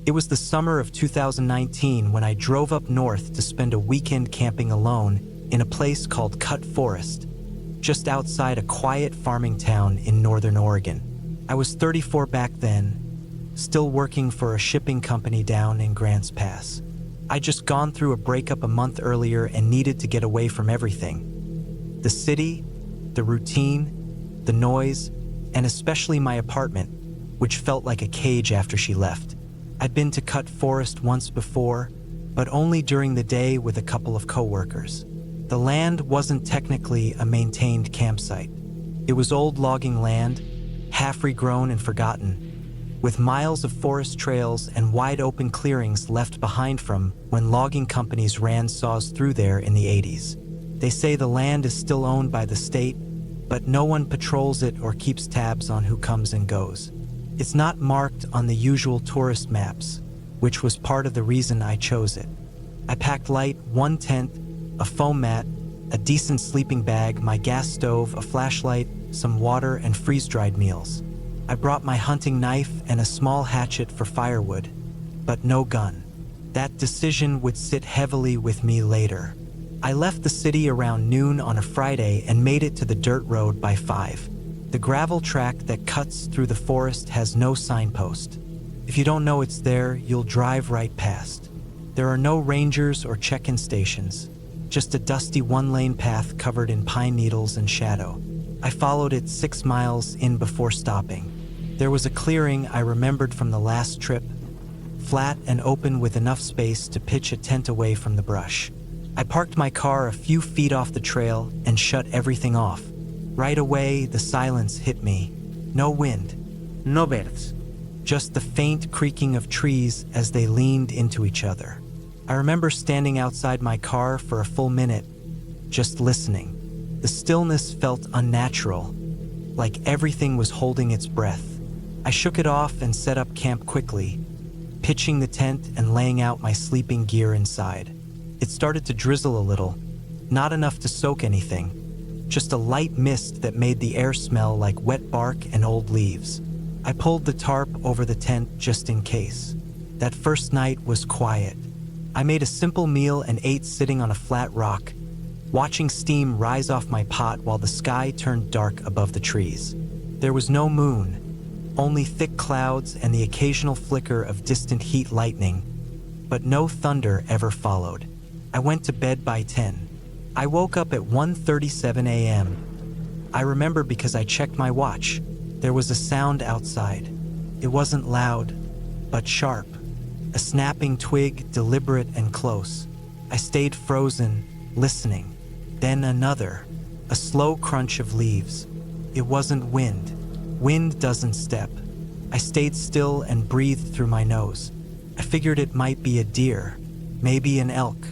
It was the summer of 2019 when I drove up north to spend a weekend camping alone in a place called Cut Forest, just outside a quiet farming town in northern Oregon. I was 34 back then, still working for a shipping company down in Grants Pass. I'd just gone through a breakup a month earlier and needed to get away from everything. The city, the routine, the noise, and especially my apartment, which felt like a cage after she left. I'd been to Cut Forest once before, but only during the day with a couple of coworkers. The land wasn't technically a maintained campsite. It was old logging land, half regrown and forgotten, with miles of forest trails and wide open clearings left behind from when logging companies ran saws through there in the 80s. They say the land is still owned by the state, but no one patrols it or keeps tabs on who comes and goes. It's not marked on the usual tourist maps, which was part of the reason I chose it. I packed light, one tent, a foam mat, a decent sleeping bag, my gas stove, a flashlight, some water, and freeze-dried meals. I brought my hunting knife and a small hatchet for firewood, but no gun. That decision would sit heavily with me later. I left the city around noon on a Friday and made it to the dirt road by 5. The gravel track that cuts through the forest has no signpost. If you don't know it's there, you'll drive right past. There are no rangers or check-in stations, just a dusty one-lane path covered in pine needles and shadow. I followed it 6 miles in before stopping. There was a clearing I remembered from the last trip, flat and open with enough space to pitch a tent away from the brush. I parked my car a few feet off the trail and shut everything off. Right away, the silence hit me. No wind, no birds, just the faint creaking of trees as they leaned into each other. I remember standing outside my car for a full minute, just listening. The stillness felt unnatural, like everything was holding its breath. I shook it off and set up camp quickly, pitching the tent and laying out my sleeping gear inside. It started to drizzle a little, not enough to soak anything, just a light mist that made the air smell like wet bark and old leaves. I pulled the tarp over the tent just in case. That first night was quiet. I made a simple meal and ate sitting on a flat rock, watching steam rise off my pot while the sky turned dark above the trees. There was no moon, only thick clouds and the occasional flicker of distant heat lightning, but no thunder ever followed. I went to bed by 10. I woke up at 1:37 a.m. I remember because I checked my watch. There was a sound outside. It wasn't loud, but sharp. A snapping twig, deliberate and close. I stayed frozen, listening. Then another, a slow crunch of leaves. It wasn't wind. Wind doesn't step. I stayed still and breathed through my nose. I figured it might be a deer, maybe an elk.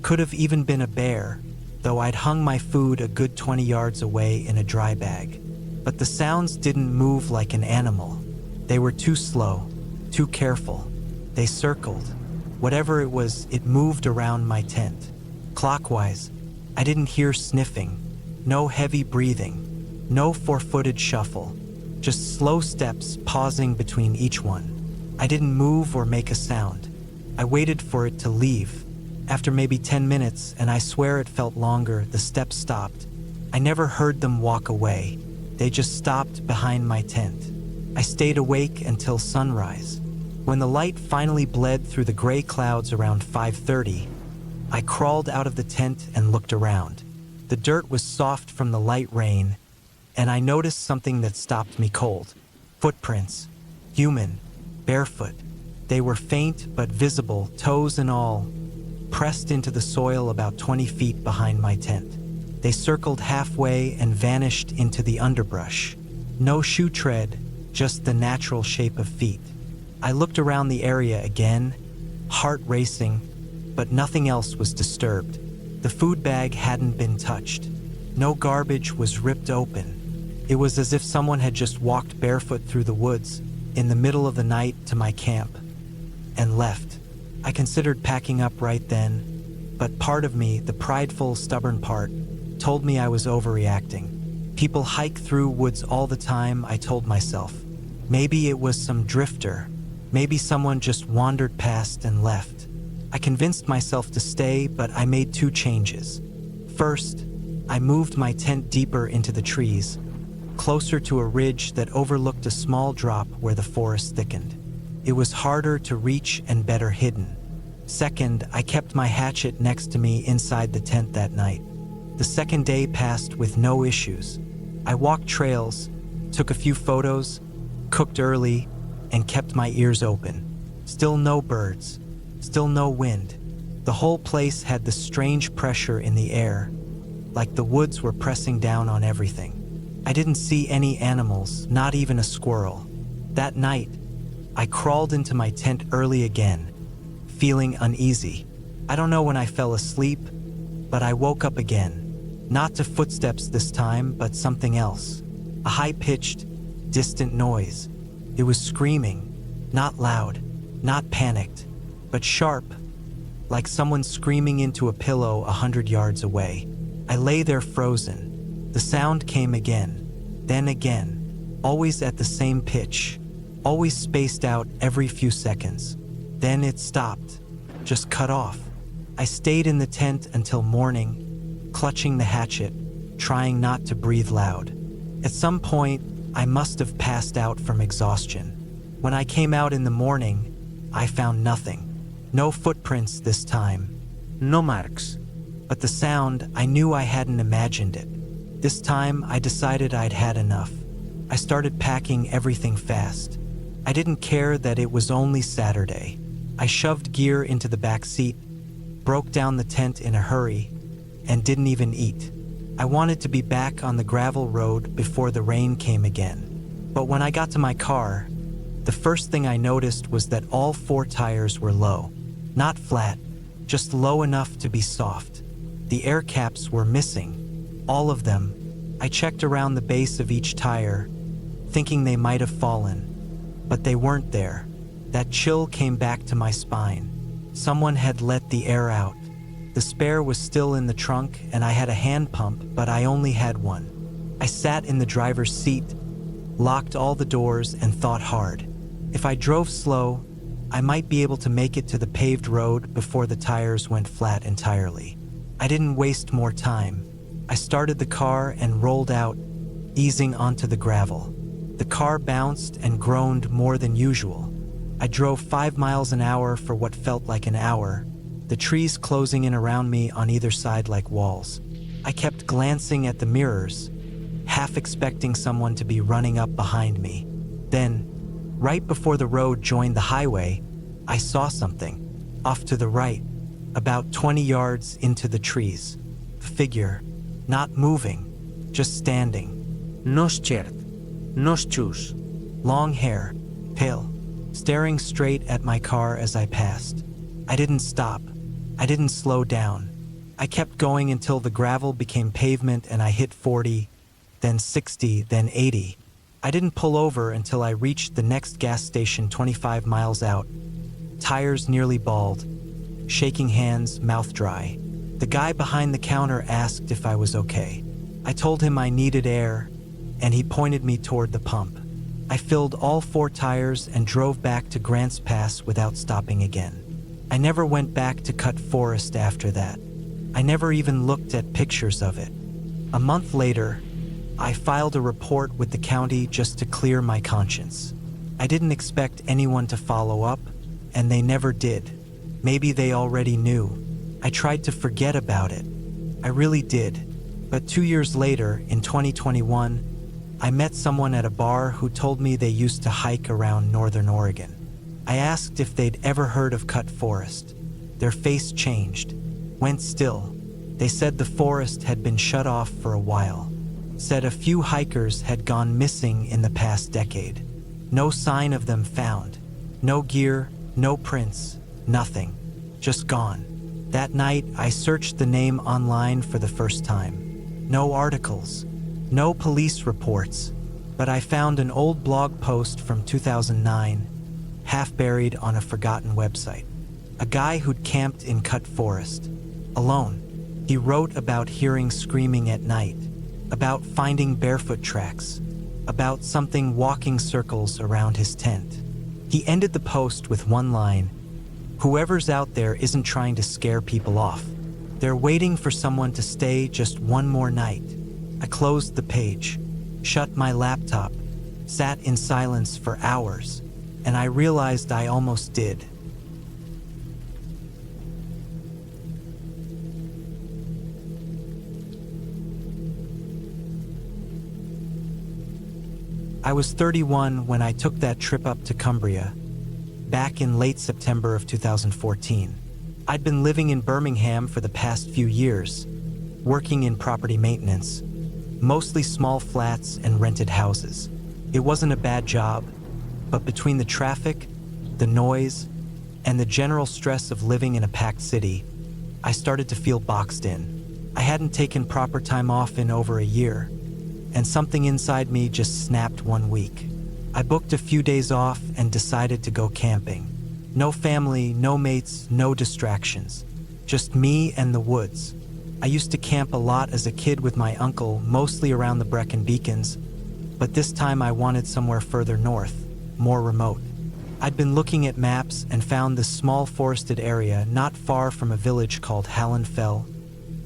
Could have even been a bear, though I'd hung my food a good 20 yards away in a dry bag. But the sounds didn't move like an animal. They were too slow, too careful. They circled. Whatever it was, it moved around my tent. Clockwise. I didn't hear sniffing, no heavy breathing, no four-footed shuffle, just slow steps pausing between each one. I didn't move or make a sound. I waited for it to leave. After maybe 10 minutes, and I swear it felt longer, the steps stopped. I never heard them walk away. They just stopped behind my tent. I stayed awake until sunrise. When the light finally bled through the gray clouds around 5:30, I crawled out of the tent and looked around. The dirt was soft from the light rain, and I noticed something that stopped me cold. Footprints. Human. Barefoot. They were faint but visible, toes and all, pressed into the soil about 20 feet behind my tent. They circled halfway and vanished into the underbrush. No shoe tread, just the natural shape of feet. I looked around the area again, heart racing, but nothing else was disturbed. The food bag hadn't been touched. No garbage was ripped open. It was as if someone had just walked barefoot through the woods in the middle of the night to my camp and left. I considered packing up right then, but part of me, the prideful, stubborn part, told me I was overreacting. People hike through woods all the time, I told myself. Maybe it was some drifter. Maybe someone just wandered past and left. I convinced myself to stay, but I made two changes. First, I moved my tent deeper into the trees, closer to a ridge that overlooked a small drop where the forest thickened. It was harder to reach and better hidden. Second, I kept my hatchet next to me inside the tent that night. The second day passed with no issues. I walked trails, took a few photos, cooked early, and kept my ears open. Still no birds, still no wind. The whole place had the strange pressure in the air, like the woods were pressing down on everything. I didn't see any animals, not even a squirrel. That night, I crawled into my tent early again, feeling uneasy. I don't know when I fell asleep, but I woke up again. Not to footsteps this time, but something else. A high-pitched, distant noise. It was screaming, not loud, not panicked, but sharp, like someone screaming into a pillow 100 yards away. I lay there frozen. The sound came again, then again, always at the same pitch, always spaced out every few seconds. Then it stopped, just cut off. I stayed in the tent until morning, clutching the hatchet, trying not to breathe loud. At some point, I must have passed out from exhaustion. When I came out in the morning, I found nothing. No footprints this time. No marks. But the sound, I knew I hadn't imagined it. This time, I decided I'd had enough. I started packing everything fast. I didn't care that it was only Saturday. I shoved gear into the back seat, broke down the tent in a hurry, and didn't even eat. I wanted to be back on the gravel road before the rain came again. But when I got to my car, the first thing I noticed was that all 4 tires were low. Not flat, just low enough to be soft. The air caps were missing, all of them. I checked around the base of each tire, thinking they might have fallen, but they weren't there. That chill came back to my spine. Someone had let the air out. The spare was still in the trunk, and I had a hand pump, but I only had one. I sat in the driver's seat, locked all the doors, and thought hard. If I drove slow, I might be able to make it to the paved road before the tires went flat entirely. I didn't waste more time. I started the car and rolled out, easing onto the gravel. The car bounced and groaned more than usual. I drove 5 miles an hour for what felt like an hour, the trees closing in around me on either side like walls. I kept glancing at the mirrors, half expecting someone to be running up behind me. Then, right before the road joined the highway, I saw something, off to the right, about 20 yards into the trees. A figure, not moving, just standing. Nos shirt, nos shoes. Long hair, pale, staring straight at my car as I passed. I didn't stop. I didn't slow down. I kept going until the gravel became pavement and I hit 40, then 60, then 80. I didn't pull over until I reached the next gas station 25 miles out. Tires nearly bald, shaking hands, mouth dry. The guy behind the counter asked if I was okay. I told him I needed air, and he pointed me toward the pump. I filled all 4 tires and drove back to Grants Pass without stopping again. I never went back to cut forest after that. I never even looked at pictures of it. A month later, I filed a report with the county just to clear my conscience. I didn't expect anyone to follow up, and they never did. Maybe they already knew. I tried to forget about it. I really did. But 2 years later, in 2021, I met someone at a bar who told me they used to hike around Northern Oregon. I asked if they'd ever heard of cut forest. Their face changed, went still. They said the forest had been shut off for a while. Said a few hikers had gone missing in the past decade. No sign of them found. No gear, no prints, nothing. Just gone. That night, I searched the name online for the first time. No articles, no police reports, but I found an old blog post from 2009, half buried on a forgotten website. A guy who'd camped in cut forest, alone. He wrote about hearing screaming at night, about finding barefoot tracks, about something walking circles around his tent. He ended the post with one line: "Whoever's out there isn't trying to scare people off. They're waiting for someone to stay just one more night." I closed the page, shut my laptop, sat in silence for hours, and I realized I almost did. I was 31 when I took that trip up to Cumbria, back in late September of 2014. I'd been living in Birmingham for the past few years, working in property maintenance, mostly small flats and rented houses. It wasn't a bad job, but between the traffic, the noise, and the general stress of living in a packed city, I started to feel boxed in. I hadn't taken proper time off in over a year, and something inside me just snapped one week. I booked a few days off and decided to go camping. No family, no mates, no distractions. Just me and the woods. I used to camp a lot as a kid with my uncle, mostly around the Brecon Beacons, but this time I wanted somewhere further north, more remote. I'd been looking at maps and found this small forested area not far from a village called Hallen Fell,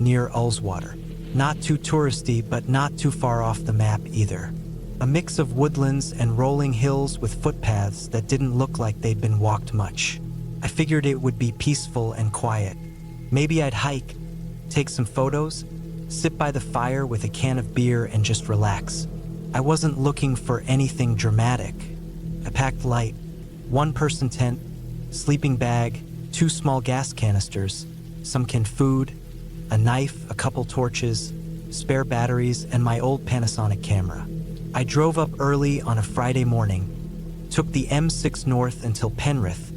near Ullswater. Not too touristy, but not too far off the map either. A mix of woodlands and rolling hills with footpaths that didn't look like they'd been walked much. I figured it would be peaceful and quiet. Maybe I'd hike, take some photos, sit by the fire with a can of beer and just relax. I wasn't looking for anything dramatic. I packed light, one-person tent, sleeping bag, 2 small gas canisters, some canned food, a knife, a couple torches, spare batteries, and my old Panasonic camera. I drove up early on a Friday morning, took the M6 north until Penrith,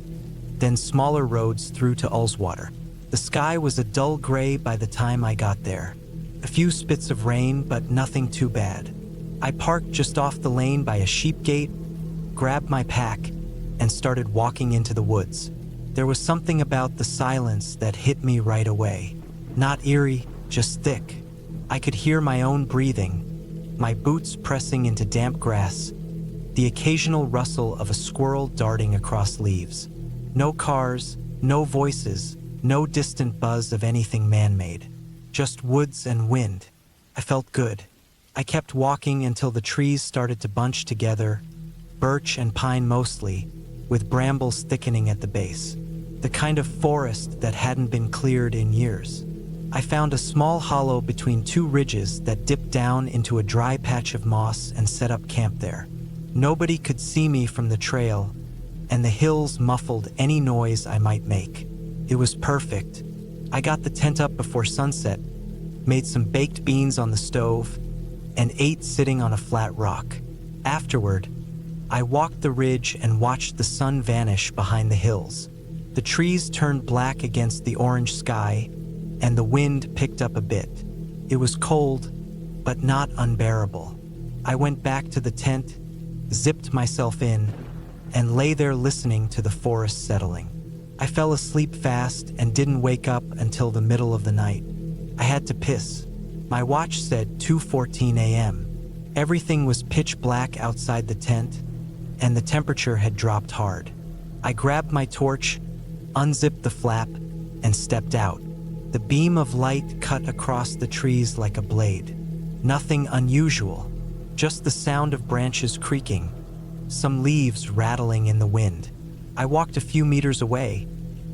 then smaller roads through to Ullswater. The sky was a dull gray by the time I got there. A few spits of rain, but nothing too bad. I parked just off the lane by a sheep gate, grabbed my pack, and started walking into the woods. There was something about the silence that hit me right away. Not eerie, just thick. I could hear my own breathing, my boots pressing into damp grass, the occasional rustle of a squirrel darting across leaves. No cars, no voices, no distant buzz of anything man-made. Just woods and wind. I felt good. I kept walking until the trees started to bunch together, birch and pine mostly, with brambles thickening at the base. The kind of forest that hadn't been cleared in years. I found a small hollow between 2 ridges that dipped down into a dry patch of moss and set up camp there. Nobody could see me from the trail, and the hills muffled any noise I might make. It was perfect. I got the tent up before sunset, made some baked beans on the stove, and ate sitting on a flat rock. Afterward, I walked the ridge and watched the sun vanish behind the hills. The trees turned black against the orange sky, and the wind picked up a bit. It was cold, but not unbearable. I went back to the tent, zipped myself in, and lay there listening to the forest settling. I fell asleep fast and didn't wake up until the middle of the night. I had to piss. My watch said 2:14 a.m. Everything was pitch black outside the tent, and the temperature had dropped hard. I grabbed my torch, unzipped the flap, and stepped out. The beam of light cut across the trees like a blade. Nothing unusual, just the sound of branches creaking, some leaves rattling in the wind. I walked a few meters away,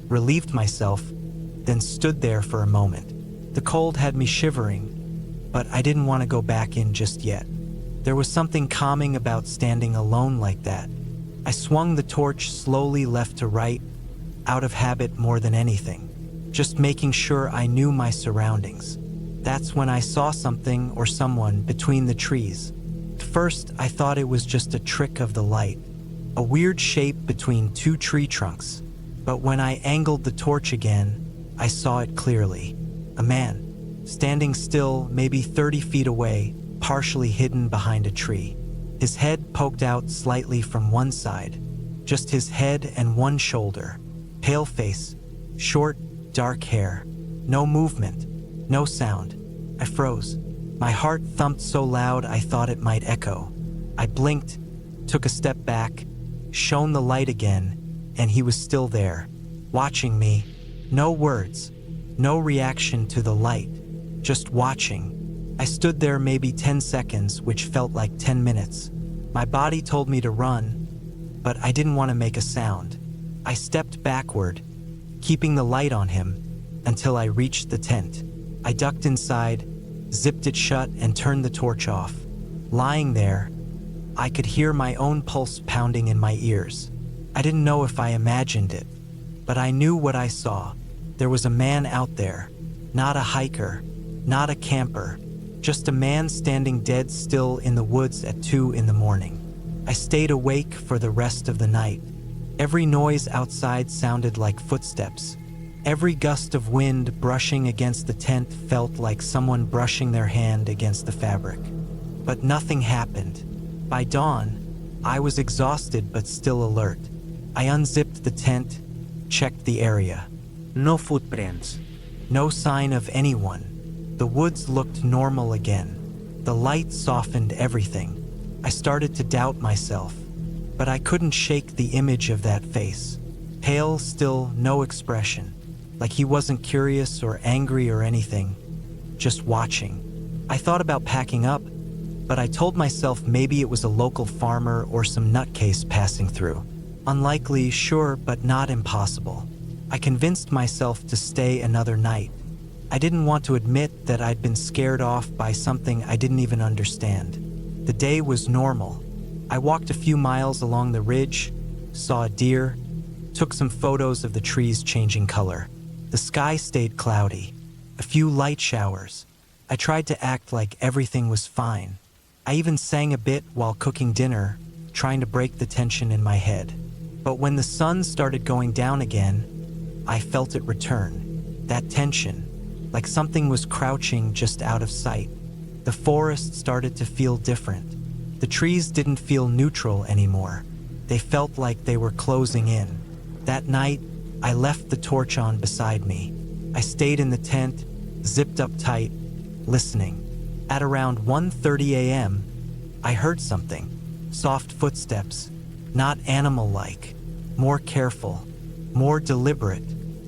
relieved myself, then stood there for a moment. The cold had me shivering, but I didn't want to go back in just yet. There was something calming about standing alone like that. I swung the torch slowly left to right, out of habit more than anything, just making sure I knew my surroundings. That's when I saw something or someone between the trees. At first, I thought it was just a trick of the light, a weird shape between 2 tree trunks. But when I angled the torch again, I saw it clearly. A man, standing still, maybe 30 feet away, partially hidden behind a tree. His head poked out slightly from one side, just his head and one shoulder. Pale face, short, dark hair. No movement, no sound. I froze. My heart thumped so loud I thought it might echo. I blinked, took a step back, shone the light again, and he was still there, watching me. No words, no reaction to the light, just watching. I stood there maybe 10 seconds, which felt like 10 minutes. My body told me to run, but I didn't want to make a sound. I stepped backward, keeping the light on him, until I reached the tent. I ducked inside, zipped it shut, and turned the torch off. Lying there, I could hear my own pulse pounding in my ears. I didn't know if I imagined it, but I knew what I saw. There was a man out there, not a hiker, not a camper, just a man standing dead still in the woods at 2 in the morning. I stayed awake for the rest of the night. Every noise outside sounded like footsteps. Every gust of wind brushing against the tent felt like someone brushing their hand against the fabric. But nothing happened. By dawn, I was exhausted but still alert. I unzipped the tent, checked the area. No footprints. No sign of anyone. The woods looked normal again. The light softened everything. I started to doubt myself, but I couldn't shake the image of that face. Pale, still, no expression. Like he wasn't curious or angry or anything, just watching. I thought about packing up, but I told myself maybe it was a local farmer or some nutcase passing through. Unlikely, sure, but not impossible. I convinced myself to stay another night. I didn't want to admit that I'd been scared off by something I didn't even understand. The day was normal. I walked a few miles along the ridge, saw a deer, took some photos of the trees changing color. The sky stayed cloudy, a few light showers. I tried to act like everything was fine. I even sang a bit while cooking dinner, trying to break the tension in my head. But when the sun started going down again, I felt it return. That tension, like something was crouching just out of sight. The forest started to feel different. The trees didn't feel neutral anymore. They felt like they were closing in. That night, I left the torch on beside me. I stayed in the tent, zipped up tight, listening. At around 1:30 a.m., I heard something. Soft footsteps, not animal-like, more careful, more deliberate.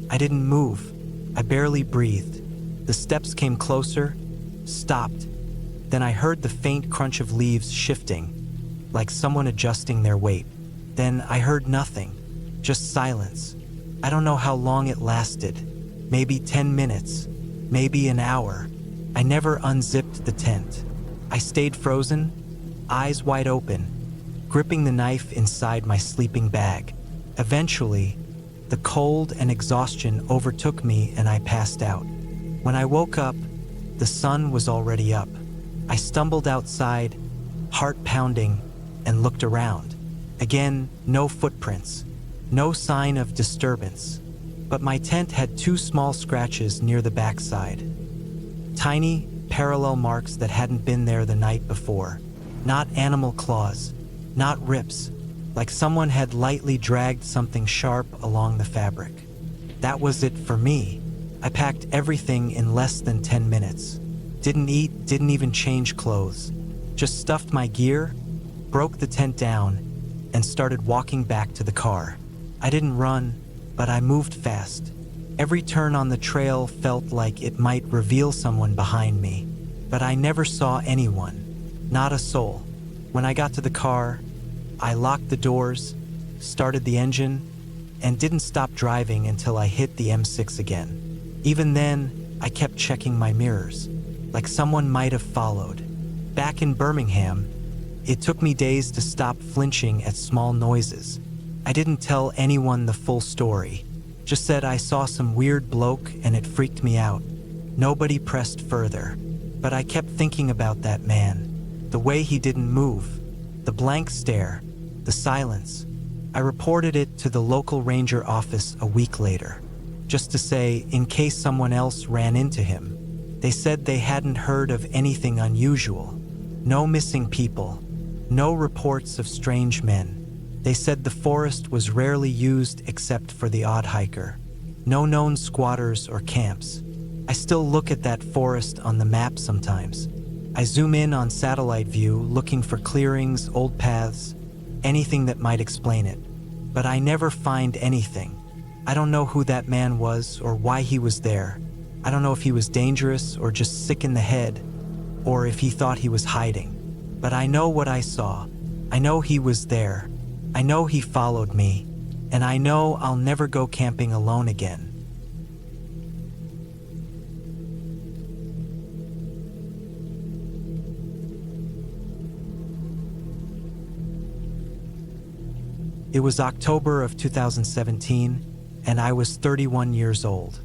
I didn't move. I barely breathed. The steps came closer, stopped. Then I heard the faint crunch of leaves shifting, like someone adjusting their weight. Then I heard nothing, just silence. I don't know how long it lasted. Maybe 10 minutes, maybe an hour. I never unzipped the tent. I stayed frozen, eyes wide open, gripping the knife inside my sleeping bag. Eventually, the cold and exhaustion overtook me and I passed out. When I woke up, the sun was already up. I stumbled outside, heart pounding, and looked around. Again, no footprints, no sign of disturbance. But my tent had 2 small scratches near the backside. Tiny, parallel marks that hadn't been there the night before. Not animal claws, not rips, like someone had lightly dragged something sharp along the fabric. That was it for me. I packed everything in less than 10 minutes. Didn't eat, didn't even change clothes. Just stuffed my gear, broke the tent down, and started walking back to the car. I didn't run, but I moved fast. Every turn on the trail felt like it might reveal someone behind me, but I never saw anyone, not a soul. When I got to the car, I locked the doors, started the engine, and didn't stop driving until I hit the M6 again. Even then, I kept checking my mirrors, like someone might have followed. Back in Birmingham, it took me days to stop flinching at small noises. I didn't tell anyone the full story, just said I saw some weird bloke and it freaked me out. Nobody pressed further, but I kept thinking about that man, the way he didn't move, the blank stare, the silence. I reported it to the local ranger office a week later, just to say in case someone else ran into him. They said they hadn't heard of anything unusual. No missing people, no reports of strange men. They said the forest was rarely used except for the odd hiker. No known squatters or camps. I still look at that forest on the map sometimes. I zoom in on satellite view looking for clearings, old paths, anything that might explain it. But I never find anything. I don't know who that man was or why he was there. I don't know if he was dangerous or just sick in the head, or if he thought he was hiding. But I know what I saw. I know he was there. I know he followed me. And I know I'll never go camping alone again. It was October of 2017, and I was 31 years old.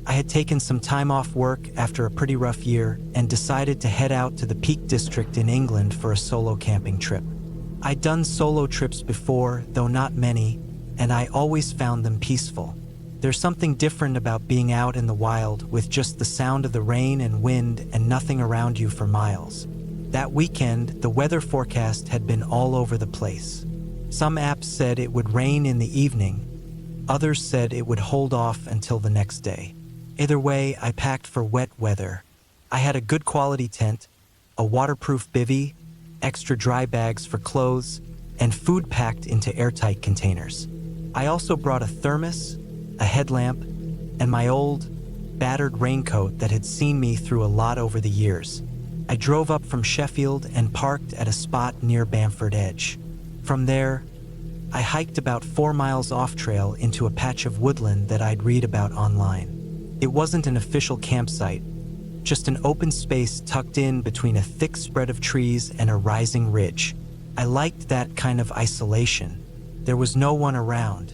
I had taken some time off work after a pretty rough year and decided to head out to the Peak District in England for a solo camping trip. I'd done solo trips before, though not many, and I always found them peaceful. There's something different about being out in the wild with just the sound of the rain and wind and nothing around you for miles. That weekend, the weather forecast had been all over the place. Some apps said it would rain in the evening. Others said it would hold off until the next day. Either way, I packed for wet weather. I had a good quality tent, a waterproof bivvy, extra dry bags for clothes, and food packed into airtight containers. I also brought a thermos, a headlamp, and my old, battered raincoat that had seen me through a lot over the years. I drove up from Sheffield and parked at a spot near Bamford Edge. From there, I hiked about 4 miles off trail into a patch of woodland that I'd read about online. It wasn't an official campsite, just an open space tucked in between a thick spread of trees and a rising ridge. I liked that kind of isolation. There was no one around,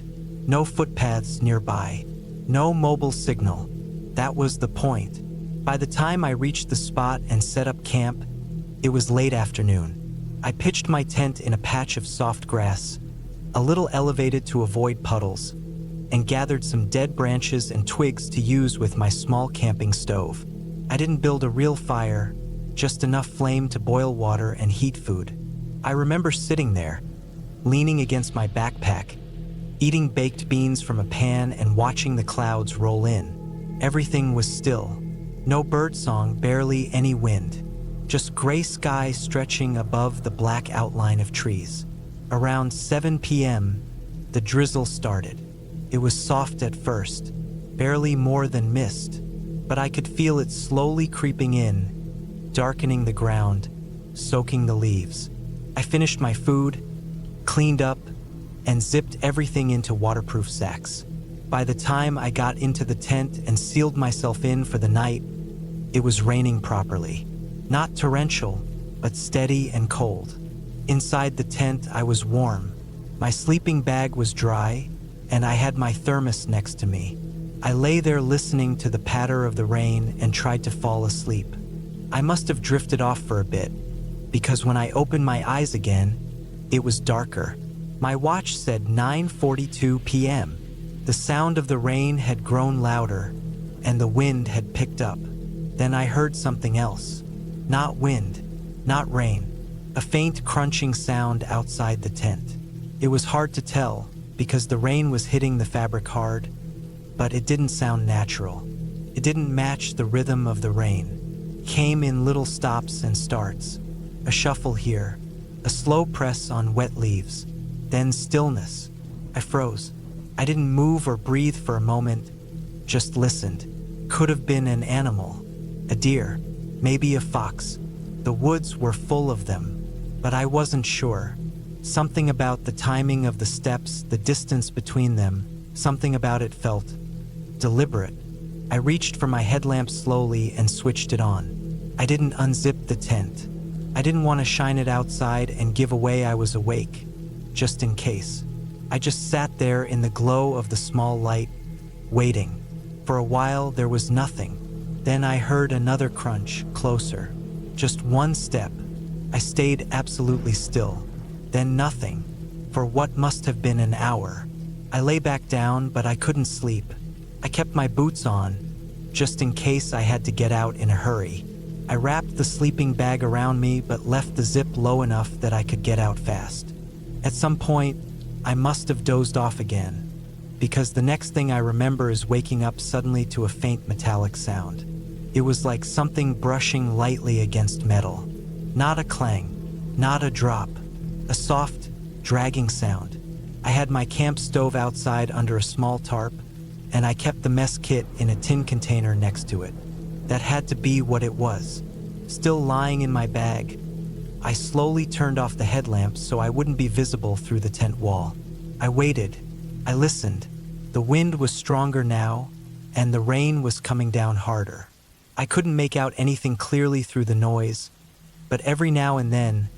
no footpaths nearby, no mobile signal. That was the point. By the time I reached the spot and set up camp, it was late afternoon. I pitched my tent in a patch of soft grass, a little elevated to avoid puddles, and gathered some dead branches and twigs to use with my small camping stove. I didn't build a real fire, just enough flame to boil water and heat food. I remember sitting there, leaning against my backpack, eating baked beans from a pan and watching the clouds roll in. Everything was still. No birdsong, barely any wind. Just gray sky stretching above the black outline of trees. Around 7 p.m., the drizzle started. It was soft at first, barely more than mist, but I could feel it slowly creeping in, darkening the ground, soaking the leaves. I finished my food, cleaned up, and zipped everything into waterproof sacks. By the time I got into the tent and sealed myself in for the night, it was raining properly. Not torrential, but steady and cold. Inside the tent, I was warm. My sleeping bag was dry, and I had my thermos next to me. I lay there listening to the patter of the rain and tried to fall asleep. I must have drifted off for a bit, because when I opened my eyes again, it was darker. My watch said 9:42 p.m. The sound of the rain had grown louder, and the wind had picked up. Then I heard something else. Not wind, not rain. A faint crunching sound outside the tent. It was hard to tell, because the rain was hitting the fabric hard, but it didn't sound natural. It didn't match the rhythm of the rain. Came in little stops and starts. A shuffle here, a slow press on wet leaves, then stillness. I froze. I didn't move or breathe for a moment, just listened. Could have been an animal, a deer, maybe a fox. The woods were full of them, but I wasn't sure. Something about the timing of the steps, the distance between them, something about it felt deliberate. I reached for my headlamp slowly and switched it on. I didn't unzip the tent. I didn't want to shine it outside and give away I was awake, just in case. I just sat there in the glow of the small light, waiting. For a while, there was nothing. Then I heard another crunch, closer. Just one step. I stayed absolutely still. Then nothing, for what must have been an hour. I lay back down, but I couldn't sleep. I kept my boots on, just in case I had to get out in a hurry. I wrapped the sleeping bag around me, but left the zip low enough that I could get out fast. At some point, I must have dozed off again, because the next thing I remember is waking up suddenly to a faint metallic sound. It was like something brushing lightly against metal. Not a clang, not a drop. A soft, dragging sound. I had my camp stove outside under a small tarp, and I kept the mess kit in a tin container next to it. That had to be what it was. Still lying in my bag, I slowly turned off the headlamps so I wouldn't be visible through the tent wall. I waited. I listened. The wind was stronger now, and the rain was coming down harder. I couldn't make out anything clearly through the noise, but every now and then,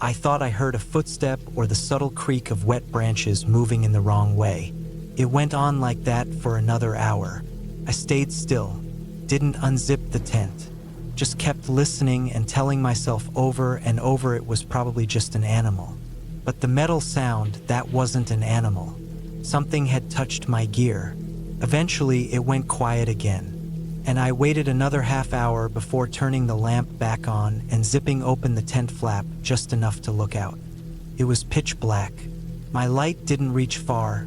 I thought I heard a footstep or the subtle creak of wet branches moving in the wrong way. It went on like that for another hour. I stayed still, didn't unzip the tent, just kept listening and telling myself over and over it was probably just an animal. But the metal sound, that wasn't an animal. Something had touched my gear. Eventually, it went quiet again, and I waited another half hour before turning the lamp back on and zipping open the tent flap just enough to look out. It was pitch black. My light didn't reach far,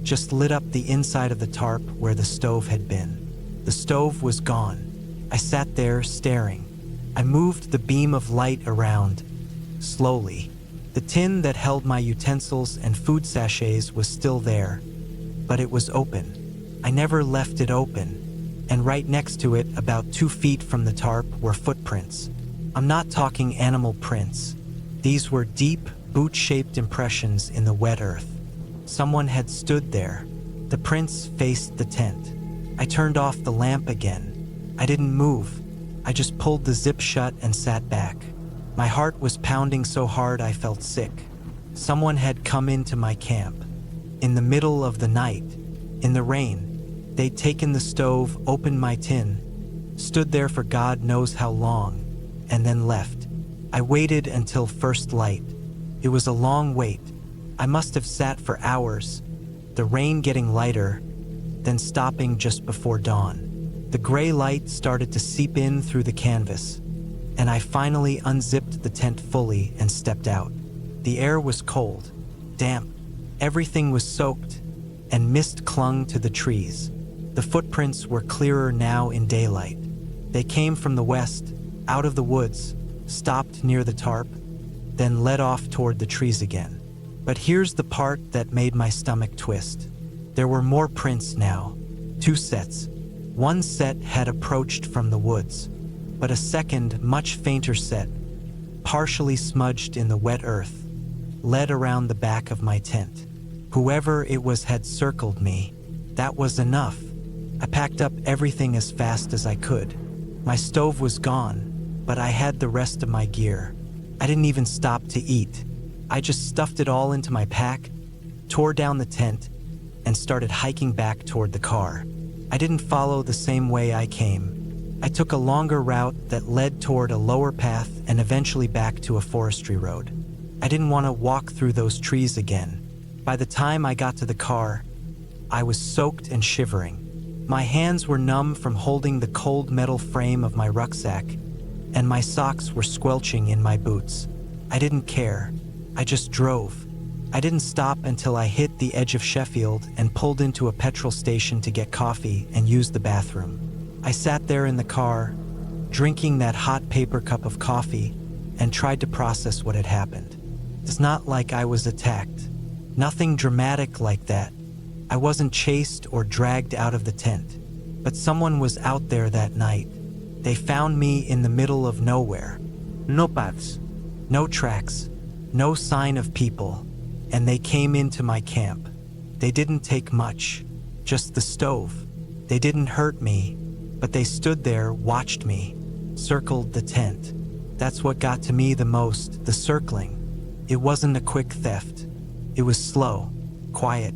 just lit up the inside of the tarp where the stove had been. The stove was gone. I sat there staring. I moved the beam of light around, slowly. The tin that held my utensils and food sachets was still there, but it was open. I never left it open, and right next to it, about 2 feet from the tarp, were footprints. I'm not talking animal prints. These were deep, boot-shaped impressions in the wet earth. Someone had stood there. The prints faced the tent. I turned off the lamp again. I didn't move. I just pulled the zip shut and sat back. My heart was pounding so hard I felt sick. Someone had come into my camp. In the middle of the night, in the rain. They'd taken the stove, opened my tin, stood there for God knows how long, and then left. I waited until first light. It was a long wait. I must have sat for hours, the rain getting lighter, then stopping just before dawn. The gray light started to seep in through the canvas, and I finally unzipped the tent fully and stepped out. The air was cold, damp, everything was soaked, and mist clung to the trees. The footprints were clearer now in daylight. They came from the west, out of the woods, stopped near the tarp, then led off toward the trees again. But here's the part that made my stomach twist. There were more prints now, 2 sets. One set had approached from the woods, but a second, much fainter set, partially smudged in the wet earth, led around the back of my tent. Whoever it was had circled me. That was enough. I packed up everything as fast as I could. My stove was gone, but I had the rest of my gear. I didn't even stop to eat. I just stuffed it all into my pack, tore down the tent, and started hiking back toward the car. I didn't follow the same way I came. I took a longer route that led toward a lower path and eventually back to a forestry road. I didn't want to walk through those trees again. By the time I got to the car, I was soaked and shivering. My hands were numb from holding the cold metal frame of my rucksack, and my socks were squelching in my boots. I didn't care. I just drove. I didn't stop until I hit the edge of Sheffield and pulled into a petrol station to get coffee and use the bathroom. I sat there in the car, drinking that hot paper cup of coffee, and tried to process what had happened. It's not like I was attacked. Nothing dramatic like that. I wasn't chased or dragged out of the tent, but someone was out there that night. They found me in the middle of nowhere. No paths, no tracks, no sign of people, and they came into my camp. They didn't take much, just the stove. They didn't hurt me, but they stood there, watched me, circled the tent. That's what got to me the most, the circling. It wasn't a quick theft. It was slow, quiet,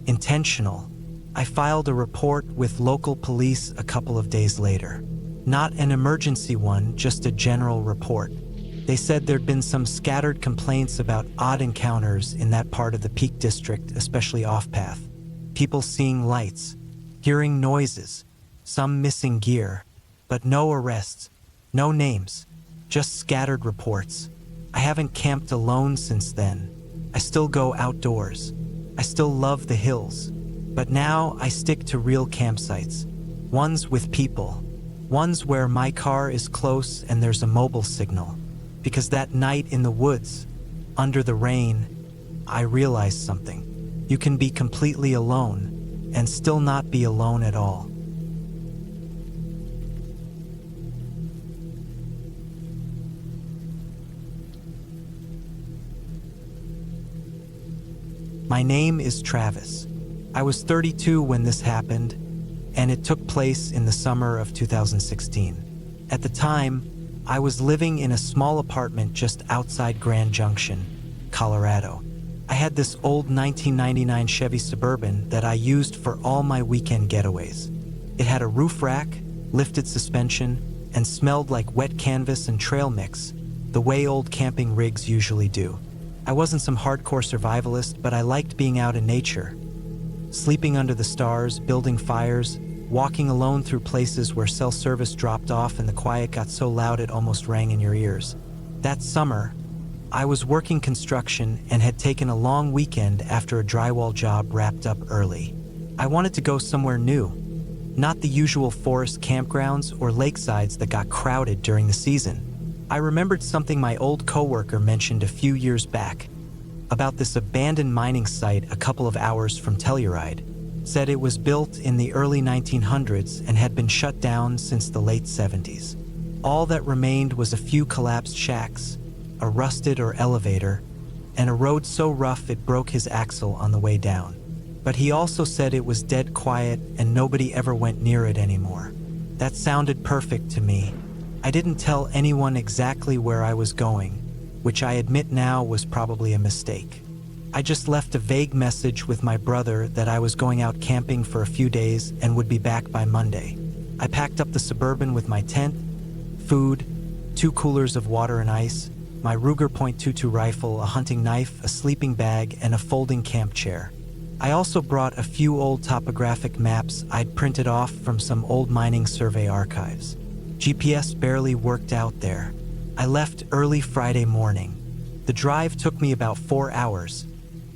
intentional. I filed a report with local police a couple of days later. Not an emergency one, just a general report. They said there'd been some scattered complaints about odd encounters in that part of the Peak District, especially off-path. People seeing lights, hearing noises, some missing gear, but no arrests, no names, just scattered reports. I haven't camped alone since then. I still go outdoors. I still love the hills. But now I stick to real campsites, ones with people, ones where my car is close and there's a mobile signal. Because that night in the woods, under the rain, I realized something. You can be completely alone and still not be alone at all. My name is Travis. I was 32 when this happened, and it took place in the summer of 2016. At the time, I was living in a small apartment just outside Grand Junction, Colorado. I had this old 1999 Chevy Suburban that I used for all my weekend getaways. It had a roof rack, lifted suspension, and smelled like wet canvas and trail mix, the way old camping rigs usually do. I wasn't some hardcore survivalist, but I liked being out in nature. Sleeping under the stars, building fires, walking alone through places where cell service dropped off and the quiet got so loud it almost rang in your ears. That summer, I was working construction and had taken a long weekend after a drywall job wrapped up early. I wanted to go somewhere new, not the usual forest campgrounds or lakesides that got crowded during the season. I remembered something my old coworker mentioned a few years back about this abandoned mining site a couple of hours from Telluride. Said it was built in the early 1900s and had been shut down since the late 70s. All that remained was a few collapsed shacks, a rusted or elevator, and a road so rough it broke his axle on the way down. But he also said it was dead quiet and nobody ever went near it anymore. That sounded perfect to me. I didn't tell anyone exactly where I was going, which I admit now was probably a mistake. I just left a vague message with my brother that I was going out camping for a few days and would be back by Monday. I packed up the Suburban with my tent, food, 2 coolers of water and ice, my Ruger .22 rifle, a hunting knife, a sleeping bag, and a folding camp chair. I also brought a few old topographic maps I'd printed off from some old mining survey archives. GPS barely worked out there. I left early Friday morning. The drive took me about 4 hours,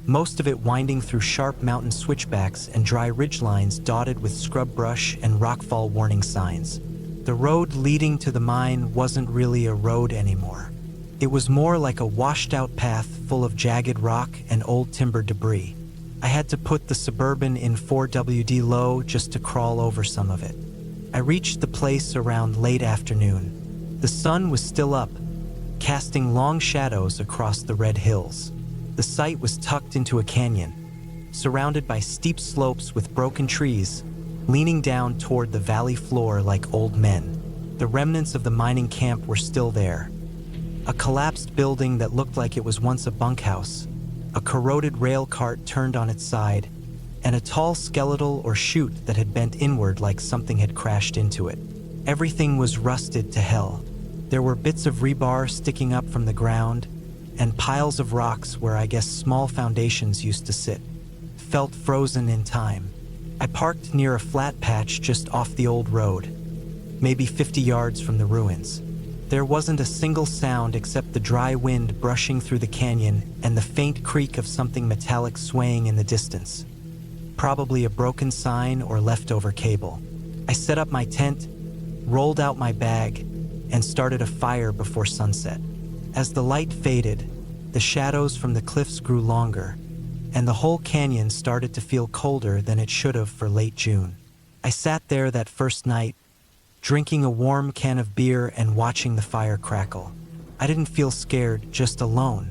most of it winding through sharp mountain switchbacks and dry ridgelines dotted with scrub brush and rockfall warning signs. The road leading to the mine wasn't really a road anymore. It was more like a washed-out path full of jagged rock and old timber debris. I had to put the Suburban in 4WD low just to crawl over some of it. I reached the place around late afternoon. The sun was still up, casting long shadows across the red hills. The site was tucked into a canyon, surrounded by steep slopes with broken trees, leaning down toward the valley floor like old men. The remnants of the mining camp were still there. A collapsed building that looked like it was once a bunkhouse, a corroded rail cart turned on its side, and a tall skeletal or chute that had bent inward like something had crashed into it. Everything was rusted to hell. There were bits of rebar sticking up from the ground, and piles of rocks where I guess small foundations used to sit. Felt frozen in time. I parked near a flat patch just off the old road, maybe 50 yards from the ruins. There wasn't a single sound except the dry wind brushing through the canyon and the faint creak of something metallic swaying in the distance. Probably a broken sign or leftover cable. I set up my tent, rolled out my bag, and started a fire before sunset. As the light faded, the shadows from the cliffs grew longer, and the whole canyon started to feel colder than it should have for late June. I sat there that first night, drinking a warm can of beer and watching the fire crackle. I didn't feel scared, just alone.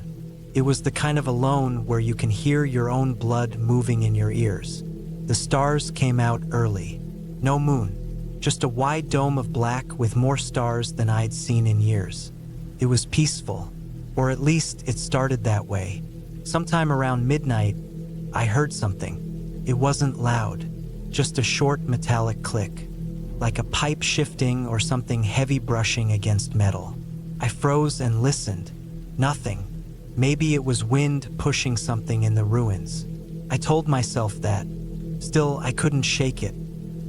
It was the kind of alone where you can hear your own blood moving in your ears. The stars came out early. No moon, just a wide dome of black with more stars than I'd seen in years. It was peaceful, or at least it started that way. Sometime around midnight, I heard something. It wasn't loud, just a short metallic click, like a pipe shifting or something heavy brushing against metal. I froze and listened. Nothing. Maybe it was wind pushing something in the ruins. I told myself that. Still, I couldn't shake it.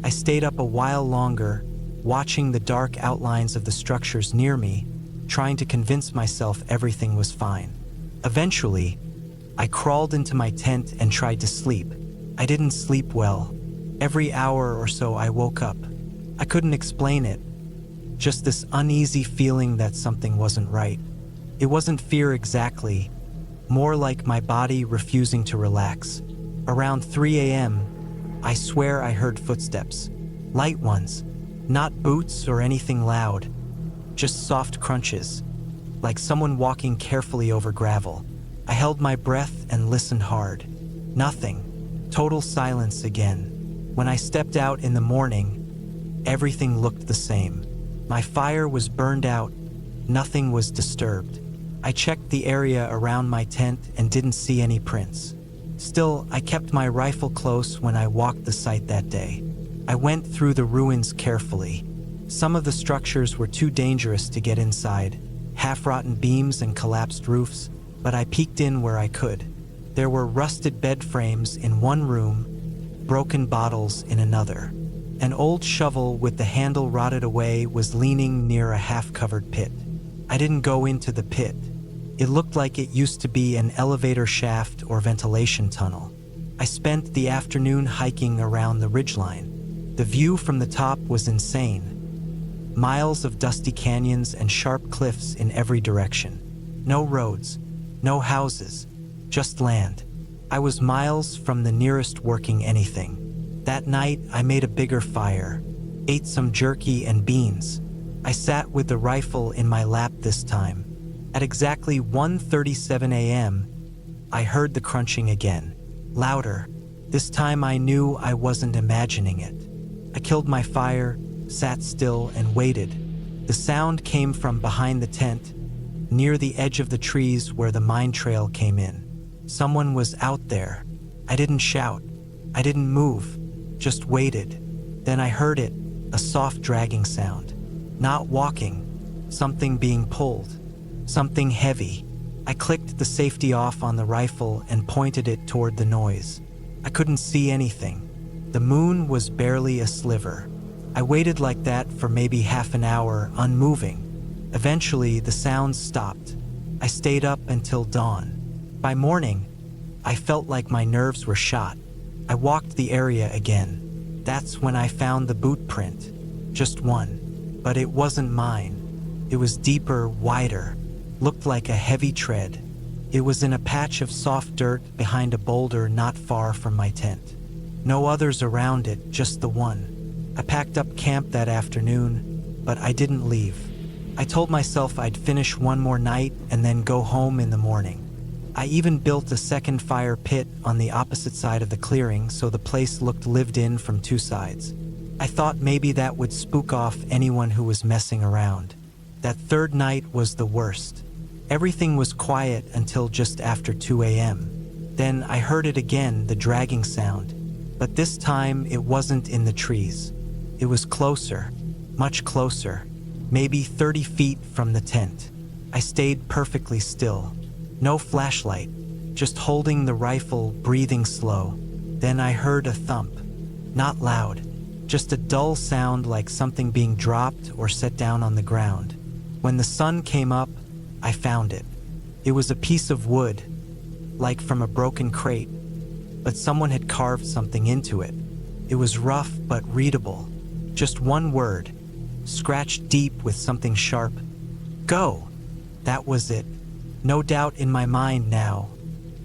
I stayed up a while longer, watching the dark outlines of the structures near me, trying to convince myself everything was fine. Eventually, I crawled into my tent and tried to sleep. I didn't sleep well. Every hour or so I woke up. I couldn't explain it. Just this uneasy feeling that something wasn't right. It wasn't fear exactly. more like my body refusing to relax. Around 3 a.m., I swear I heard footsteps. Light ones, not boots or anything loud, just soft crunches, like someone walking carefully over gravel. I held my breath and listened hard. Nothing. Total silence again. When I stepped out in the morning, everything looked the same. My fire was burned out. Nothing was disturbed. I checked the area around my tent and didn't see any prints. Still, I kept my rifle close when I walked the site that day. I went through the ruins carefully. Some of the structures were too dangerous to get inside, half-rotten beams and collapsed roofs, but I peeked in where I could. There were rusted bed frames in one room, broken bottles in another. An old shovel with the handle rotted away was leaning near a half-covered pit. I didn't go into the pit. It looked like it used to be an elevator shaft or ventilation tunnel. I spent the afternoon hiking around the ridgeline. The view from the top was insane. Miles of dusty canyons and sharp cliffs in every direction. No roads, no houses, just land. I was miles from the nearest working anything. That night, I made a bigger fire, ate some jerky and beans. I sat with the rifle in my lap this time. At exactly 1:37 a.m., I heard the crunching again, louder. This time I knew I wasn't imagining it. I killed my fire, sat still, and waited. The sound came from behind the tent, near the edge of the trees where the mine trail came in. Someone was out there. I didn't shout. I didn't move, just waited. Then I heard it, a soft dragging sound. Not walking, something being pulled. Something heavy. I clicked the safety off on the rifle and pointed it toward the noise. I couldn't see anything. The moon was barely a sliver. I waited like that for maybe half an hour, unmoving. Eventually, the sounds stopped. I stayed up until dawn. By morning, I felt like my nerves were shot. I walked the area again. That's when I found the boot print. Just one. But it wasn't mine. It was deeper, wider. Looked like a heavy tread. It was in a patch of soft dirt behind a boulder not far from my tent. No others around it, just the one. I packed up camp that afternoon, but I didn't leave. I told myself I'd finish one more night and then go home in the morning. I even built a second fire pit on the opposite side of the clearing so the place looked lived in from two sides. I thought maybe that would spook off anyone who was messing around. That third night was the worst. Everything was quiet until just after 2 a.m. Then I heard it again, the dragging sound. But this time it wasn't in the trees. It was closer, much closer, maybe 30 feet from the tent. I stayed perfectly still. No flashlight, just holding the rifle, breathing slow. Then I heard a thump. Not loud, just a dull sound like something being dropped or set down on the ground. When the sun came up, I found it. It was a piece of wood, like from a broken crate, but someone had carved something into it. It was rough but readable. Just one word, scratched deep with something sharp. Go! That was it. No doubt in my mind now.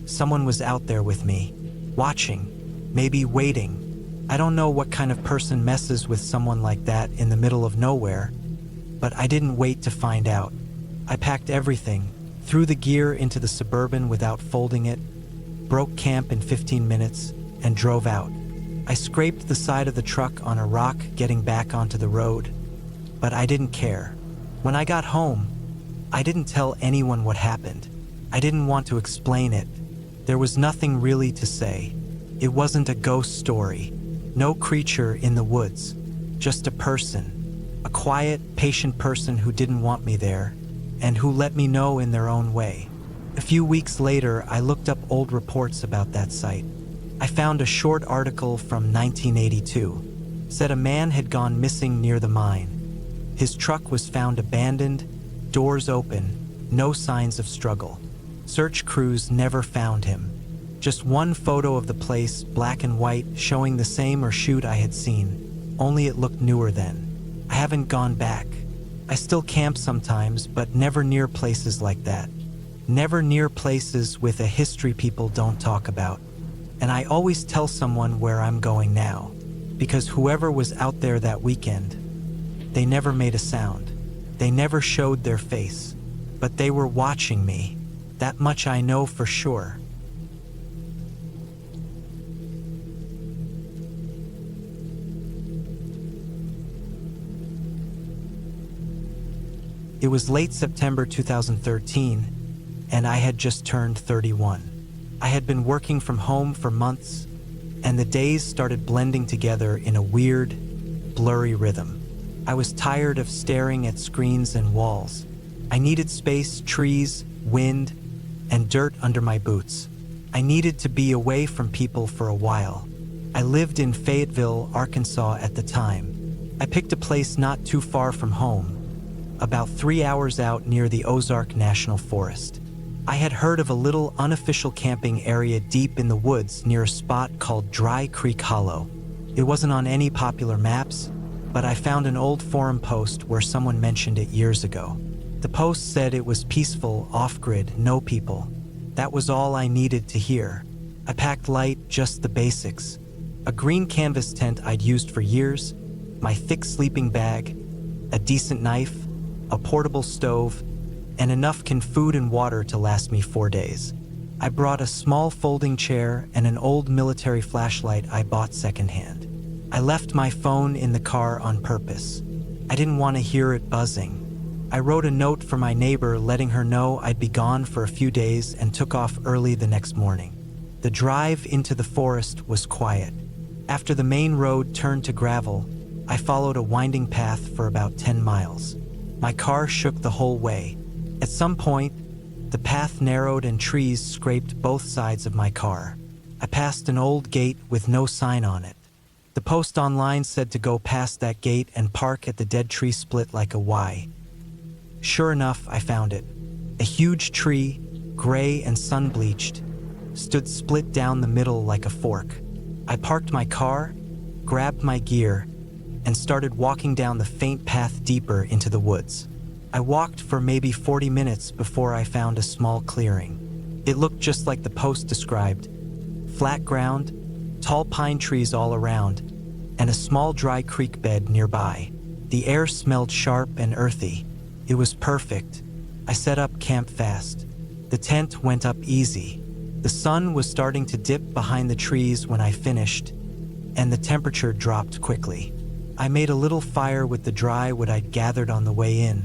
Someone was out there with me, watching, maybe waiting. I don't know what kind of person messes with someone like that in the middle of nowhere, but I didn't wait to find out. I packed everything, threw the gear into the Suburban without folding it, broke camp in 15 minutes, and drove out. I scraped the side of the truck on a rock getting back onto the road, but I didn't care. When I got home, I didn't tell anyone what happened. I didn't want to explain it. There was nothing really to say. It wasn't a ghost story. No creature in the woods. Just a person. A quiet, patient person who didn't want me there, and who let me know in their own way. A few weeks later, I looked up old reports about that site. I found a short article from 1982. Said a man had gone missing near the mine. His truck was found abandoned, doors open, no signs of struggle. Search crews never found him. Just one photo of the place, black and white, showing the same or shoot I had seen, only it looked newer then. I haven't gone back. I still camp sometimes, but never near places like that. never near places with a history people don't talk about. And I always tell someone where I'm going now, because whoever was out there that weekend, they never made a sound. They never showed their face, but they were watching me. That much I know for sure. It was late September 2013, and I had just turned 31. I had been working from home for months, and the days started blending together in a weird, blurry rhythm. I was tired of staring at screens and walls. I needed space, trees, wind, and dirt under my boots. I needed to be away from people for a while. I lived in Fayetteville, Arkansas at the time. I picked a place not too far from home, about 3 hours out near the Ozark National Forest. I had heard of a little unofficial camping area deep in the woods near a spot called Dry Creek Hollow. It wasn't on any popular maps, but I found an old forum post where someone mentioned it years ago. The post said it was peaceful, off-grid, no people. That was all I needed to hear. I packed light, just the basics. A green canvas tent I'd used for years, my thick sleeping bag, a decent knife, a portable stove, and enough canned food and water to last me 4 days. I brought a small folding chair and an old military flashlight I bought secondhand. I left my phone in the car on purpose. I didn't want to hear it buzzing. I wrote a note for my neighbor letting her know I'd be gone for a few days and took off early the next morning. The drive into the forest was quiet. After the main road turned to gravel, I followed a winding path for about 10 miles. My car shook the whole way. At some point, the path narrowed and trees scraped both sides of my car. I passed an old gate with no sign on it. The post online said to go past that gate and park at the dead tree split like a Y. Sure enough, I found it. A huge tree, gray and sun-bleached, stood split down the middle like a fork. I parked my car, grabbed my gear, and started walking down the faint path deeper into the woods. I walked for maybe 40 minutes before I found a small clearing. It looked just like the post described. Flat ground, tall pine trees all around, and a small dry creek bed nearby. The air smelled sharp and earthy. It was perfect. I set up camp fast. The tent went up easy. The sun was starting to dip behind the trees when I finished, and the temperature dropped quickly. I made a little fire with the dry wood I'd gathered on the way in,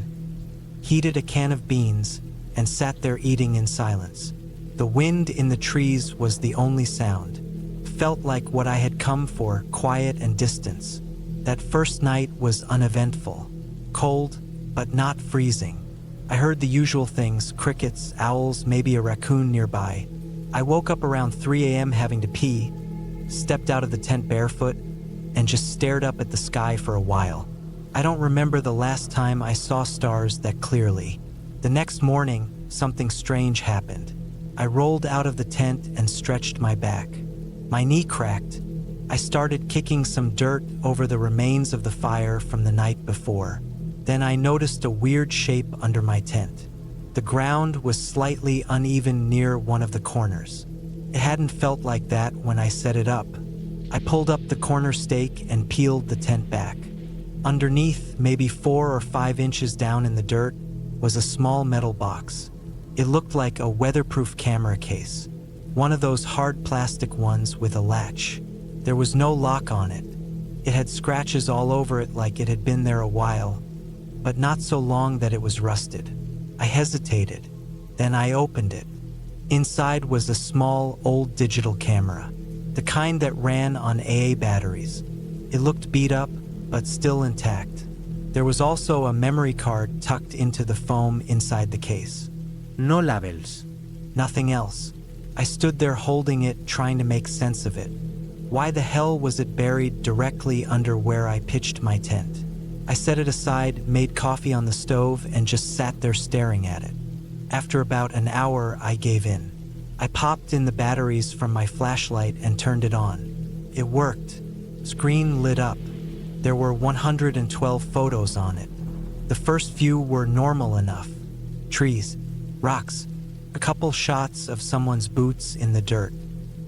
heated a can of beans, and sat there eating in silence. The wind in the trees was the only sound. Felt like what I had come for, quiet and distance. That first night was uneventful. Cold, but not freezing. I heard the usual things, crickets, owls, maybe a raccoon nearby. I woke up around 3 a.m. having to pee, stepped out of the tent barefoot, and just stared up at the sky for a while. I don't remember the last time I saw stars that clearly. The next morning, something strange happened. I rolled out of the tent and stretched my back. My knee cracked. I started kicking some dirt over the remains of the fire from the night before. Then I noticed a weird shape under my tent. The ground was slightly uneven near one of the corners. It hadn't felt like that when I set it up. I pulled up the corner stake and peeled the tent back. Underneath, maybe 4 or 5 inches down in the dirt, was a small metal box. It looked like a weatherproof camera case, one of those hard plastic ones with a latch. There was no lock on it. It had scratches all over it like it had been there a while, but not so long that it was rusted. I hesitated. Then I opened it. Inside was a small, old digital camera, the kind that ran on AA batteries. It looked beat up, but still intact. There was also a memory card tucked into the foam inside the case. No labels. Nothing else. I stood there holding it, trying to make sense of it. Why the hell was it buried directly under where I pitched my tent? I set it aside, made coffee on the stove, and just sat there staring at it. After about an hour, I gave in. I popped in the batteries from my flashlight and turned it on. It worked. Screen lit up. There were 112 photos on it. The first few were normal enough. Trees, rocks, A couple shots of someone's boots in the dirt,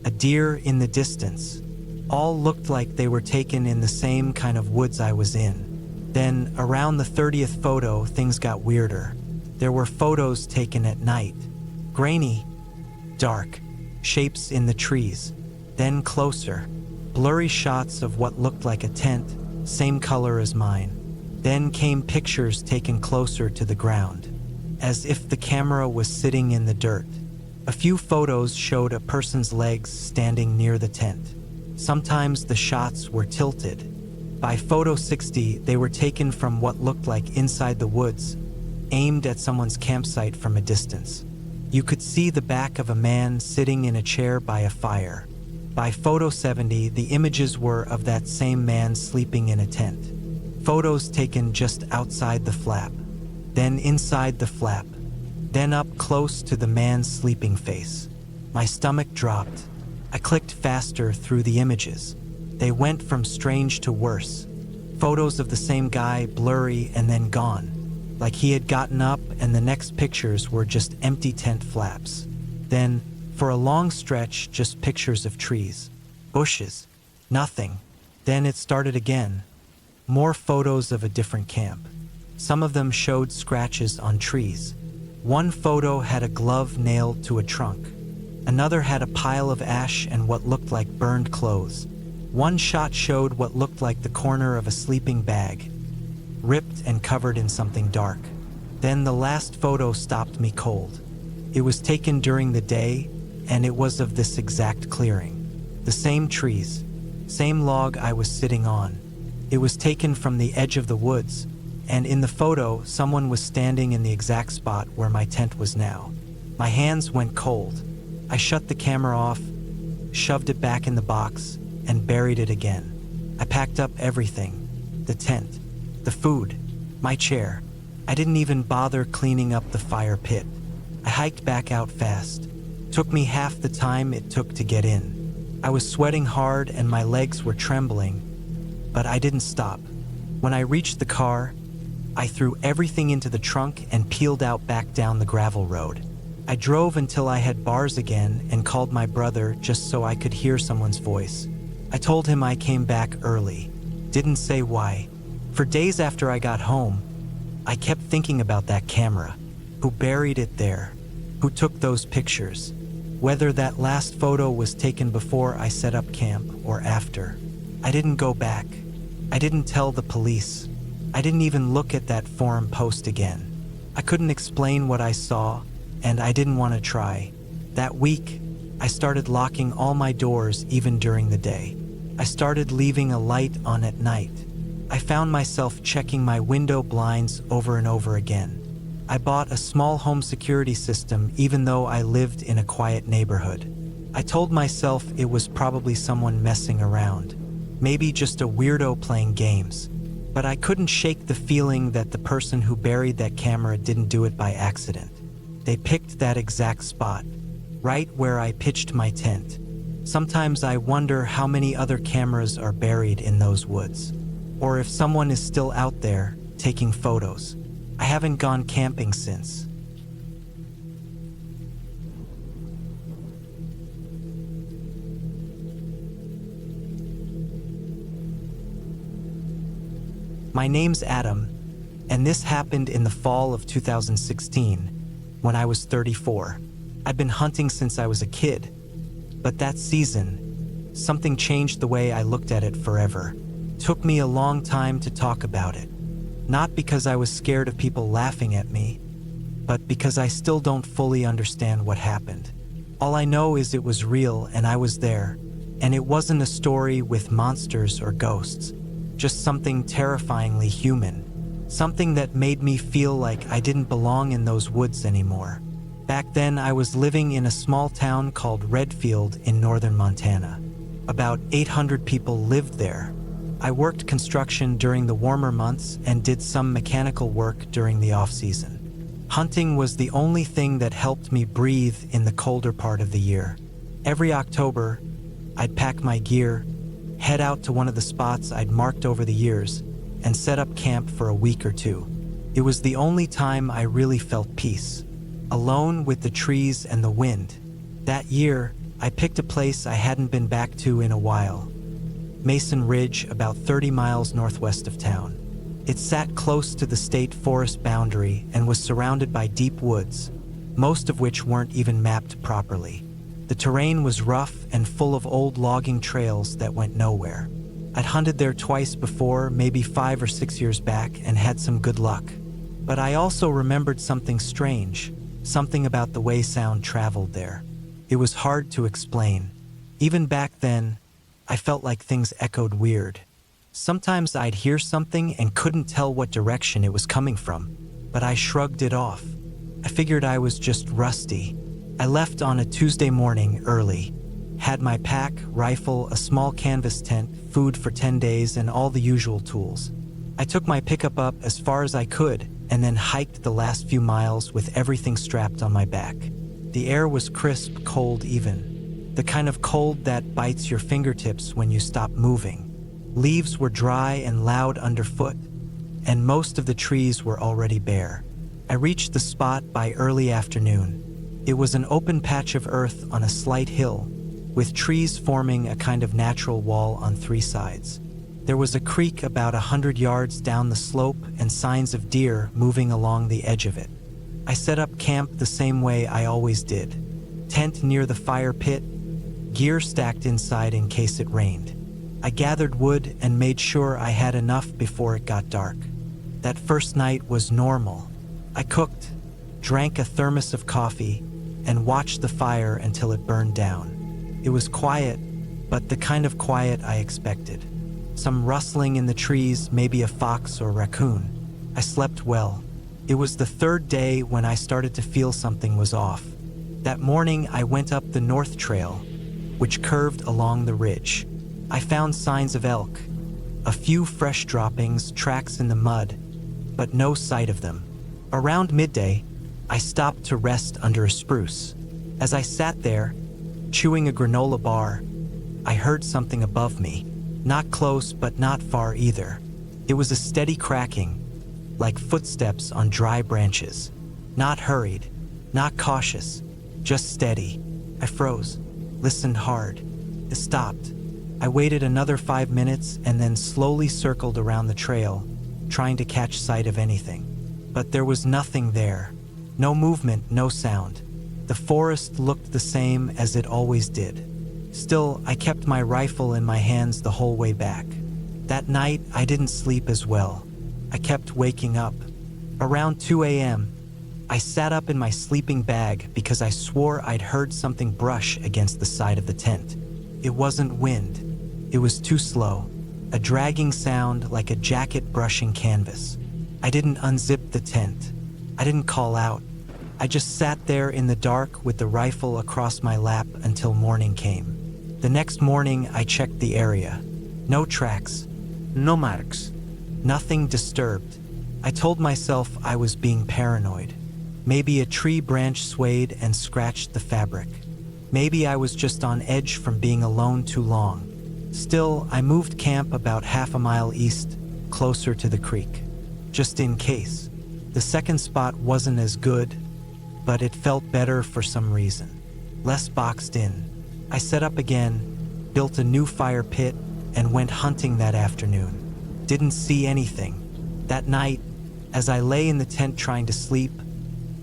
a deer in the distance. All looked like they were taken in the same kind of woods I was in. Then, around the 30th photo, things got weirder. There were photos taken at night. Grainy, dark, shapes in the trees. Then closer, blurry shots of what looked like a tent, same color as mine. Then came pictures taken closer to the ground, as if the camera was sitting in the dirt. A few photos showed a person's legs standing near the tent. Sometimes the shots were tilted. By photo 60, they were taken from what looked like inside the woods, aimed at someone's campsite from a distance. You could see the back of a man sitting in a chair by a fire. By photo 70, the images were of that same man sleeping in a tent. Photos taken just outside the flap, then inside the flap, then up close to the man's sleeping face. My stomach dropped. I clicked faster through the images. They went from strange to worse. Photos of the same guy, blurry and then gone, like he had gotten up and the next pictures were just empty tent flaps. Then, for a long stretch, just pictures of trees, bushes, nothing. Then it started again. More photos of a different camp. Some of them showed scratches on trees. One photo had a glove nailed to a trunk. Another had a pile of ash and what looked like burned clothes. One shot showed what looked like the corner of a sleeping bag, ripped and covered in something dark. Then the last photo stopped me cold. It was taken during the day, and it was of this exact clearing. The same trees, same log I was sitting on. It was taken from the edge of the woods, and in the photo, someone was standing in the exact spot where my tent was now. My hands went cold. I shut the camera off, shoved it back in the box, and buried it again. I packed up everything, the tent, the food, my chair. I didn't even bother cleaning up the fire pit. I hiked back out fast. Took me half the time it took to get in. I was sweating hard and my legs were trembling, but I didn't stop. When I reached the car, I threw everything into the trunk and peeled out back down the gravel road. I drove until I had bars again and called my brother just so I could hear someone's voice. I told him I came back early. Didn't say why. For days after I got home, I kept thinking about that camera. Who buried it there? Who took those pictures? Whether that last photo was taken before I set up camp or after. I didn't go back. I didn't tell the police. I didn't even look at that forum post again. I couldn't explain what I saw, and I didn't want to try. That week, I started locking all my doors even during the day. I started leaving a light on at night. I found myself checking my window blinds over and over again. I bought a small home security system even though I lived in a quiet neighborhood. I told myself it was probably someone messing around, maybe just a weirdo playing games. But I couldn't shake the feeling that the person who buried that camera didn't do it by accident. They picked that exact spot, right where I pitched my tent. Sometimes I wonder how many other cameras are buried in those woods, or if someone is still out there taking photos. I haven't gone camping since. My name's Adam, and this happened in the fall of 2016, when I was 34. I'd been hunting since I was a kid, but that season, something changed the way I looked at it forever. Took me a long time to talk about it. Not because I was scared of people laughing at me, but because I still don't fully understand what happened. All I know is it was real and I was there, and it wasn't a story with monsters or ghosts, just something terrifyingly human, something that made me feel like I didn't belong in those woods anymore. Back then, I was living in a small town called Redfield in northern Montana. About 800 people lived there. I worked construction during the warmer months and did some mechanical work during the off-season. Hunting was the only thing that helped me breathe in the colder part of the year. Every October, I'd pack my gear, head out to one of the spots I'd marked over the years, and set up camp for a week or two. It was the only time I really felt peace. alone with the trees and the wind. That year, I picked a place I hadn't been back to in a while. Mason Ridge, about 30 miles northwest of town. It sat close to the state forest boundary and was surrounded by deep woods, most of which weren't even mapped properly. The terrain was rough and full of old logging trails that went nowhere. I'd hunted there twice before, maybe 5 or 6 years back, and had some good luck. But I also remembered something strange, something about the way sound traveled there. It was hard to explain. Even back then, I felt like things echoed weird. Sometimes I'd hear something and couldn't tell what direction it was coming from, but I shrugged it off. I figured I was just rusty. I left on a Tuesday morning early. Had my pack, rifle, a small canvas tent, food for 10 days, and all the usual tools. I took my pickup up as far as I could and then hiked the last few miles with everything strapped on my back. The air was crisp, cold even. The kind of cold that bites your fingertips when you stop moving. Leaves were dry and loud underfoot, and most of the trees were already bare. I reached the spot by early afternoon. It was an open patch of earth on a slight hill, with trees forming a kind of natural wall on 3 sides. There was a creek about 100 yards down the slope and signs of deer moving along the edge of it. I set up camp the same way I always did. Tent near the fire pit, gear stacked inside in case it rained. I gathered wood and made sure I had enough before it got dark. That first night was normal. I cooked, drank a thermos of coffee, and watched the fire until it burned down. It was quiet, but the kind of quiet I expected. Some rustling in the trees, maybe a fox or raccoon. I slept well. It was the 3rd day when I started to feel something was off. That morning, I went up the North Trail, which curved along the ridge. I found signs of elk, a few fresh droppings, tracks in the mud, but no sight of them. Around midday, I stopped to rest under a spruce. As I sat there, chewing a granola bar, I heard something above me. Not close, but not far either. It was a steady cracking, like footsteps on dry branches. Not hurried, not cautious, just steady. I froze, listened hard. It stopped. I waited another 5 minutes and then slowly circled around the trail, trying to catch sight of anything. But there was nothing there. No movement, no sound. The forest looked the same as it always did. Still, I kept my rifle in my hands the whole way back. That night, I didn't sleep as well. I kept waking up. Around 2 a.m., I sat up in my sleeping bag because I swore I'd heard something brush against the side of the tent. It wasn't wind. It was too slow, a dragging sound like a jacket brushing canvas. I didn't unzip the tent. I didn't call out. I just sat there in the dark with the rifle across my lap until morning came. The next morning, I checked the area. No tracks, no marks, nothing disturbed. I told myself I was being paranoid. Maybe a tree branch swayed and scratched the fabric. Maybe I was just on edge from being alone too long. Still, I moved camp about half a mile east, closer to the creek, just in case. The second spot wasn't as good, but it felt better for some reason. Less boxed in. I set up again, built a new fire pit, and went hunting that afternoon. Didn't see anything. That night, as I lay in the tent trying to sleep,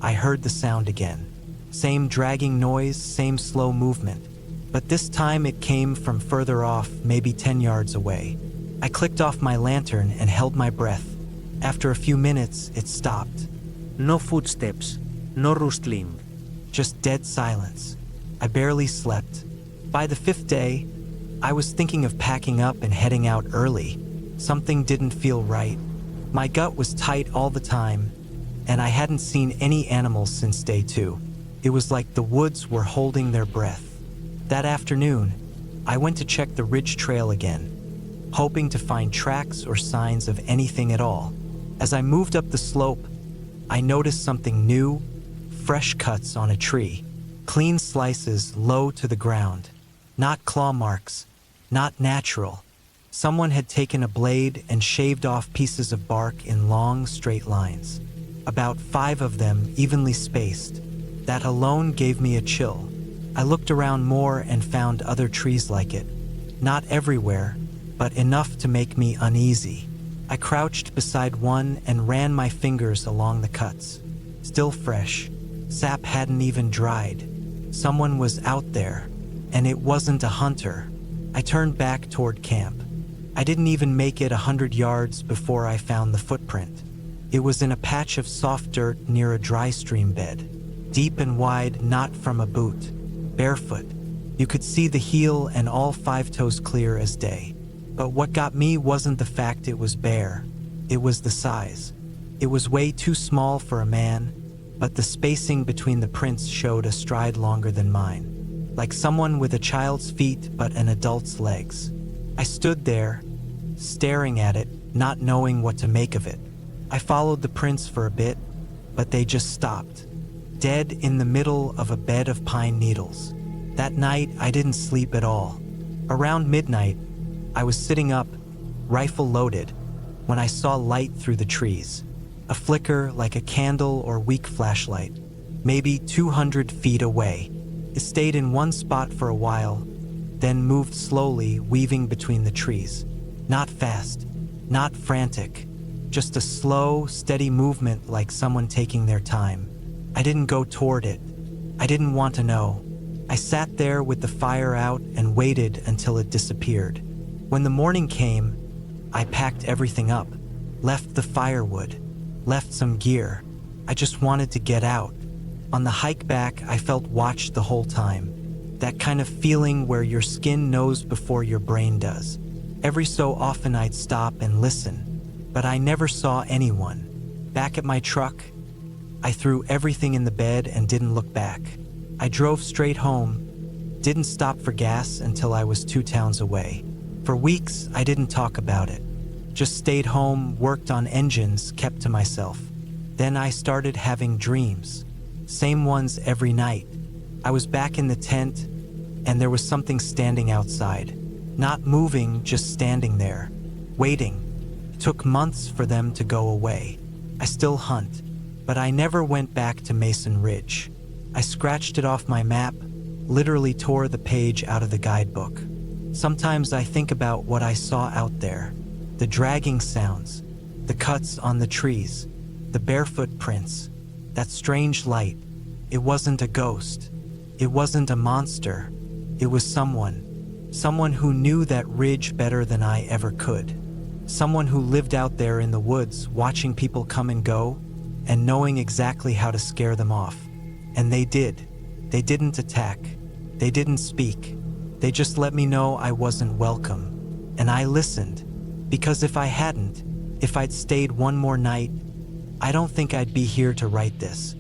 I heard the sound again. Same dragging noise, same slow movement. But this time it came from further off, maybe 10 yards away. I clicked off my lantern and held my breath. After a few minutes, it stopped. No footsteps, no rustling. Just dead silence. I barely slept. By the 5th day, I was thinking of packing up and heading out early. Something didn't feel right. My gut was tight all the time, and I hadn't seen any animals since day 2. It was like the woods were holding their breath. That afternoon, I went to check the ridge trail again, hoping to find tracks or signs of anything at all. As I moved up the slope, I noticed something new, fresh cuts on a tree, clean slices low to the ground. Not claw marks, not natural. Someone had taken a blade and shaved off pieces of bark in long, straight lines. About 5 of them, evenly spaced, That alone gave me a chill. I looked around more and found other trees like it. Not everywhere, but enough to make me uneasy. I crouched beside one and ran my fingers along the cuts. Still fresh. Sap hadn't even dried. Someone was out there, and it wasn't a hunter. I turned back toward camp. I didn't even make it 100 yards before I found the footprint. It was in a patch of soft dirt near a dry stream bed. Deep and wide, not from a boot. Barefoot. You could see the heel and all 5 toes clear as day. But what got me wasn't the fact it was bare. It was the size. It was way too small for a man, but the spacing between the prints showed a stride longer than mine. Like someone with a child's feet but an adult's legs. I stood there, staring at it, not knowing what to make of it. I followed the prints for a bit, but they just stopped. Dead in the middle of a bed of pine needles. That night, I didn't sleep at all. Around midnight, I was sitting up, rifle loaded, when I saw light through the trees. A flicker like a candle or weak flashlight, maybe 200 feet away. It stayed in one spot for a while, then moved slowly, weaving between the trees. Not fast, not frantic, just a slow, steady movement like someone taking their time. I didn't go toward it. I didn't want to know. I sat there with the fire out and waited until it disappeared. When the morning came, I packed everything up, left the firewood, left some gear. I just wanted to get out. On the hike back, I felt watched the whole time. That kind of feeling where your skin knows before your brain does. Every so often I'd stop and listen, but I never saw anyone. Back at my truck, I threw everything in the bed and didn't look back. I drove straight home, didn't stop for gas until I was 2 towns away. For weeks, I didn't talk about it. Just stayed home, worked on engines, kept to myself. Then I started having dreams. Same ones every night. I was back in the tent, and there was something standing outside. Not moving, just standing there, waiting. It took months for them to go away. I still hunt, but I never went back to Mason Ridge. I scratched it off my map, literally tore the page out of the guidebook. Sometimes I think about what I saw out there. The dragging sounds, the cuts on the trees, the barefoot prints, that strange light. It wasn't a ghost. It wasn't a monster. It was someone who knew that ridge better than I ever could. Someone who lived out there in the woods, watching people come and go, and knowing exactly how to scare them off. And they did. They didn't attack. They didn't speak. They just let me know I wasn't welcome. And I listened. Because if I hadn't, if I'd stayed one more night, I don't think I'd be here to write this.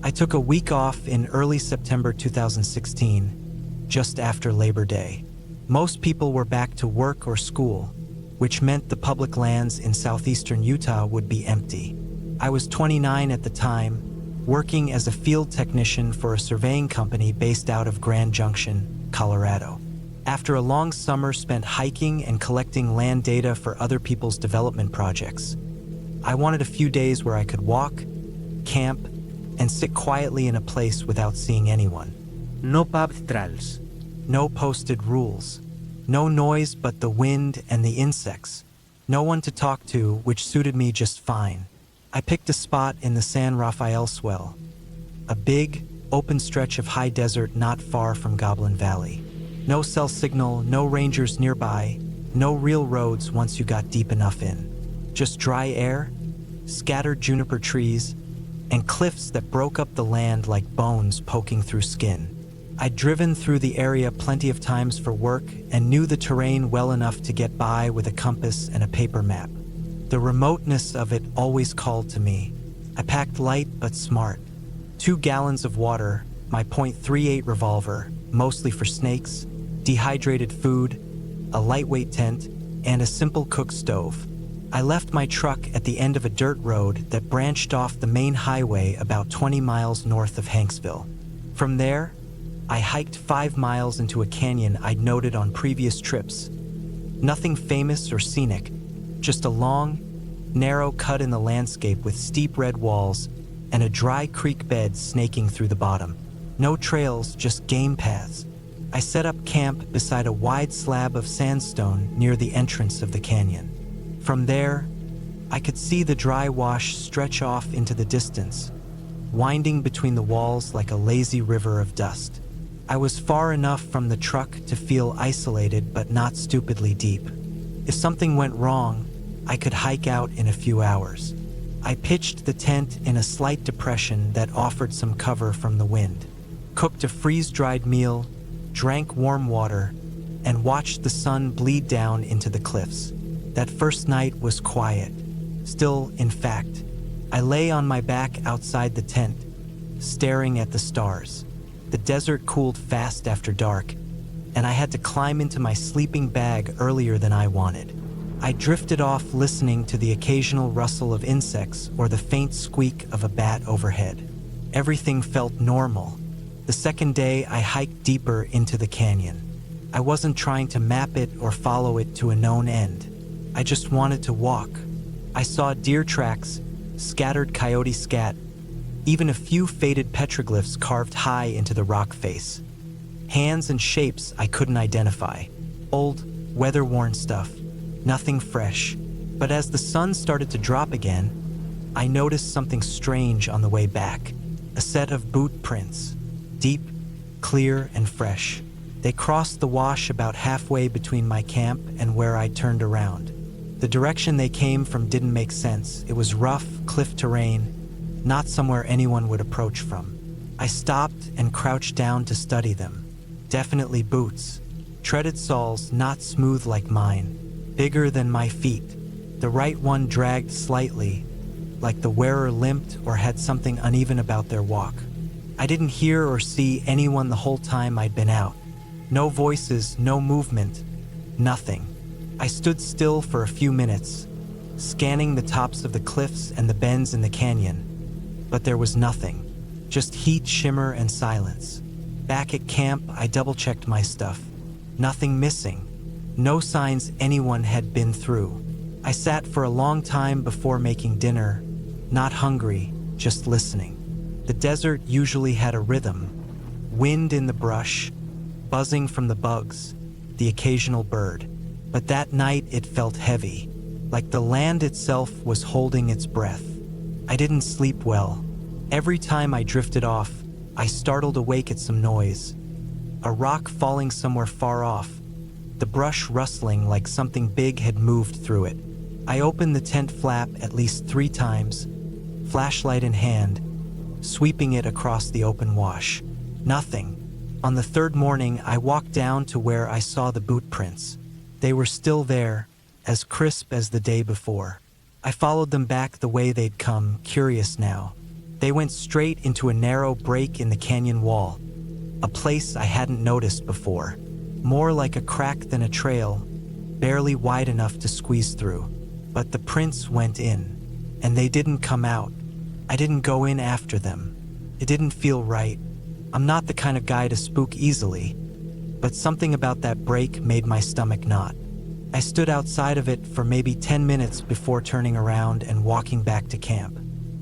I took a week off in early September 2016, just after Labor Day. Most people were back to work or school, which meant the public lands in southeastern Utah would be empty. I was 29 at the time, working as a field technician for a surveying company based out of Grand Junction, Colorado. After a long summer spent hiking and collecting land data for other people's development projects, I wanted a few days where I could walk, camp, and sit quietly in a place without seeing anyone. No paved trails. No posted rules. No noise but the wind and the insects. No one to talk to, which suited me just fine. I picked a spot in the San Raphael swell, a big, open stretch of high desert not far from Goblin Valley. No cell signal, no rangers nearby, no real roads once you got deep enough in. Just dry air, scattered juniper trees, and cliffs that broke up the land like bones poking through skin. I'd driven through the area plenty of times for work and knew the terrain well enough to get by with a compass and a paper map. The remoteness of it always called to me. I packed light but smart. 2 gallons of water, my .38 revolver, mostly for snakes, dehydrated food, a lightweight tent, and a simple cook stove. I left my truck at the end of a dirt road that branched off the main highway about 20 miles north of Hanksville. From there, I hiked 5 miles into a canyon I'd noted on previous trips. Nothing famous or scenic, just a long, narrow cut in the landscape with steep red walls and a dry creek bed snaking through the bottom. No trails, just game paths. I set up camp beside a wide slab of sandstone near the entrance of the canyon. From there, I could see the dry wash stretch off into the distance, winding between the walls like a lazy river of dust. I was far enough from the truck to feel isolated but not stupidly deep. If something went wrong, I could hike out in a few hours. I pitched the tent in a slight depression that offered some cover from the wind, cooked a freeze-dried meal, drank warm water, and watched the sun bleed down into the cliffs. That first night was quiet. Still, in fact, I lay on my back outside the tent, staring at the stars. The desert cooled fast after dark, and I had to climb into my sleeping bag earlier than I wanted. I drifted off listening to the occasional rustle of insects or the faint squeak of a bat overhead. Everything felt normal. The second day, I hiked deeper into the canyon. I wasn't trying to map it or follow it to a known end. I just wanted to walk. I saw deer tracks, scattered coyote scat, even a few faded petroglyphs carved high into the rock face. Hands and shapes I couldn't identify. Old, weather-worn stuff. Nothing fresh. But as the sun started to drop again, I noticed something strange on the way back. A set of boot prints. Deep, clear, and fresh. They crossed the wash about halfway between my camp and where I turned around. The direction they came from didn't make sense. It was rough, cliff terrain, not somewhere anyone would approach from. I stopped and crouched down to study them. Definitely boots. Treaded soles, not smooth like mine. Bigger than my feet. The right one dragged slightly, like the wearer limped or had something uneven about their walk. I didn't hear or see anyone the whole time I'd been out. No voices, no movement, nothing. I stood still for a few minutes, scanning the tops of the cliffs and the bends in the canyon. But there was nothing, just heat, shimmer, and silence. Back at camp, I double-checked my stuff. Nothing missing. No signs anyone had been through. I sat for a long time before making dinner, not hungry, just listening. The desert usually had a rhythm. Wind in the brush, buzzing from the bugs, the occasional bird. But that night it felt heavy, like the land itself was holding its breath. I didn't sleep well. Every time I drifted off, I startled awake at some noise. A rock falling somewhere far off, the brush rustling like something big had moved through it. I opened the tent flap at least 3 times, flashlight in hand, sweeping it across the open wash. Nothing. On the 3rd morning, I walked down to where I saw the boot prints. They were still there, as crisp as the day before. I followed them back the way they'd come, curious now. They went straight into a narrow break in the canyon wall, a place I hadn't noticed before. More like a crack than a trail, barely wide enough to squeeze through. But the prints went in, and they didn't come out. I didn't go in after them. It didn't feel right. I'm not the kind of guy to spook easily, but something about that break made my stomach knot. I stood outside of it for maybe 10 minutes before turning around and walking back to camp.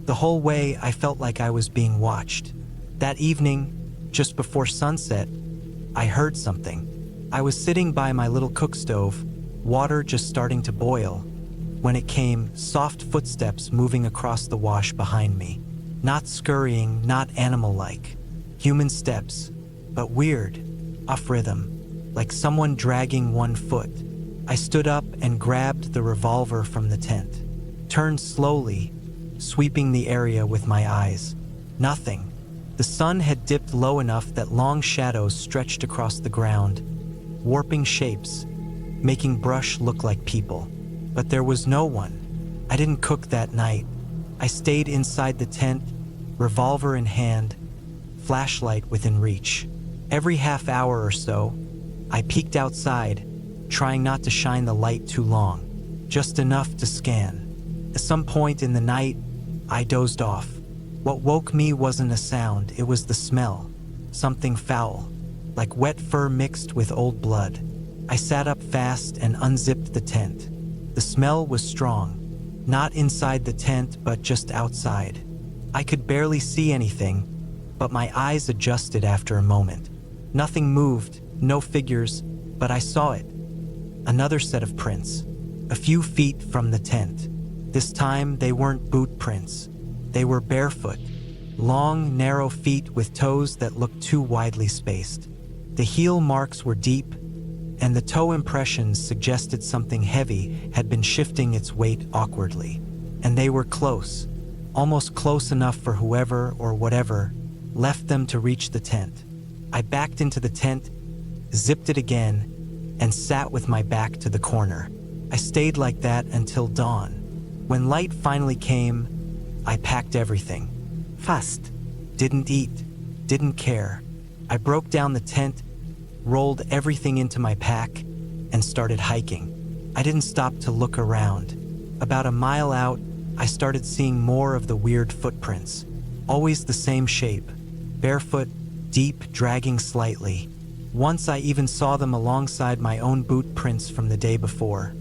The whole way, I felt like I was being watched. That evening, just before sunset, I heard something. I was sitting by my little cook stove, water just starting to boil, when it came, soft footsteps moving across the wash behind me. Not scurrying, not animal-like. Human steps, but weird, off rhythm, like someone dragging one foot. I stood up and grabbed the revolver from the tent, turned slowly, sweeping the area with my eyes. Nothing. The sun had dipped low enough that long shadows stretched across the ground, warping shapes, making brush look like people. But there was no one. I didn't cook that night. I stayed inside the tent, revolver in hand, flashlight within reach. Every half hour or so, I peeked outside, trying not to shine the light too long, just enough to scan. At some point in the night, I dozed off. What woke me wasn't a sound, it was the smell. something foul, like wet fur mixed with old blood. I sat up fast and unzipped the tent. The smell was strong, not inside the tent but just outside. I could barely see anything, but my eyes adjusted after a moment. Nothing moved, no figures, but I saw it. Another set of prints, a few feet from the tent. This time they weren't boot prints. They were barefoot, long, narrow feet with toes that looked too widely spaced. The heel marks were deep, and the toe impressions suggested something heavy had been shifting its weight awkwardly. And they were close, almost close enough for whoever or whatever left them to reach the tent. I backed into the tent, zipped it again, and sat with my back to the corner. I stayed like that until dawn. When light finally came, I packed everything. Fast. Didn't eat. Didn't care. I broke down the tent, rolled everything into my pack, and started hiking. I didn't stop to look around. About a mile out, I started seeing more of the weird footprints. Always the same shape. Barefoot, deep, dragging slightly. Once I even saw them alongside my own boot prints from the day before.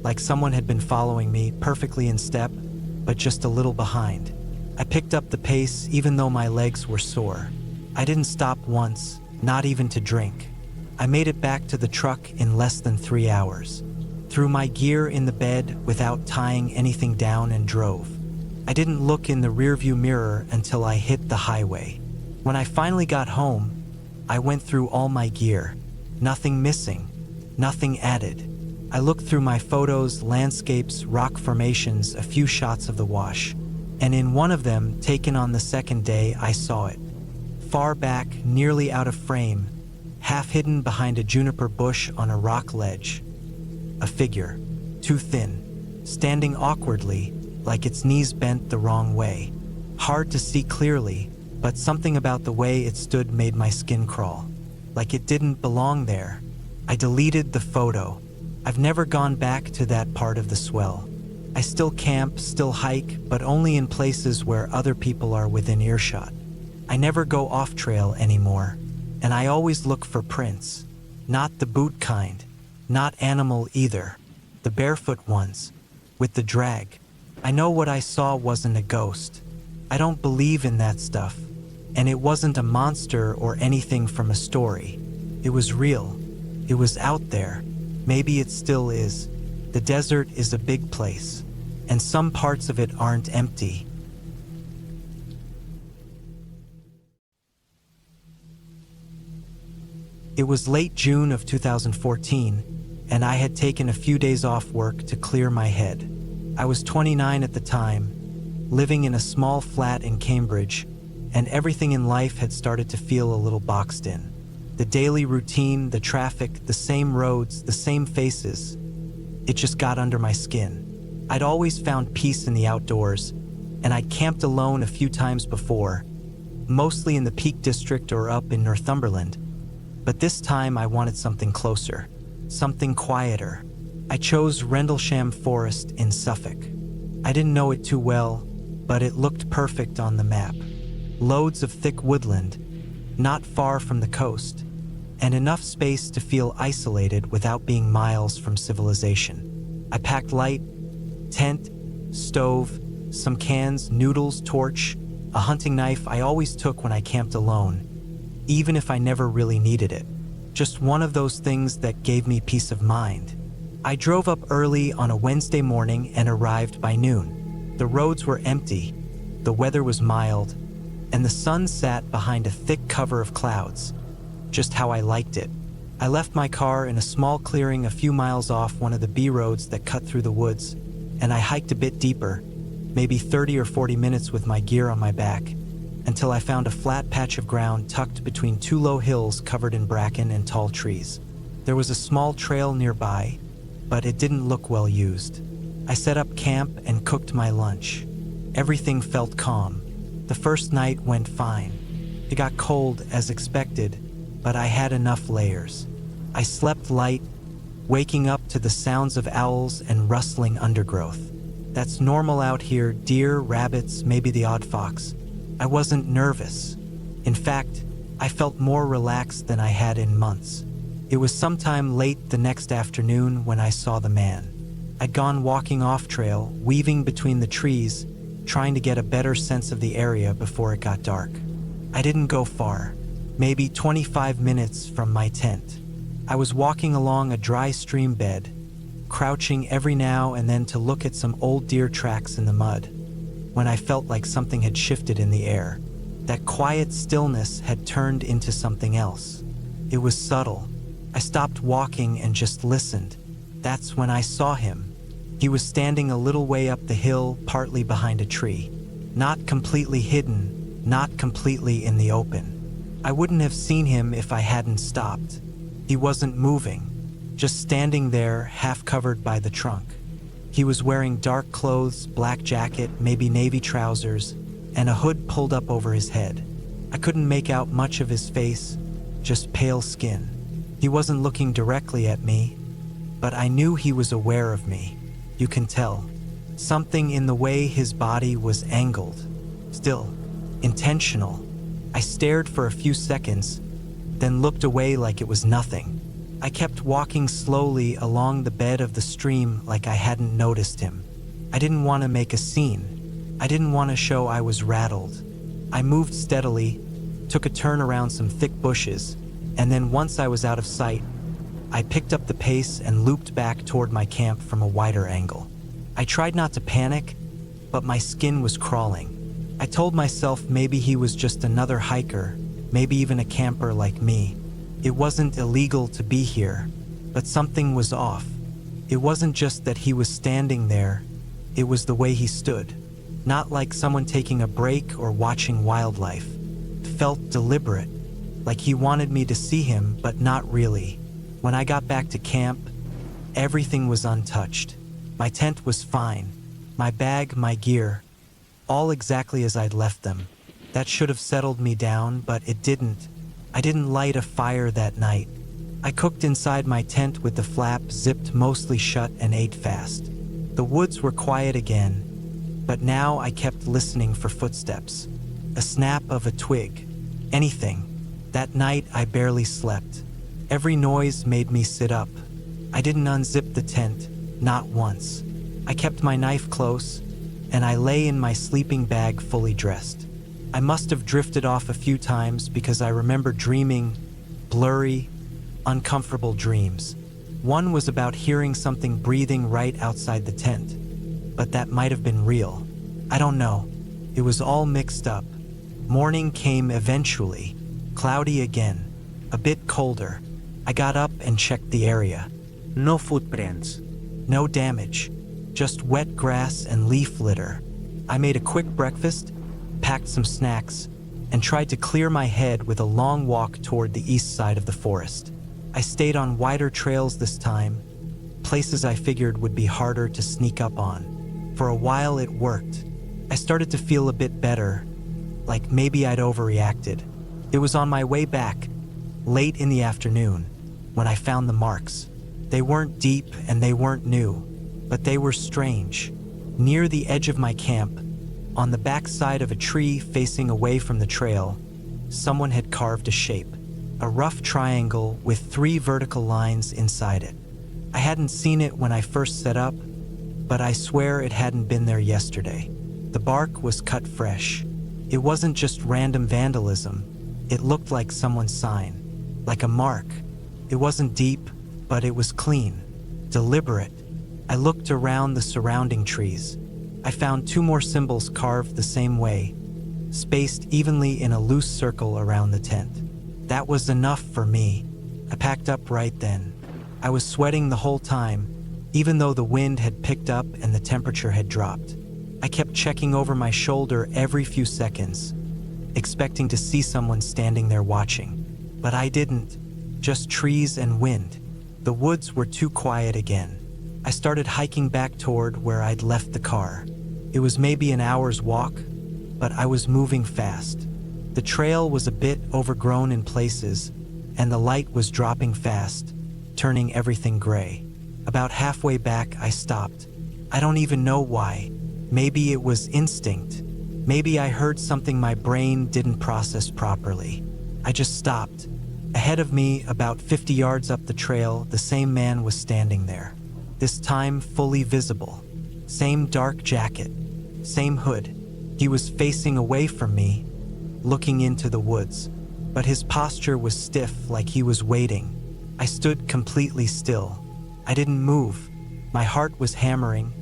Like someone had been following me, perfectly in step, but just a little behind. I picked up the pace even though my legs were sore. I didn't stop once, not even to drink. I made it back to the truck in less than 3 hours. Threw my gear in the bed without tying anything down and drove. I didn't look in the rearview mirror until I hit the highway. When I finally got home, I went through all my gear. Nothing missing, nothing added. I looked through my photos, landscapes, rock formations, a few shots of the wash. And in one of them, taken on the second day, I saw it. Far back, nearly out of frame, half hidden behind a juniper bush on a rock ledge. A figure, too thin, standing awkwardly, like its knees bent the wrong way. Hard to see clearly, but something about the way it stood made my skin crawl. Like it didn't belong there. I deleted the photo. I've never gone back to that part of the swell. I still camp, still hike, but only in places where other people are within earshot. I never go off trail anymore, and I always look for prints. Not the boot kind, not animal either, the barefoot ones, with the drag. I know what I saw wasn't a ghost. I don't believe in that stuff, and it wasn't a monster or anything from a story. It was real. It was out there. Maybe it still is. The desert is a big place, and some parts of it aren't empty. It was late June of 2014, and I had taken a few days off work to clear my head. I was 29 at the time, living in a small flat in Cambridge, and everything in life had started to feel a little boxed in. The daily routine, the traffic, the same roads, the same faces. It just got under my skin. I'd always found peace in the outdoors, and I'd camped alone a few times before, mostly in the Peak District or up in Northumberland. But this time I wanted something closer, something quieter. I chose Rendlesham Forest in Suffolk. I didn't know it too well, but it looked perfect on the map. Loads of thick woodland, not far from the coast, and enough space to feel isolated without being miles from civilization. I packed light, tent, stove, some cans, noodles, torch, a hunting knife I always took when I camped alone, even if I never really needed it. Just one of those things that gave me peace of mind. I drove up early on a Wednesday morning and arrived by noon. The roads were empty, the weather was mild, and the sun sat behind a thick cover of clouds, just how I liked it. I left my car in a small clearing a few miles off one of the B roads that cut through the woods, and I hiked a bit deeper, maybe 30 or 40 minutes with my gear on my back, until I found a flat patch of ground tucked between two low hills covered in bracken and tall trees. There was a small trail nearby, but it didn't look well used. I set up camp and cooked my lunch. Everything felt calm. The first night went fine. It got cold as expected, but I had enough layers. I slept light, waking up to the sounds of owls and rustling undergrowth. That's normal out here, deer, rabbits, maybe the odd fox. I wasn't nervous. In fact, I felt more relaxed than I had in months. It was sometime late the next afternoon when I saw the man. I'd gone walking off-trail, weaving between the trees, trying to get a better sense of the area before it got dark. I didn't go far, maybe 25 minutes from my tent. I was walking along a dry stream bed, crouching every now and then to look at some old deer tracks in the mud, when I felt like something had shifted in the air. That quiet stillness had turned into something else. It was subtle. I stopped walking and just listened. That's when I saw him. He was standing a little way up the hill, partly behind a tree. Not completely hidden, not completely in the open. I wouldn't have seen him if I hadn't stopped. He wasn't moving, just standing there, half covered by the trunk. He was wearing dark clothes, black jacket, maybe navy trousers, and a hood pulled up over his head. I couldn't make out much of his face, just pale skin. He wasn't looking directly at me, but I knew he was aware of me. You can tell. Something in the way his body was angled. Still, intentional. I stared for a few seconds, then looked away like it was nothing. I kept walking slowly along the bed of the stream like I hadn't noticed him. I didn't want to make a scene. I didn't want to show I was rattled. I moved steadily, took a turn around some thick bushes, and then once I was out of sight, I picked up the pace and looped back toward my camp from a wider angle. I tried not to panic, but my skin was crawling. I told myself maybe he was just another hiker, maybe even a camper like me. It wasn't illegal to be here, but something was off. It wasn't just that he was standing there, it was the way he stood. Not like someone taking a break or watching wildlife. It felt deliberate, like he wanted me to see him, but not really. When I got back to camp, everything was untouched. My tent was fine, my bag, my gear, all exactly as I'd left them. That should have settled me down, but it didn't. I didn't light a fire that night. I cooked inside my tent with the flap zipped mostly shut and ate fast. The woods were quiet again, but now I kept listening for footsteps. A snap of a twig. Anything. That night I barely slept. Every noise made me sit up. I didn't unzip the tent, not once. I kept my knife close, and I lay in my sleeping bag fully dressed. I must have drifted off a few times because I remember dreaming blurry, uncomfortable dreams. One was about hearing something breathing right outside the tent, but that might have been real. I don't know. It was all mixed up. Morning came eventually, cloudy again, a bit colder. I got up and checked the area. No footprints. No damage, just wet grass and leaf litter. I made a quick breakfast, packed some snacks, and tried to clear my head with a long walk toward the east side of the forest. I stayed on wider trails this time, places I figured would be harder to sneak up on. For a while it worked. I started to feel a bit better, like maybe I'd overreacted. It was on my way back, late in the afternoon, when I found the marks. They weren't deep and they weren't new, but they were strange. Near the edge of my camp, on the back side of a tree facing away from the trail, someone had carved a shape, a rough triangle with 3 vertical lines inside it. I hadn't seen it when I first set up, but I swear it hadn't been there yesterday. The bark was cut fresh. It wasn't just random vandalism. It looked like someone's sign, like a mark. It wasn't deep, but it was clean, deliberate. I looked around the surrounding trees. I found 2 more symbols carved the same way, spaced evenly in a loose circle around the tent. That was enough for me. I packed up right then. I was sweating the whole time, even though the wind had picked up and the temperature had dropped. I kept checking over my shoulder every few seconds, expecting to see someone standing there watching. But I didn't, just trees and wind. The woods were too quiet again. I started hiking back toward where I'd left the car. It was maybe an hour's walk, but I was moving fast. The trail was a bit overgrown in places, and the light was dropping fast, turning everything gray. About halfway back, I stopped. I don't even know why. Maybe it was instinct. Maybe I heard something my brain didn't process properly. I just stopped. Ahead of me, about 50 yards up the trail, the same man was standing there. This time fully visible. Same dark jacket, same hood. He was facing away from me, looking into the woods, but his posture was stiff, like he was waiting. I stood completely still. I didn't move. My heart was hammering,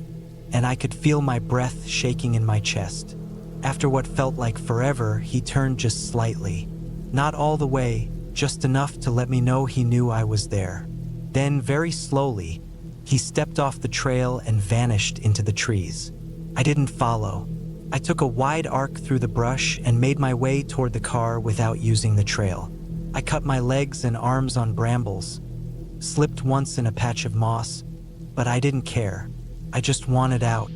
and I could feel my breath shaking in my chest. After what felt like forever, he turned just slightly. Not all the way, just enough to let me know he knew I was there. Then, very slowly, he stepped off the trail and vanished into the trees. I didn't follow. I took a wide arc through the brush and made my way toward the car without using the trail. I cut my legs and arms on brambles, slipped once in a patch of moss, but I didn't care. I just wanted out.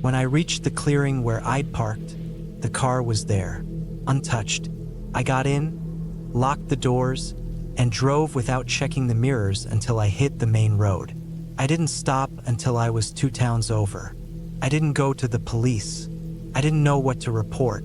When I reached the clearing where I'd parked, the car was there, untouched. I got in, locked the doors, and drove without checking the mirrors until I hit the main road. I didn't stop until I was 2 towns over. I didn't go to the police. I didn't know what to report.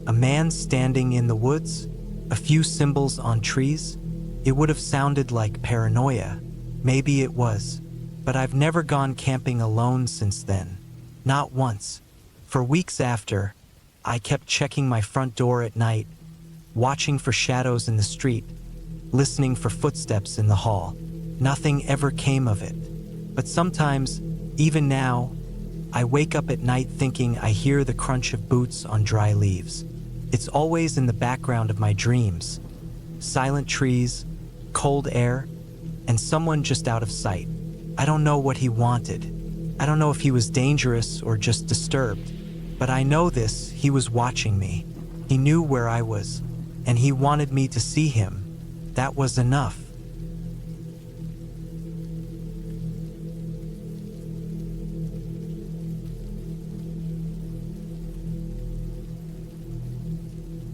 A man standing in the woods? A few symbols on trees? It would have sounded like paranoia. Maybe it was. But I've never gone camping alone since then. Not once. For weeks after, I kept checking my front door at night, watching for shadows in the street, listening for footsteps in the hall. Nothing ever came of it. But sometimes, even now, I wake up at night thinking I hear the crunch of boots on dry leaves. It's always in the background of my dreams. Silent trees, cold air, and someone just out of sight. I don't know what he wanted. I don't know if he was dangerous or just disturbed. But I know this, he was watching me. He knew where I was, and he wanted me to see him. That was enough.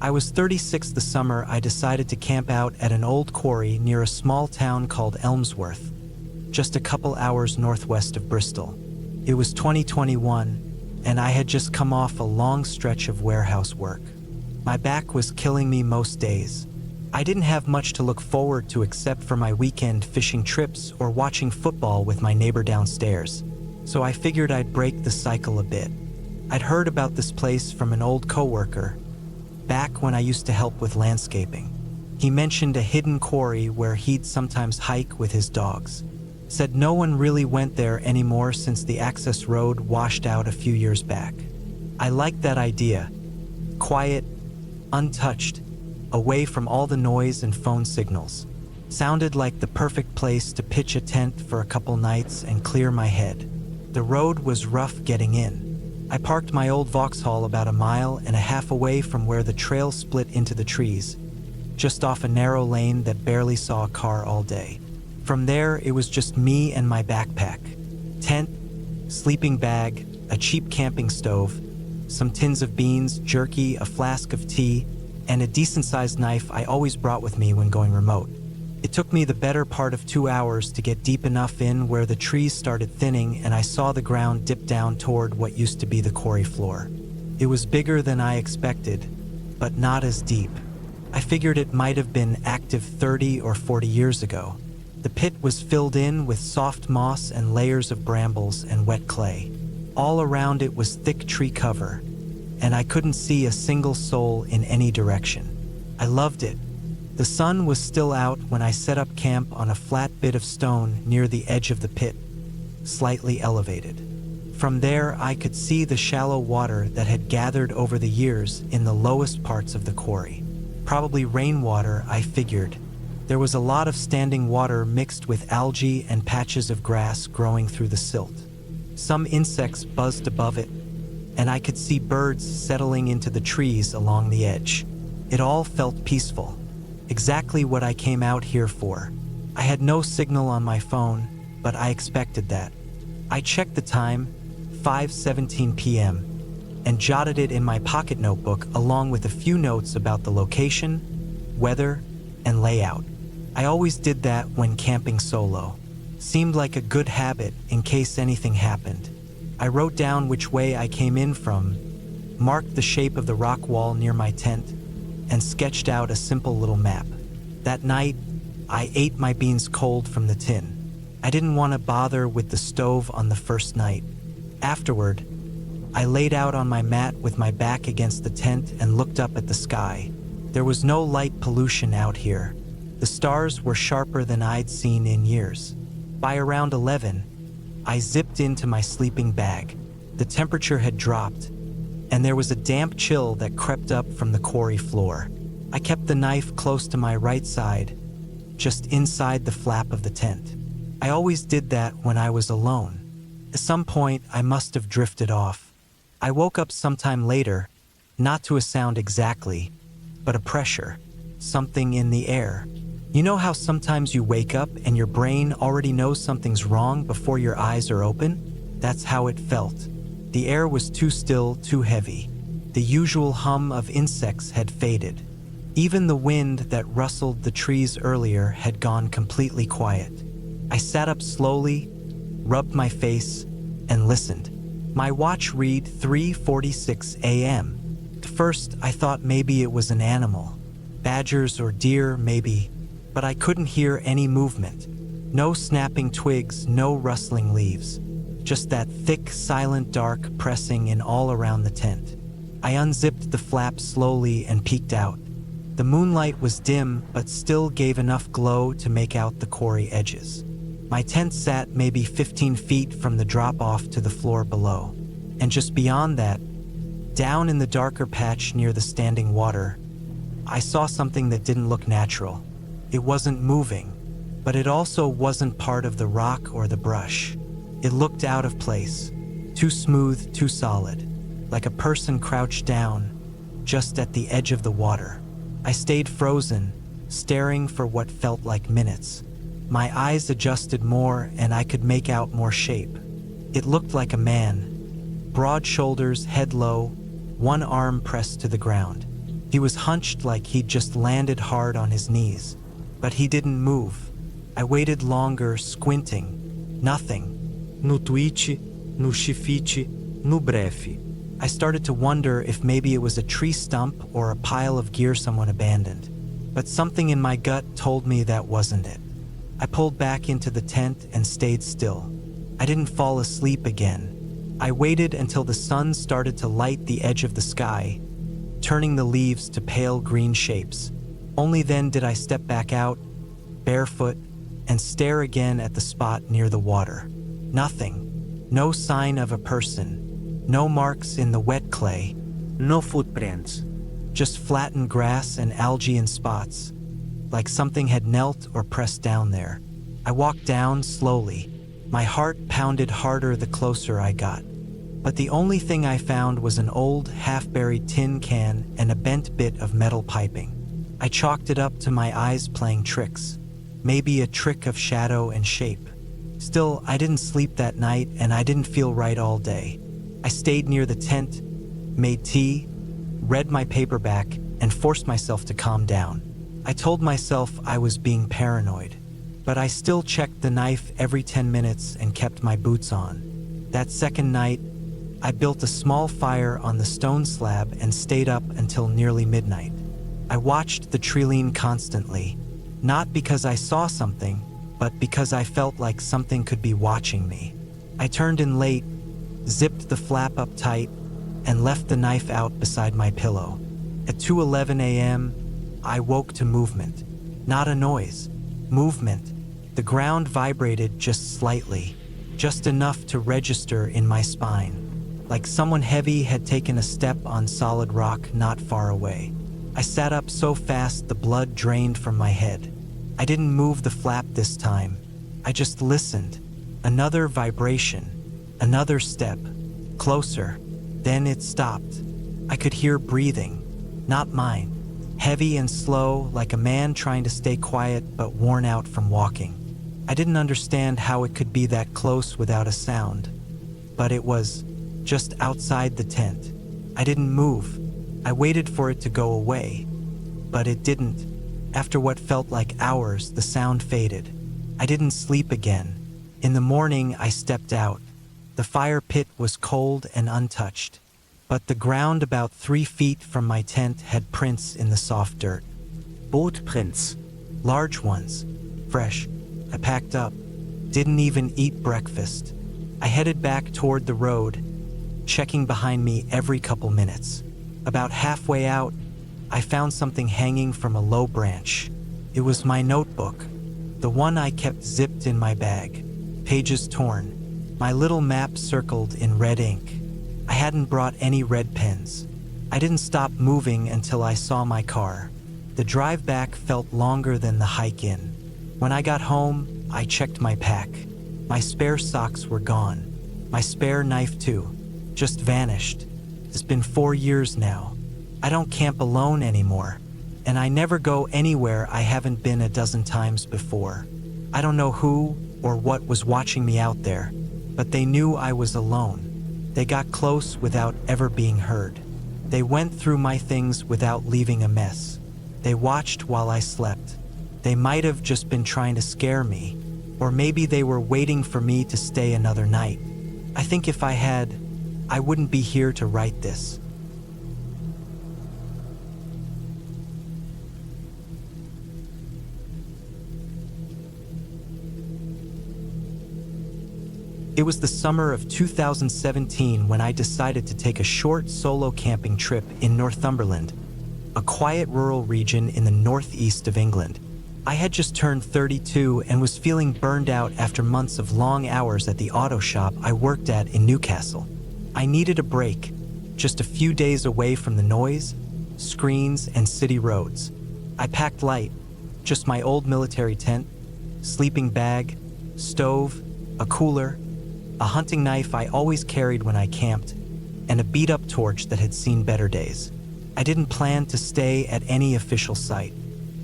I was 36 the summer I decided to camp out at an old quarry near a small town called Elmsworth, just a couple hours northwest of Bristol. It was 2021, and I had just come off a long stretch of warehouse work. My back was killing me most days. I didn't have much to look forward to except for my weekend fishing trips or watching football with my neighbor downstairs, so I figured I'd break the cycle a bit. I'd heard about this place from an old coworker, back when I used to help with landscaping. He mentioned a hidden quarry where he'd sometimes hike with his dogs. Said no one really went there anymore since the access road washed out a few years back. I liked that idea. Quiet, untouched, away from all the noise and phone signals. Sounded like the perfect place to pitch a tent for a couple nights and clear my head. The road was rough getting in. I parked my old Vauxhall about 1.5 miles away from where the trail split into the trees, just off a narrow lane that barely saw a car all day. From there, it was just me and my backpack. Tent, sleeping bag, a cheap camping stove, some tins of beans, jerky, a flask of tea, and a decent-sized knife I always brought with me when going remote. It took me the better part of 2 hours to get deep enough in where the trees started thinning and I saw the ground dip down toward what used to be the quarry floor. It was bigger than I expected, but not as deep. I figured it might have been active 30 or 40 years ago. The pit was filled in with soft moss and layers of brambles and wet clay. All around it was thick tree cover, and I couldn't see a single soul in any direction. I loved it. The sun was still out when I set up camp on a flat bit of stone near the edge of the pit, slightly elevated. From there, I could see the shallow water that had gathered over the years in the lowest parts of the quarry. Probably rainwater, I figured. There was a lot of standing water mixed with algae and patches of grass growing through the silt. Some insects buzzed above it, and I could see birds settling into the trees along the edge. It all felt peaceful. Exactly what I came out here for. I had no signal on my phone, but I expected that. I checked the time, 5:17 p.m., and jotted it in my pocket notebook along with a few notes about the location, weather, and layout. I always did that when camping solo. Seemed like a good habit in case anything happened. I wrote down which way I came in from, marked the shape of the rock wall near my tent, and sketched out a simple little map. That night, I ate my beans cold from the tin. I didn't want to bother with the stove on the first night. Afterward, I laid out on my mat with my back against the tent and looked up at the sky. There was no light pollution out here. The stars were sharper than I'd seen in years. By around 11, I zipped into my sleeping bag. The temperature had dropped, and there was a damp chill that crept up from the quarry floor. I kept the knife close to my right side, just inside the flap of the tent. I always did that when I was alone. At some point, I must have drifted off. I woke up sometime later, not to a sound exactly, but a pressure, something in the air. You know how sometimes you wake up and your brain already knows something's wrong before your eyes are open? That's how it felt. The air was too still, too heavy. The usual hum of insects had faded. Even the wind that rustled the trees earlier had gone completely quiet. I sat up slowly, rubbed my face, and listened. My watch read 3:46 a.m. At first, I thought maybe it was an animal. Badgers or deer, maybe. But I couldn't hear any movement. No snapping twigs, no rustling leaves. Just that thick, silent dark pressing in all around the tent. I unzipped the flap slowly and peeked out. The moonlight was dim, but still gave enough glow to make out the quarry edges. My tent sat maybe 15 feet from the drop-off to the floor below. And just beyond that, down in the darker patch near the standing water, I saw something that didn't look natural. It wasn't moving, but it also wasn't part of the rock or the brush. It looked out of place, too smooth, too solid, like a person crouched down, just at the edge of the water. I stayed frozen, staring for what felt like minutes. My eyes adjusted more and I could make out more shape. It looked like a man, broad shoulders, head low, one arm pressed to the ground. He was hunched like he'd just landed hard on his knees, but he didn't move. I waited longer, squinting. Nothing. No tweet, no chifite, no brefe. I started to wonder if maybe it was a tree stump or a pile of gear someone abandoned. But something in my gut told me that wasn't it. I pulled back into the tent and stayed still. I didn't fall asleep again. I waited until the sun started to light the edge of the sky, turning the leaves to pale green shapes. Only then did I step back out, barefoot, and stare again at the spot near the water. Nothing. No sign of a person. No marks in the wet clay. No footprints. Just flattened grass and algae in spots, like something had knelt or pressed down there. I walked down slowly. My heart pounded harder the closer I got. But the only thing I found was an old, half-buried tin can and a bent bit of metal piping. I chalked it up to my eyes playing tricks. Maybe a trick of shadow and shape. Still, I didn't sleep that night and I didn't feel right all day. I stayed near the tent, made tea, read my paperback, and forced myself to calm down. I told myself I was being paranoid, but I still checked the knife every 10 minutes and kept my boots on. That second night, I built a small fire on the stone slab and stayed up until nearly midnight. I watched the tree lean constantly, not because I saw something, but because I felt like something could be watching me. I turned in late, zipped the flap up tight, and left the knife out beside my pillow. At 2:11 a.m., I woke to movement. Not a noise. Movement. The ground vibrated just slightly, just enough to register in my spine, like someone heavy had taken a step on solid rock not far away. I sat up so fast the blood drained from my head. I didn't move the flap this time. I just listened. Another vibration. Another step. Closer. Then it stopped. I could hear breathing. Not mine. Heavy and slow, like a man trying to stay quiet but worn out from walking. I didn't understand how it could be that close without a sound. But it was just outside the tent. I didn't move. I waited for it to go away. But it didn't. After what felt like hours, the sound faded. I didn't sleep again. In the morning, I stepped out. The fire pit was cold and untouched. but the ground about 3 feet from my tent had prints in the soft dirt. Bootprints. Large ones, fresh. I packed up, didn't even eat breakfast. I headed back toward the road, checking behind me every couple minutes. About halfway out, I found something hanging from a low branch. It was my notebook, the one I kept zipped in my bag, pages torn, my little map circled in red ink. I hadn't brought any red pens. I didn't stop moving until I saw my car. The drive back felt longer than the hike in. When I got home, I checked my pack. My spare socks were gone. My spare knife too, just vanished. It's been 4 years now. I don't camp alone anymore, and I never go anywhere I haven't been a dozen times before. I don't know who or what was watching me out there, but they knew I was alone. They got close without ever being heard. They went through my things without leaving a mess. They watched while I slept. They might have just been trying to scare me, or maybe they were waiting for me to stay another night. I think if I had, I wouldn't be here to write this. It was the summer of 2017 when I decided to take a short solo camping trip in Northumberland, a quiet rural region in the northeast of England. I had just turned 32 and was feeling burned out after months of long hours at the auto shop I worked at in Newcastle. I needed a break, just a few days away from the noise, screens, and city roads. I packed light, just my old military tent, sleeping bag, stove, a cooler, a hunting knife I always carried when I camped, and a beat-up torch that had seen better days. I didn't plan to stay at any official site.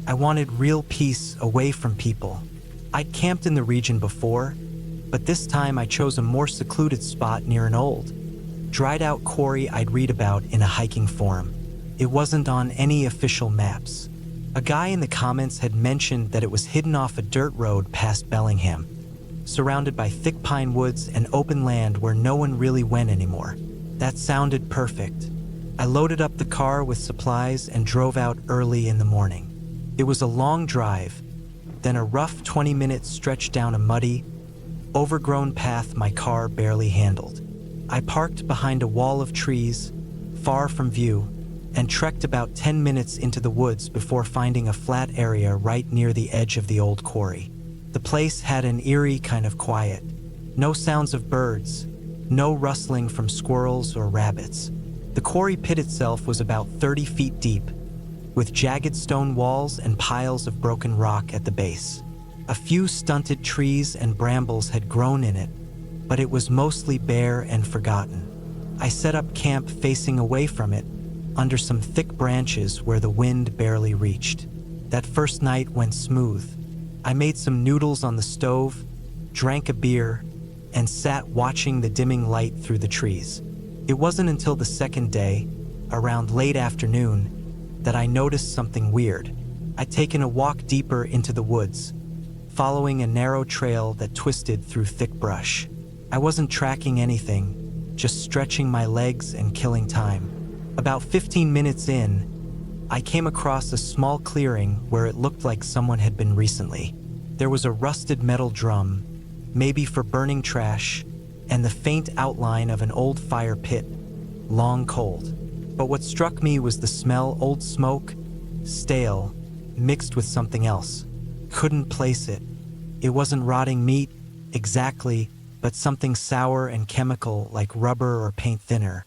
I wanted real peace away from people. I'd camped in the region before, but this time I chose a more secluded spot near an old, dried-out quarry I'd read about in a hiking forum. It wasn't on any official maps. A guy in the comments had mentioned that it was hidden off a dirt road past Bellingham, surrounded by thick pine woods and open land where no one really went anymore. That sounded perfect. I loaded up the car with supplies and drove out early in the morning. It was a long drive, then a rough 20-minute stretch down a muddy, overgrown path my car barely handled. I parked behind a wall of trees, far from view, and trekked about 10 minutes into the woods before finding a flat area right near the edge of the old quarry. The place had an eerie kind of quiet. No sounds of birds, no rustling from squirrels or rabbits. The quarry pit itself was about 30 feet deep, with jagged stone walls and piles of broken rock at the base. A few stunted trees and brambles had grown in it, but it was mostly bare and forgotten. I set up camp facing away from it, under some thick branches where the wind barely reached. That first night went smooth. I made some noodles on the stove, drank a beer, and sat watching the dimming light through the trees. It wasn't until the second day, around late afternoon, that I noticed something weird. I'd taken a walk deeper into the woods, following a narrow trail that twisted through thick brush. I wasn't tracking anything, just stretching my legs and killing time. About 15 minutes in, I came across a small clearing where it looked like someone had been recently. There was a rusted metal drum, maybe for burning trash, and the faint outline of an old fire pit, long cold. But what struck me was the smell: old smoke, stale, mixed with something else. Couldn't place it. It wasn't rotting meat, exactly, but something sour and chemical like rubber or paint thinner,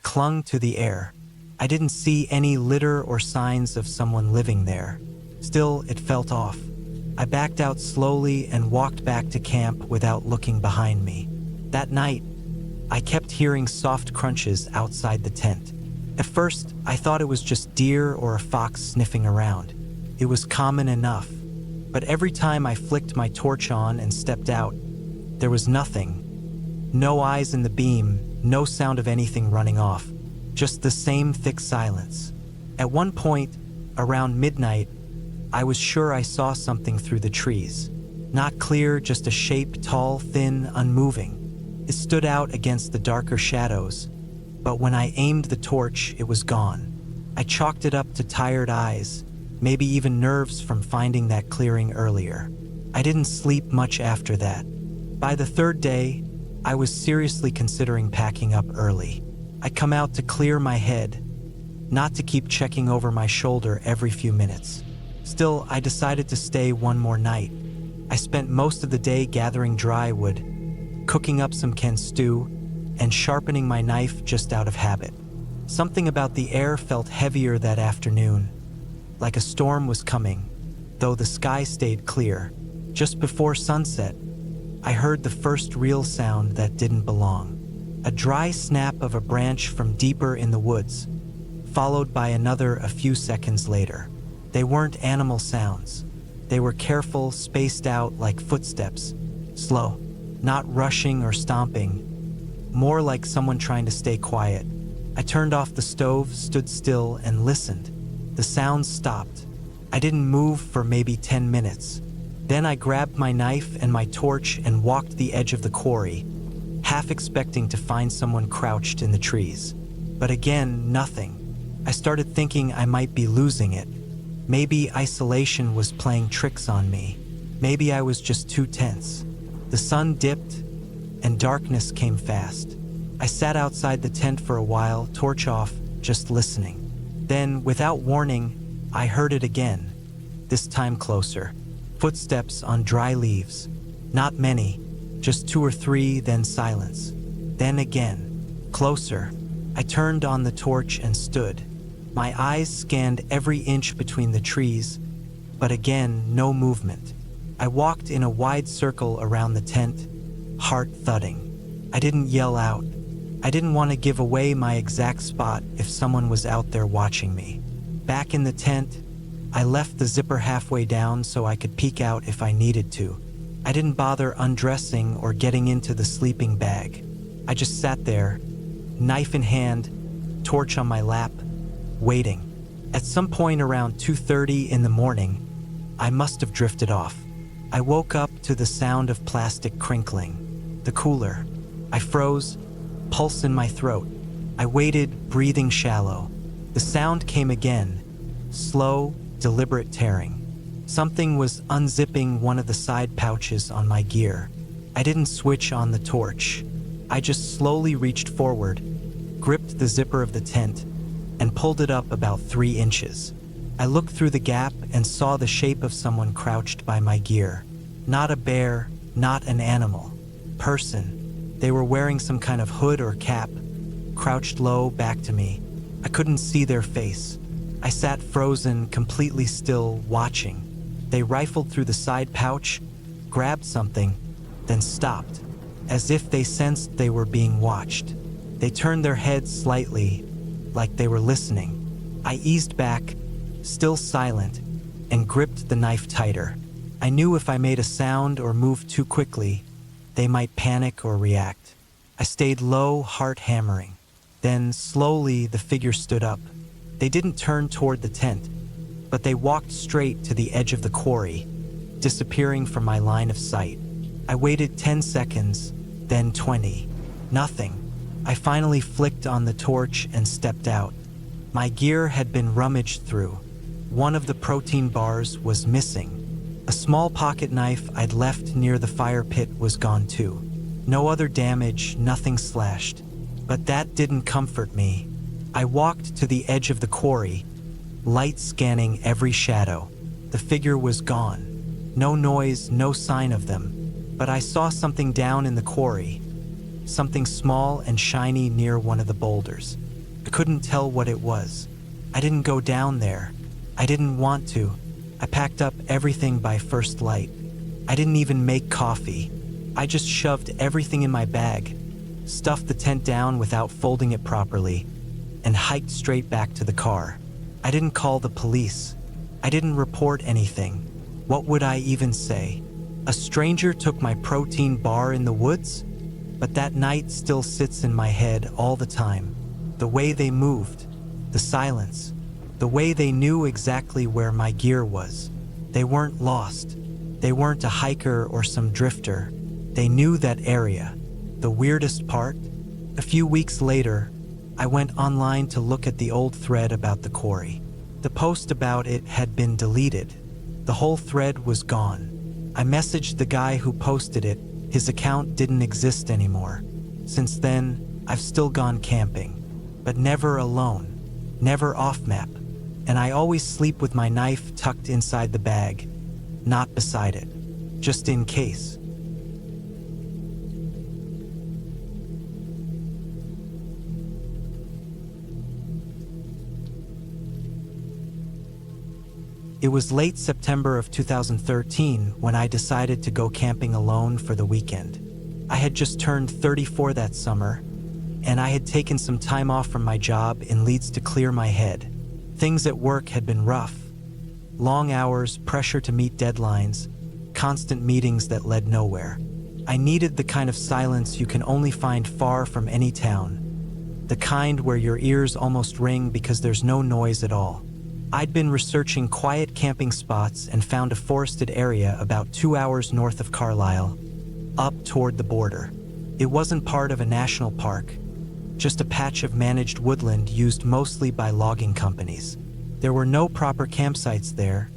clung to the air. I didn't see any litter or signs of someone living there. Still, it felt off. I backed out slowly and walked back to camp without looking behind me. That night, I kept hearing soft crunches outside the tent. At first, I thought it was just deer or a fox sniffing around. It was common enough. But every time I flicked my torch on and stepped out, there was nothing. No eyes in the beam, no sound of anything running off. Just the same thick silence. At one point, around midnight, I was sure I saw something through the trees. Not clear, just a shape, tall, thin, unmoving. It stood out against the darker shadows, but when I aimed the torch, it was gone. I chalked it up to tired eyes, maybe even nerves from finding that clearing earlier. I didn't sleep much after that. By the third day, I was seriously considering packing up early. I come out to clear my head, not to keep checking over my shoulder every few minutes. Still, I decided to stay one more night. I spent most of the day gathering dry wood, cooking up some canned stew, and sharpening my knife just out of habit. Something about the air felt heavier that afternoon, like a storm was coming, though the sky stayed clear. Just before sunset, I heard the first real sound that didn't belong. A dry snap of a branch from deeper in the woods, followed by another a few seconds later. They weren't animal sounds. They were careful, spaced out like footsteps, slow, not rushing or stomping, more like someone trying to stay quiet. I turned off the stove, stood still, and listened. The sounds stopped. I didn't move for maybe 10 minutes. Then I grabbed my knife and my torch and walked the edge of the quarry, half expecting to find someone crouched in the trees. But again, nothing. I started thinking I might be losing it. Maybe isolation was playing tricks on me. Maybe I was just too tense. The sun dipped, and darkness came fast. I sat outside the tent for a while, torch off, just listening. Then, without warning, I heard it again, this time closer. Footsteps on dry leaves. Not many, just 2 or 3, then silence. Then again, closer. I turned on the torch and stood. My eyes scanned every inch between the trees, but again, no movement. I walked in a wide circle around the tent, heart thudding. I didn't yell out. I didn't want to give away my exact spot if someone was out there watching me. Back in the tent, I left the zipper halfway down so I could peek out if I needed to. I didn't bother undressing or getting into the sleeping bag. I just sat there, knife in hand, torch on my lap, waiting. At some point around 2:30 in the morning, I must have drifted off. I woke up to the sound of plastic crinkling. The cooler. I froze, pulse in my throat. I waited, breathing shallow. The sound came again, slow, deliberate tearing. Something was unzipping one of the side pouches on my gear. I didn't switch on the torch. I just slowly reached forward, gripped the zipper of the tent, and pulled it up about 3 inches. I looked through the gap and saw the shape of someone crouched by my gear. Not a bear, not an animal. Person. They were wearing some kind of hood or cap, crouched low back to me. I couldn't see their face. I sat frozen, completely still, watching. They rifled through the side pouch, grabbed something, then stopped, as if they sensed they were being watched. They turned their heads slightly, like they were listening. I eased back, still silent, and gripped the knife tighter. I knew if I made a sound or moved too quickly, they might panic or react. I stayed low, heart hammering. Then, slowly, the figure stood up. They didn't turn toward the tent, but they walked straight to the edge of the quarry, disappearing from my line of sight. I waited 10 seconds, then 20. Nothing. I finally flicked on the torch and stepped out. My gear had been rummaged through. One of the protein bars was missing. A small pocket knife I'd left near the fire pit was gone too. No other damage, nothing slashed. But that didn't comfort me. I walked to the edge of the quarry, light scanning every shadow. The figure was gone. No noise, no sign of them. But I saw something down in the quarry. Something small and shiny near one of the boulders. I couldn't tell what it was. I didn't go down there. I didn't want to. I packed up everything by first light. I didn't even make coffee. I just shoved everything in my bag, stuffed the tent down without folding it properly, and hiked straight back to the car. I didn't call the police. I didn't report anything. What would I even say? A stranger took my protein bar in the woods? But that night still sits in my head all the time. The way they moved, the silence, the way they knew exactly where my gear was. They weren't lost. They weren't a hiker or some drifter. They knew that area. The weirdest part? A few weeks later, I went online to look at the old thread about the quarry. The post about it had been deleted. The whole thread was gone. I messaged the guy who posted it. His account didn't exist anymore. Since then, I've still gone camping, but never alone, never off-map, and I always sleep with my knife tucked inside the bag, not beside it, just in case. It was late September of 2013 when I decided to go camping alone for the weekend. I had just turned 34 that summer, and I had taken some time off from my job in Leeds to clear my head. Things at work had been rough. Long hours, pressure to meet deadlines, constant meetings that led nowhere. I needed the kind of silence you can only find far from any town. The kind where your ears almost ring because there's no noise at all. I'd been researching quiet camping spots and found a forested area about 2 hours north of Carlisle, up toward the border. It wasn't part of a national park, just a patch of managed woodland used mostly by logging companies. There were no proper campsites there,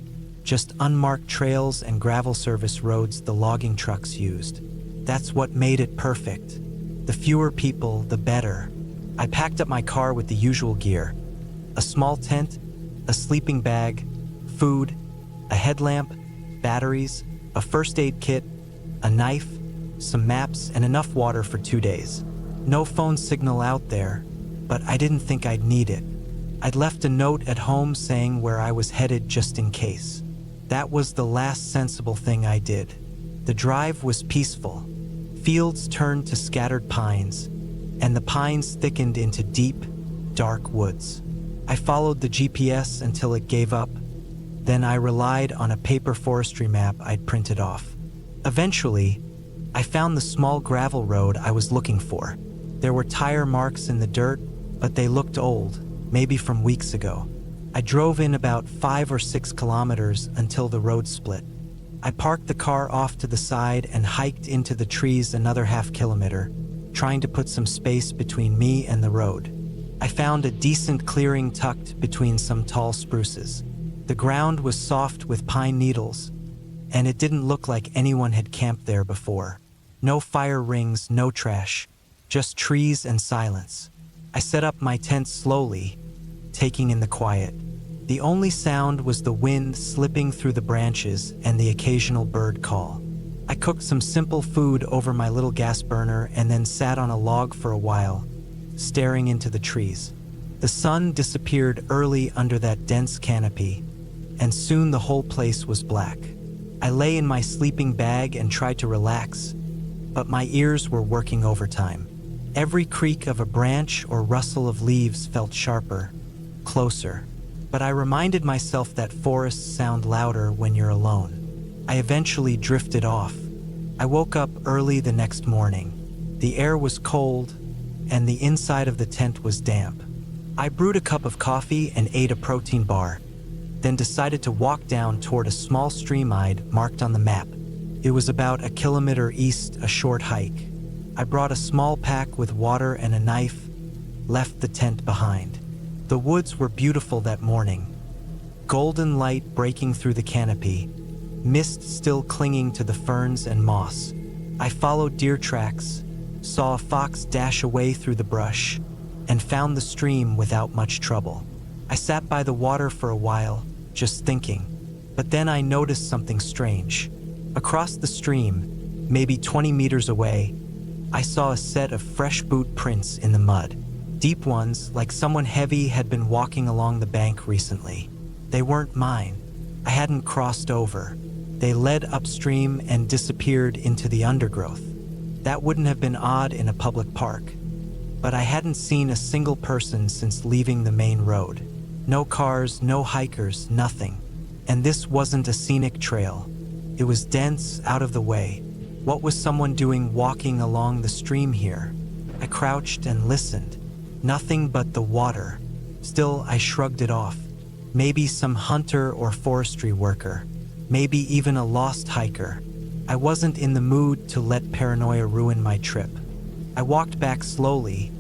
just unmarked trails and gravel service roads the logging trucks used. That's what made it perfect. The fewer people, the better. I packed up my car with the usual gear: a small tent, a sleeping bag, food, a headlamp, batteries, a first aid kit, a knife, some maps, and enough water for 2 days. No phone signal out there, but I didn't think I'd need it. I'd left a note at home saying where I was headed just in case. That was the last sensible thing I did. The drive was peaceful. Fields turned to scattered pines, and the pines thickened into deep, dark woods. I followed the GPS until it gave up. Then I relied on a paper forestry map I'd printed off. Eventually, I found the small gravel road I was looking for. There were tire marks in the dirt, but they looked old, maybe from weeks ago. I drove in about 5 or 6 kilometers until the road split. I parked the car off to the side and hiked into the trees another half kilometer, trying to put some space between me and the road. I found a decent clearing tucked between some tall spruces. The ground was soft with pine needles, and it didn't look like anyone had camped there before. No fire rings, no trash, just trees and silence. I set up my tent slowly, taking in the quiet. The only sound was the wind slipping through the branches and the occasional bird call. I cooked some simple food over my little gas burner and then sat on a log for a while, staring into the trees. The sun disappeared early under that dense canopy, and soon the whole place was black. I lay in my sleeping bag and tried to relax, but my ears were working overtime. Every creak of a branch or rustle of leaves felt sharper, closer. But I reminded myself that forests sound louder when you're alone. I eventually drifted off. I woke up early the next morning. The air was cold, and the inside of the tent was damp. I brewed a cup of coffee and ate a protein bar, then decided to walk down toward a small stream I'd marked on the map. It was about 1 kilometer east, a short hike. I brought a small pack with water and a knife, left the tent behind. The woods were beautiful that morning. Golden light breaking through the canopy, mist still clinging to the ferns and moss. I followed deer tracks, saw a fox dash away through the brush, and found the stream without much trouble. I sat by the water for a while, just thinking, but then I noticed something strange. Across the stream, maybe 20 meters away, I saw a set of fresh boot prints in the mud. Deep ones, like someone heavy had been walking along the bank recently. They weren't mine. I hadn't crossed over. They led upstream and disappeared into the undergrowth. That wouldn't have been odd in a public park, but I hadn't seen a single person since leaving the main road. No cars, no hikers, nothing. And this wasn't a scenic trail. It was dense, out of the way. What was someone doing walking along the stream here? I crouched and listened. Nothing but the water. Still, I shrugged it off. Maybe some hunter or forestry worker. Maybe even a lost hiker. I wasn't in the mood to let paranoia ruin my trip. I walked back slowly,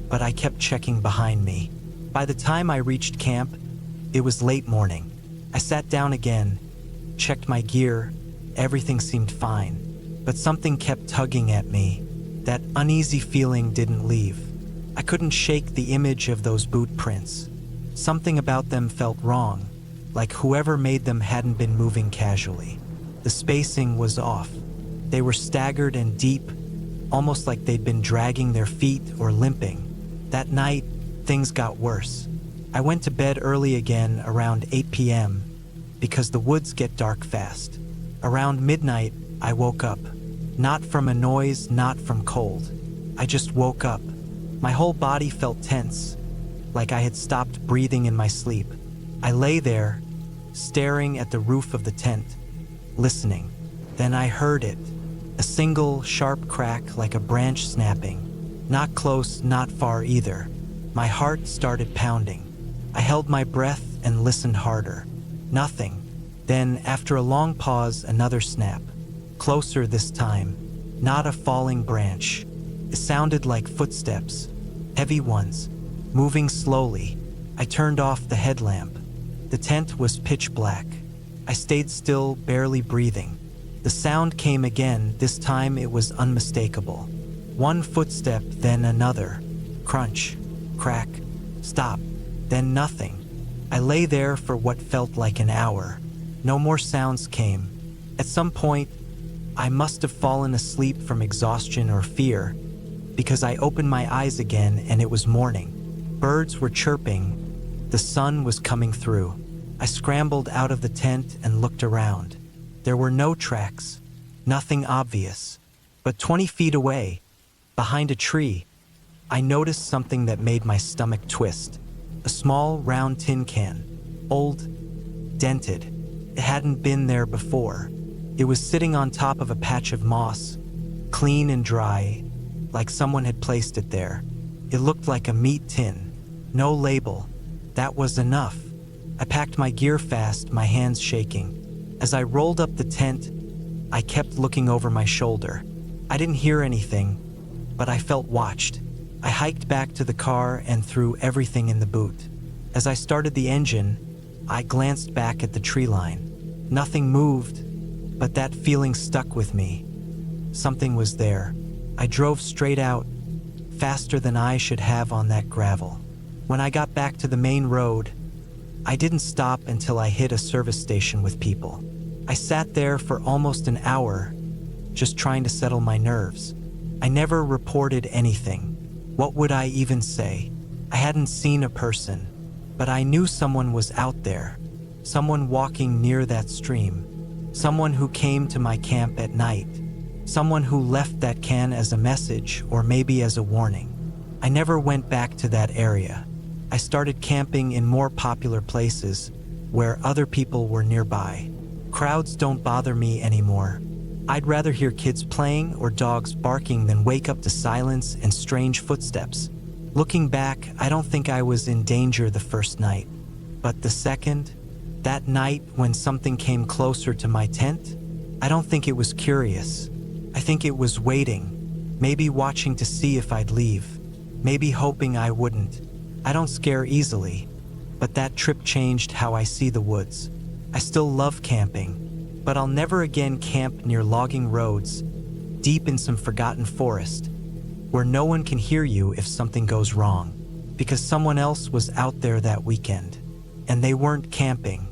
but I kept checking behind me. By the time I reached camp, it was late morning. I sat down again, checked my gear. Everything seemed fine, but something kept tugging at me. That uneasy feeling didn't leave. I couldn't shake the image of those boot prints. Something about them felt wrong, like whoever made them hadn't been moving casually. The spacing was off. They were staggered and deep, almost like they'd been dragging their feet or limping. That night, things got worse. I went to bed early again around 8 p.m. because the woods get dark fast. Around midnight, I woke up. Not from a noise, not from cold. I just woke up. My whole body felt tense, like I had stopped breathing in my sleep. I lay there, staring at the roof of the tent, listening. Then I heard it. A single, sharp crack like a branch snapping. Not close, not far either. My heart started pounding. I held my breath and listened harder. Nothing. Then, after a long pause, another snap. Closer this time. Not a falling branch. It sounded like footsteps. Heavy ones. Moving slowly. I turned off the headlamp. The tent was pitch black. I stayed still, barely breathing. The sound came again. This time it was unmistakable. One footstep, then another. Crunch. Crack. Stop. Then nothing. I lay there for what felt like an hour. No more sounds came. At some point, I must have fallen asleep from exhaustion or fear, because I opened my eyes again and it was morning. Birds were chirping. The sun was coming through. I scrambled out of the tent and looked around. There were no tracks, nothing obvious. But 20 feet away, behind a tree, I noticed something that made my stomach twist. A small, round tin can. Old, dented. It hadn't been there before. It was sitting on top of a patch of moss, clean and dry, like someone had placed it there. It looked like a meat tin. No label. That was enough. I packed my gear fast, my hands shaking. As I rolled up the tent, I kept looking over my shoulder. I didn't hear anything, but I felt watched. I hiked back to the car and threw everything in the boot. As I started the engine, I glanced back at the tree line. Nothing moved, but that feeling stuck with me. Something was there. I drove straight out, faster than I should have on that gravel. When I got back to the main road, I didn't stop until I hit a service station with people. I sat there for almost an hour, just trying to settle my nerves. I never reported anything. What would I even say? I hadn't seen a person, but I knew someone was out there. Someone walking near that stream. Someone who came to my camp at night. Someone who left that can as a message or maybe as a warning. I never went back to that area. I started camping in more popular places where other people were nearby. Crowds don't bother me anymore. I'd rather hear kids playing or dogs barking than wake up to silence and strange footsteps. Looking back, I don't think I was in danger the first night. But the second, that night when something came closer to my tent, I don't think it was curious. I think it was waiting, maybe watching to see if I'd leave, maybe hoping I wouldn't. I don't scare easily, but that trip changed how I see the woods. I still love camping, but I'll never again camp near logging roads, deep in some forgotten forest, where no one can hear you if something goes wrong, because someone else was out there that weekend, and they weren't camping.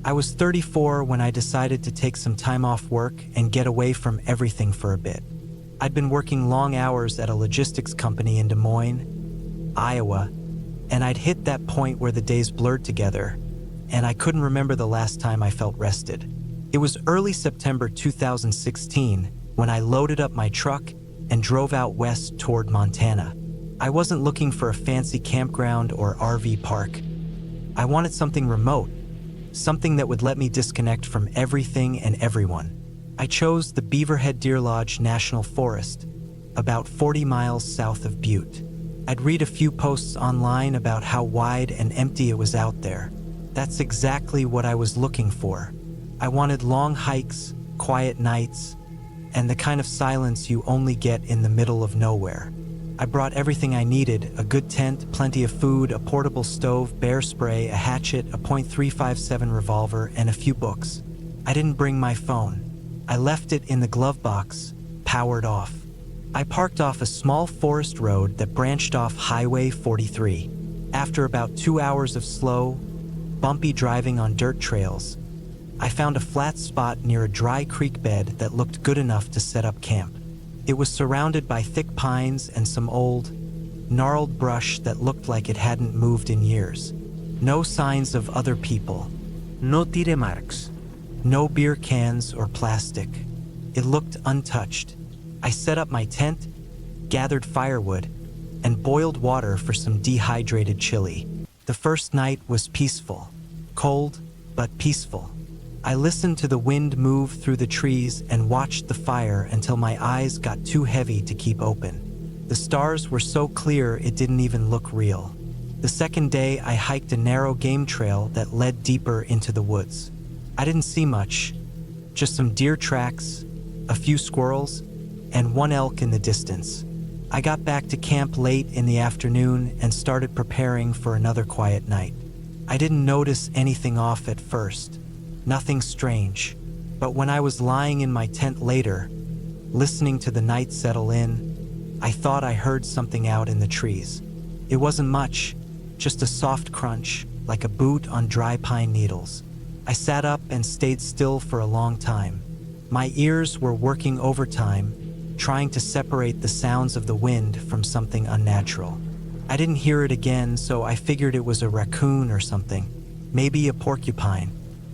I was 34 when I decided to take some time off work and get away from everything for a bit. I'd been working long hours at a logistics company in Des Moines, Iowa, and I'd hit that point where the days blurred together, and I couldn't remember the last time I felt rested. It was early September 2016 when I loaded up my truck and drove out west toward Montana. I wasn't looking for a fancy campground or RV park. I wanted something remote, something that would let me disconnect from everything and everyone. I chose the Beaverhead Deer Lodge National Forest, about 40 miles south of Butte. I'd read a few posts online about how wide and empty it was out there. That's exactly what I was looking for. I wanted long hikes, quiet nights, and the kind of silence you only get in the middle of nowhere. I brought everything I needed: a good tent, plenty of food, a portable stove, bear spray, a hatchet, a .357 revolver, and a few books. I didn't bring my phone. I left it in the glove box, powered off. I parked off a small forest road that branched off Highway 43. After about 2 hours of slow, bumpy driving on dirt trails, I found a flat spot near a dry creek bed that looked good enough to set up camp. It was surrounded by thick pines and some old, gnarled brush that looked like it hadn't moved in years. No signs of other people. No tire marks. No beer cans or plastic. It looked untouched. I set up my tent, gathered firewood, and boiled water for some dehydrated chili. The first night was peaceful. Cold, but peaceful. I listened to the wind move through the trees and watched the fire until my eyes got too heavy to keep open. The stars were so clear it didn't even look real. The second day, I hiked a narrow game trail that led deeper into the woods. I didn't see much, just some deer tracks, a few squirrels, and one elk in the distance. I got back to camp late in the afternoon and started preparing for another quiet night. I didn't notice anything off at first. Nothing strange, but when I was lying in my tent later, listening to the night settle in, I thought I heard something out in the trees. It wasn't much, just a soft crunch, like a boot on dry pine needles. I sat up and stayed still for a long time. My ears were working overtime, trying to separate the sounds of the wind from something unnatural. I didn't hear it again, so I figured it was a raccoon or something, maybe a porcupine.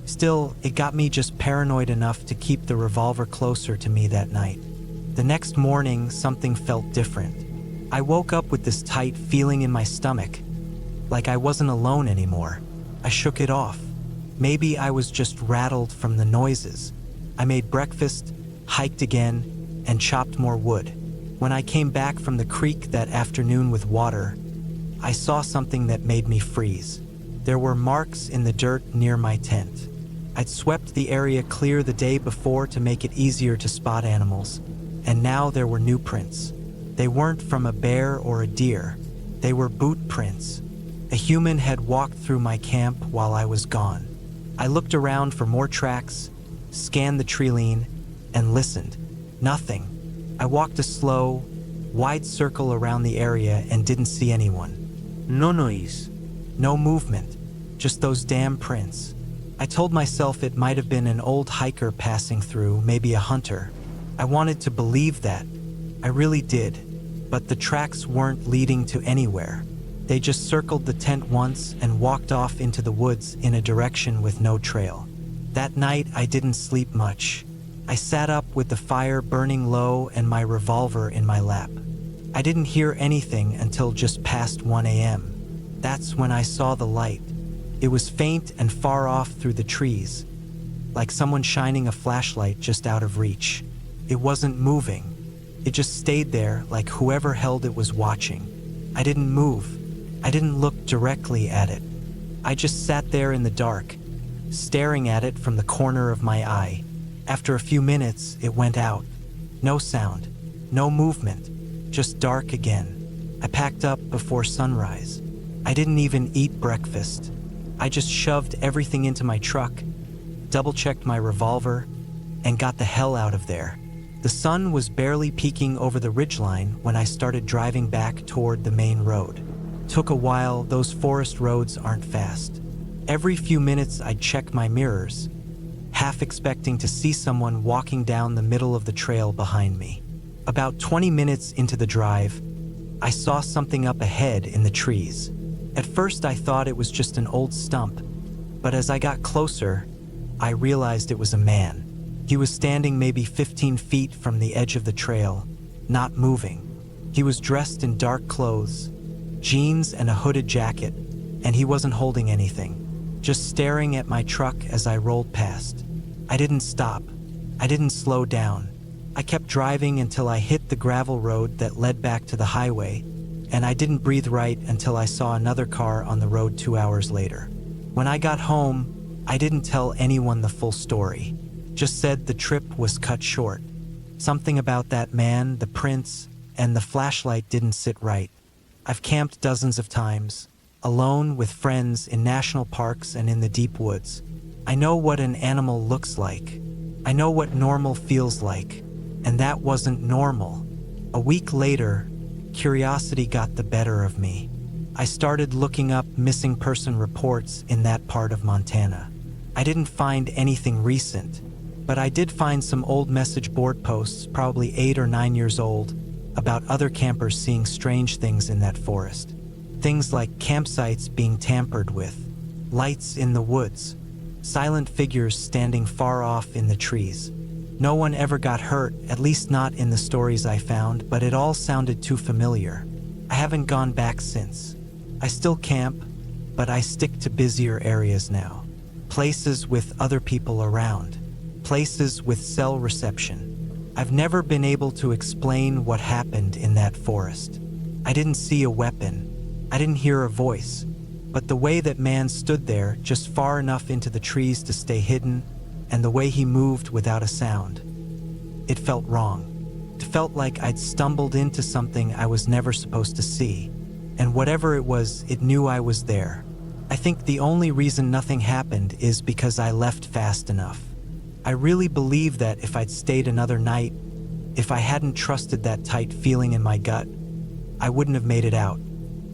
Still, it got me just paranoid enough to keep the revolver closer to me that night. The next morning, something felt different. I woke up with this tight feeling in my stomach, like I wasn't alone anymore. I shook it off. Maybe I was just rattled from the noises. I made breakfast, hiked again, and chopped more wood. When I came back from the creek that afternoon with water, I saw something that made me freeze. There were marks in the dirt near my tent. I'd swept the area clear the day before to make it easier to spot animals, and now there were new prints. They weren't from a bear or a deer. They were boot prints. A human had walked through my camp while I was gone. I looked around for more tracks, scanned the tree-line, and listened. Nothing. I walked a slow, wide circle around the area and didn't see anyone. No noise. No movement, just those damn prints. I told myself it might have been an old hiker passing through, maybe a hunter. I wanted to believe that. I really did. But the tracks weren't leading to anywhere. They just circled the tent once and walked off into the woods in a direction with no trail. That night, I didn't sleep much. I sat up with the fire burning low and my revolver in my lap. I didn't hear anything until just past 1 a.m. That's when I saw the light. It was faint and far off through the trees, like someone shining a flashlight just out of reach. It wasn't moving. It just stayed there like whoever held it was watching. I didn't move. I didn't look directly at it. I just sat there in the dark, staring at it from the corner of my eye. After a few minutes, it went out. No sound, no movement, just dark again. I packed up before sunrise. I didn't even eat breakfast. I just shoved everything into my truck, double-checked my revolver, and got the hell out of there. The sun was barely peeking over the ridgeline when I started driving back toward the main road. Took a while. Those forest roads aren't fast. Every few minutes I'd check my mirrors, half expecting to see someone walking down the middle of the trail behind me. About 20 minutes into the drive, I saw something up ahead in the trees. At first I thought it was just an old stump, but as I got closer, I realized it was a man. He was standing maybe 15 feet from the edge of the trail, not moving. He was dressed in dark clothes, jeans and a hooded jacket, and he wasn't holding anything, just staring at my truck as I rolled past. I didn't stop. I didn't slow down. I kept driving until I hit the gravel road that led back to the highway, and I didn't breathe right until I saw another car on the road 2 hours later. When I got home, I didn't tell anyone the full story. Just said the trip was cut short. Something about that man, the prince, and the flashlight didn't sit right. I've camped dozens of times, alone with friends in national parks and in the deep woods. I know what an animal looks like. I know what normal feels like, and that wasn't normal. A week later, curiosity got the better of me. I started looking up missing person reports in that part of Montana. I didn't find anything recent, but I did find some old message board posts, probably 8 or 9 years old, about other campers seeing strange things in that forest. Things like campsites being tampered with, lights in the woods, silent figures standing far off in the trees. No one ever got hurt, at least not in the stories I found, but it all sounded too familiar. I haven't gone back since. I still camp, but I stick to busier areas now. Places with other people around. Places with cell reception. I've never been able to explain what happened in that forest. I didn't see a weapon. I didn't hear a voice. But the way that man stood there, just far enough into the trees to stay hidden, and the way he moved without a sound, it felt wrong. It felt like I'd stumbled into something I was never supposed to see. And whatever it was, it knew I was there. I think the only reason nothing happened is because I left fast enough. I really believe that if I'd stayed another night, if I hadn't trusted that tight feeling in my gut, I wouldn't have made it out.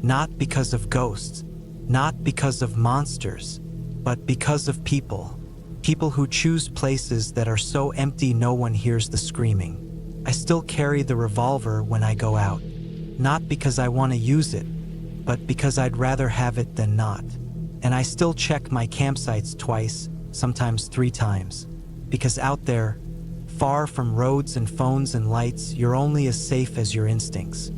Not because of ghosts, not because of monsters, but because of people. People who choose places that are so empty no one hears the screaming. I still carry the revolver when I go out. Not because I want to use it, but because I'd rather have it than not. And I still check my campsites twice, sometimes 3 times. Because out there, far from roads and phones and lights, you're only as safe as your instincts.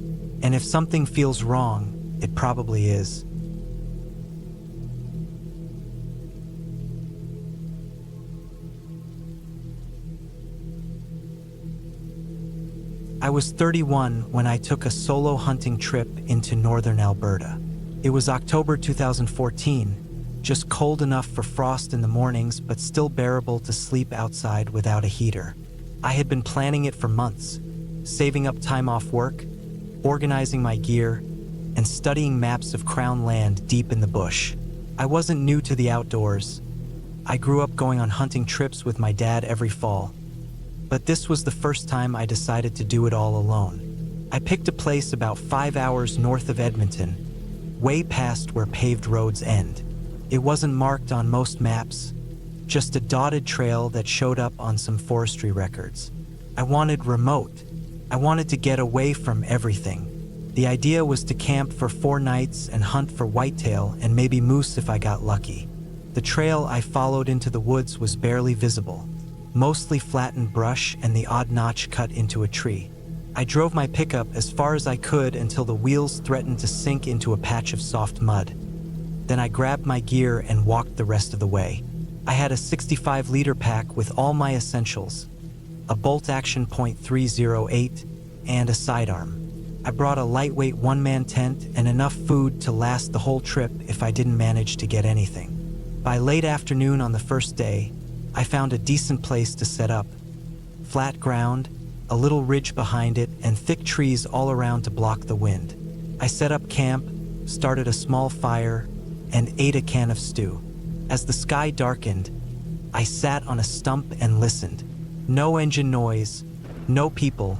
And if something feels wrong, it probably is. I was 31 when I took a solo hunting trip into northern Alberta. It was October 2014, just cold enough for frost in the mornings but still bearable to sleep outside without a heater. I had been planning it for months, saving up time off work, organizing my gear, and studying maps of Crown land deep in the bush. I wasn't new to the outdoors. I grew up going on hunting trips with my dad every fall. But this was the first time I decided to do it all alone. I picked a place about 5 hours north of Edmonton, way past where paved roads end. It wasn't marked on most maps, just a dotted trail that showed up on some forestry records. I wanted remote. I wanted to get away from everything. The idea was to camp for 4 nights and hunt for whitetail and maybe moose if I got lucky. The trail I followed into the woods was barely visible. Mostly flattened brush and the odd notch cut into a tree. I drove my pickup as far as I could until the wheels threatened to sink into a patch of soft mud. Then I grabbed my gear and walked the rest of the way. I had a 65-liter pack with all my essentials, a bolt-action .308, and a sidearm. I brought a lightweight one-man tent and enough food to last the whole trip if I didn't manage to get anything. By late afternoon on the first day, I found a decent place to set up. Flat ground, a little ridge behind it, and thick trees all around to block the wind. I set up camp, started a small fire, and ate a can of stew. As the sky darkened, I sat on a stump and listened. No engine noise, no people,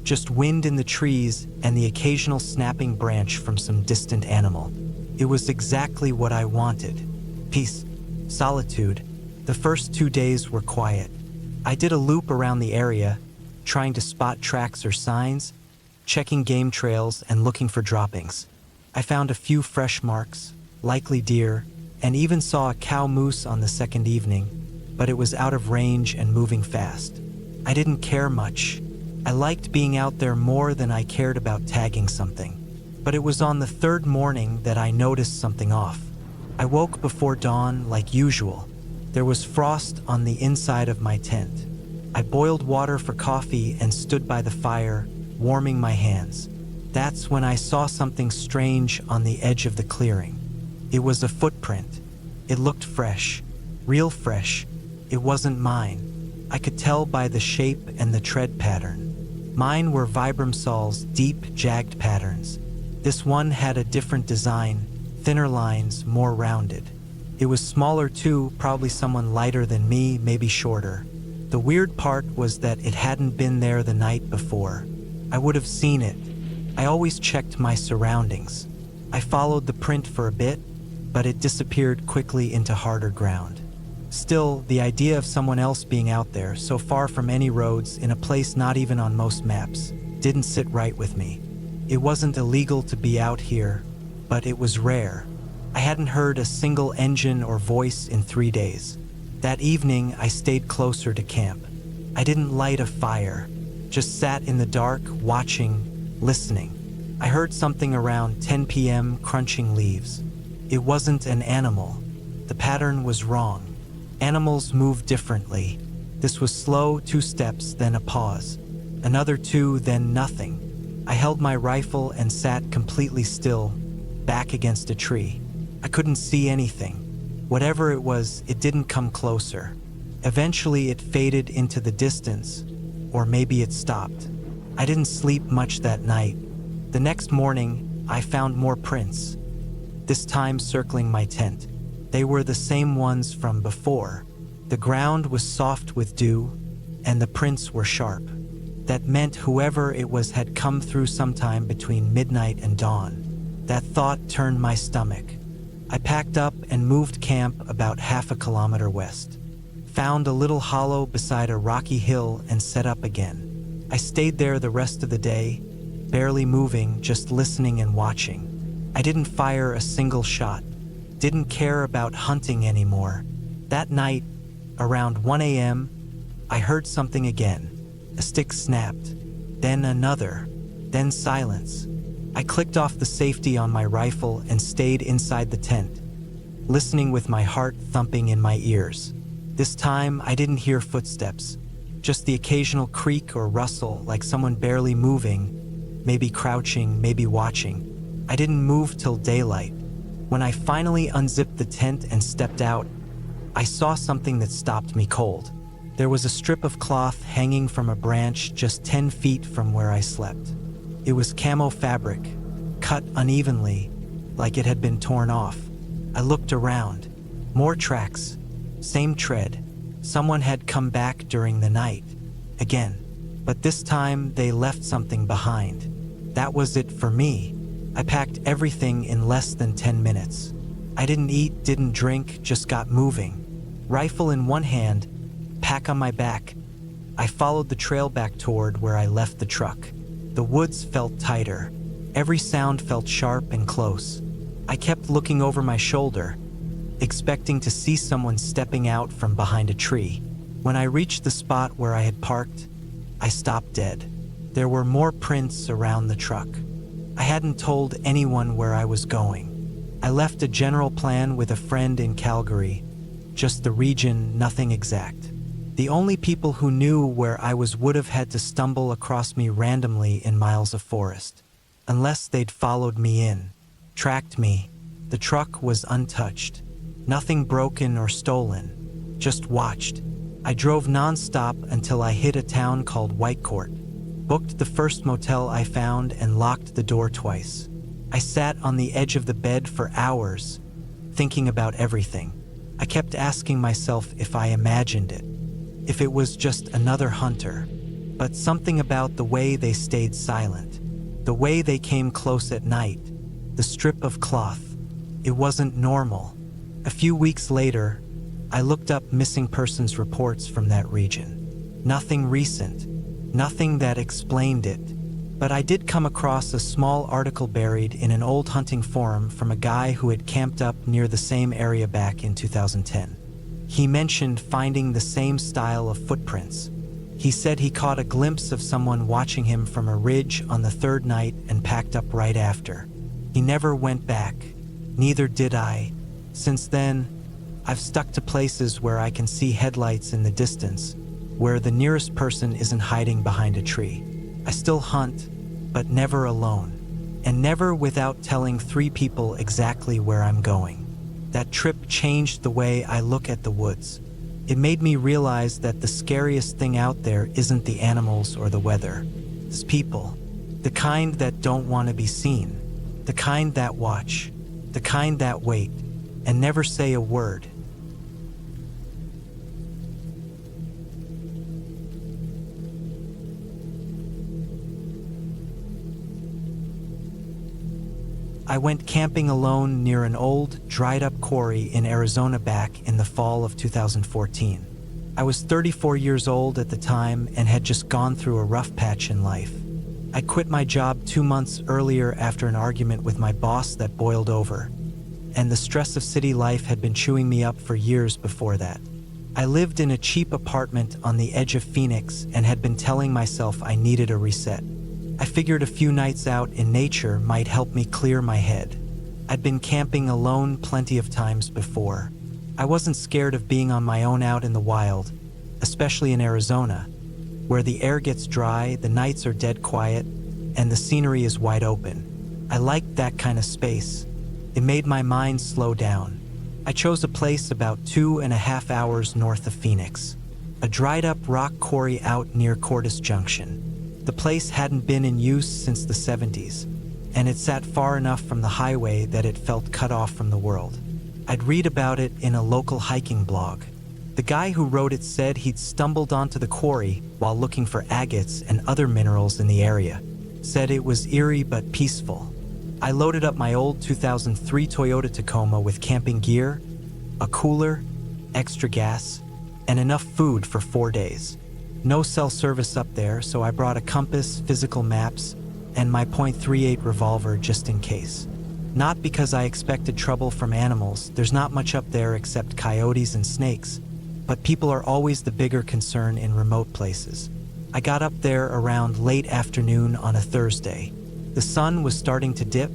just wind in the trees and the occasional snapping branch from some distant animal. It was exactly what I wanted. Peace, solitude. The first 2 days were quiet. I did a loop around the area, trying to spot tracks or signs, checking game trails and looking for droppings. I found a few fresh marks, likely deer, and even saw a cow moose on the second evening, but it was out of range and moving fast. I didn't care much. I liked being out there more than I cared about tagging something. But it was on the 3rd morning that I noticed something off. I woke before dawn like usual. There was frost on the inside of my tent. I boiled water for coffee and stood by the fire, warming my hands. That's when I saw something strange on the edge of the clearing. It was a footprint. It looked fresh, real fresh. It wasn't mine. I could tell by the shape and the tread pattern. Mine were Vibramsol's deep, jagged patterns. This one had a different design, thinner lines, more rounded. It was smaller too, probably someone lighter than me, maybe shorter. The weird part was that it hadn't been there the night before. I would have seen it. I always checked my surroundings. I followed the print for a bit, but it disappeared quickly into harder ground. Still, the idea of someone else being out there, so far from any roads, in a place not even on most maps, didn't sit right with me. It wasn't illegal to be out here, but it was rare. I hadn't heard a single engine or voice in 3 days. That evening, I stayed closer to camp. I didn't light a fire, just sat in the dark, watching, listening. I heard something around 10 p.m. crunching leaves. It wasn't an animal. The pattern was wrong. Animals move differently. This was slow, 2 steps, then a pause. Another 2, then nothing. I held my rifle and sat completely still, back against a tree. I couldn't see anything. Whatever it was, it didn't come closer. Eventually it faded into the distance, or maybe it stopped. I didn't sleep much that night. The next morning, I found more prints, this time circling my tent. They were the same ones from before. The ground was soft with dew, and the prints were sharp. That meant whoever it was had come through sometime between midnight and dawn. That thought turned my stomach. I packed up and moved camp about half a kilometer west. Found a little hollow beside a rocky hill and set up again. I stayed there the rest of the day, barely moving, just listening and watching. I didn't fire a single shot. Didn't care about hunting anymore. That night, around 1 a.m., I heard something again. A stick snapped, then another, then silence. I clicked off the safety on my rifle and stayed inside the tent, listening with my heart thumping in my ears. This time, I didn't hear footsteps, just the occasional creak or rustle, like someone barely moving, maybe crouching, maybe watching. I didn't move till daylight. When I finally unzipped the tent and stepped out, I saw something that stopped me cold. There was a strip of cloth hanging from a branch just 10 feet from where I slept. It was camo fabric, cut unevenly, like it had been torn off. I looked around. More tracks, same tread. Someone had come back during the night, again. But this time, they left something behind. That was it for me. I packed everything in less than 10 minutes. I didn't eat, didn't drink, just got moving. Rifle in one hand, pack on my back. I followed the trail back toward where I left the truck. The woods felt tighter. Every sound felt sharp and close. I kept looking over my shoulder, expecting to see someone stepping out from behind a tree. When I reached the spot where I had parked, I stopped dead. There were more prints around the truck. I hadn't told anyone where I was going. I left a general plan with a friend in Calgary, just the region, nothing exact. The only people who knew where I was would have had to stumble across me randomly in miles of forest. Unless they'd followed me in, tracked me. The truck was untouched. Nothing broken or stolen, just watched. I drove non-stop until I hit a town called Whitecourt. Booked the first motel I found and locked the door twice. I sat on the edge of the bed for hours, thinking about everything. I kept asking myself if I imagined it, if it was just another hunter. But something about the way they stayed silent, the way they came close at night, the strip of cloth, it wasn't normal. A few weeks later, I looked up missing persons reports from that region. Nothing recent, nothing that explained it. But I did come across a small article buried in an old hunting forum from a guy who had camped up near the same area back in 2010. He mentioned finding the same style of footprints. He said he caught a glimpse of someone watching him from a ridge on the third night and packed up right after. He never went back. Neither did I. Since then, I've stuck to places where I can see headlights in the distance, where the nearest person isn't hiding behind a tree. I still hunt, but never alone, and never without telling 3 people exactly where I'm going. That trip changed the way I look at the woods. It made me realize that the scariest thing out there isn't the animals or the weather. It's people. The kind that don't want to be seen. The kind that watch. The kind that wait and never say a word. I went camping alone near an old, dried-up quarry in Arizona back in the fall of 2014. I was 34 years old at the time and had just gone through a rough patch in life. I quit my job 2 months earlier after an argument with my boss that boiled over, and the stress of city life had been chewing me up for years before that. I lived in a cheap apartment on the edge of Phoenix and had been telling myself I needed a reset. I figured a few nights out in nature might help me clear my head. I'd been camping alone plenty of times before. I wasn't scared of being on my own out in the wild, especially in Arizona, where the air gets dry, the nights are dead quiet, and the scenery is wide open. I liked that kind of space. It made my mind slow down. I chose a place about 2.5 hours north of Phoenix, a dried-up rock quarry out near Cordis Junction. The place hadn't been in use since the 70s, and it sat far enough from the highway that it felt cut off from the world. I'd read about it in a local hiking blog. The guy who wrote it said he'd stumbled onto the quarry while looking for agates and other minerals in the area. Said it was eerie but peaceful. I loaded up my old 2003 Toyota Tacoma with camping gear, a cooler, extra gas, and enough food for 4 days. No cell service up there, so I brought a compass, physical maps, and my .38 revolver just in case. Not because I expected trouble from animals, there's not much up there except coyotes and snakes, but people are always the bigger concern in remote places. I got up there around late afternoon on a Thursday. The sun was starting to dip,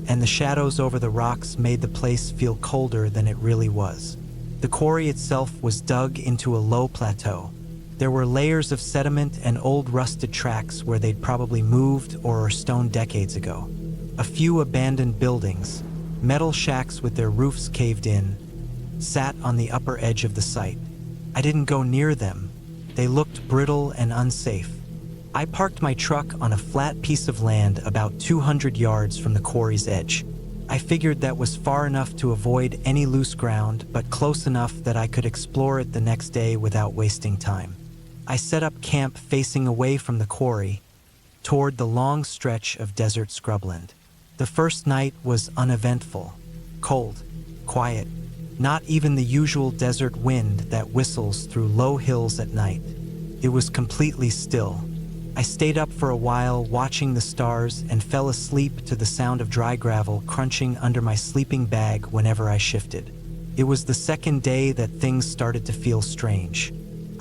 and the shadows over the rocks made the place feel colder than it really was. The quarry itself was dug into a low plateau. There were layers of sediment and old rusted tracks where they'd probably moved or are stoned decades ago. A few abandoned buildings, metal shacks with their roofs caved in, sat on the upper edge of the site. I didn't go near them. They looked brittle and unsafe. I parked my truck on a flat piece of land about 200 yards from the quarry's edge. I figured that was far enough to avoid any loose ground, but close enough that I could explore it the next day without wasting time. I set up camp facing away from the quarry, toward the long stretch of desert scrubland. The first night was uneventful, cold, quiet, not even the usual desert wind that whistles through low hills at night. It was completely still. I stayed up for a while watching the stars and fell asleep to the sound of dry gravel crunching under my sleeping bag whenever I shifted. It was the second day that things started to feel strange.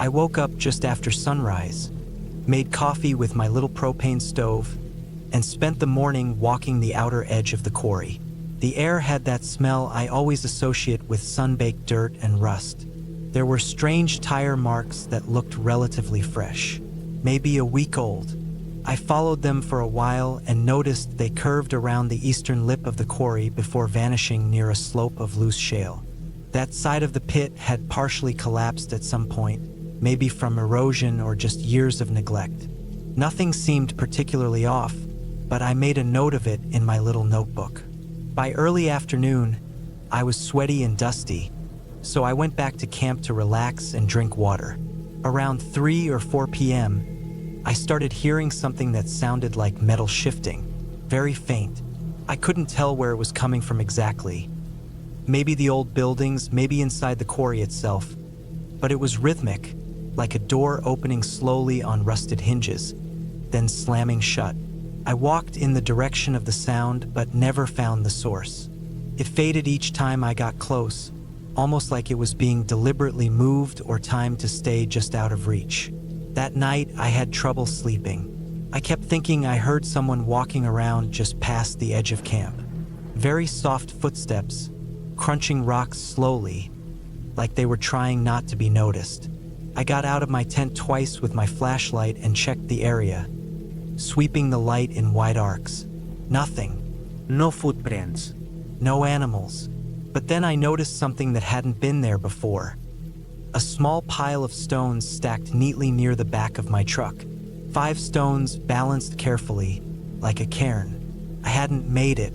I woke up just after sunrise, made coffee with my little propane stove, and spent the morning walking the outer edge of the quarry. The air had that smell I always associate with sun-baked dirt and rust. There were strange tire marks that looked relatively fresh, maybe a week old. I followed them for a while and noticed they curved around the eastern lip of the quarry before vanishing near a slope of loose shale. That side of the pit had partially collapsed at some point, maybe from erosion or just years of neglect. Nothing seemed particularly off, but I made a note of it in my little notebook. By early afternoon, I was sweaty and dusty, so I went back to camp to relax and drink water. Around 3 or 4 p.m., I started hearing something that sounded like metal shifting, very faint. I couldn't tell where it was coming from exactly. Maybe the old buildings, maybe inside the quarry itself, but it was rhythmic, like a door opening slowly on rusted hinges, then slamming shut. I walked in the direction of the sound, but never found the source. It faded each time I got close, almost like it was being deliberately moved or timed to stay just out of reach. That night, I had trouble sleeping. I kept thinking I heard someone walking around just past the edge of camp. Very soft footsteps, crunching rocks slowly, like they were trying not to be noticed. I got out of my tent twice with my flashlight and checked the area, sweeping the light in wide arcs. Nothing. No footprints. No animals. But then I noticed something that hadn't been there before. A small pile of stones stacked neatly near the back of my truck. 5 stones balanced carefully, like a cairn. I hadn't made it.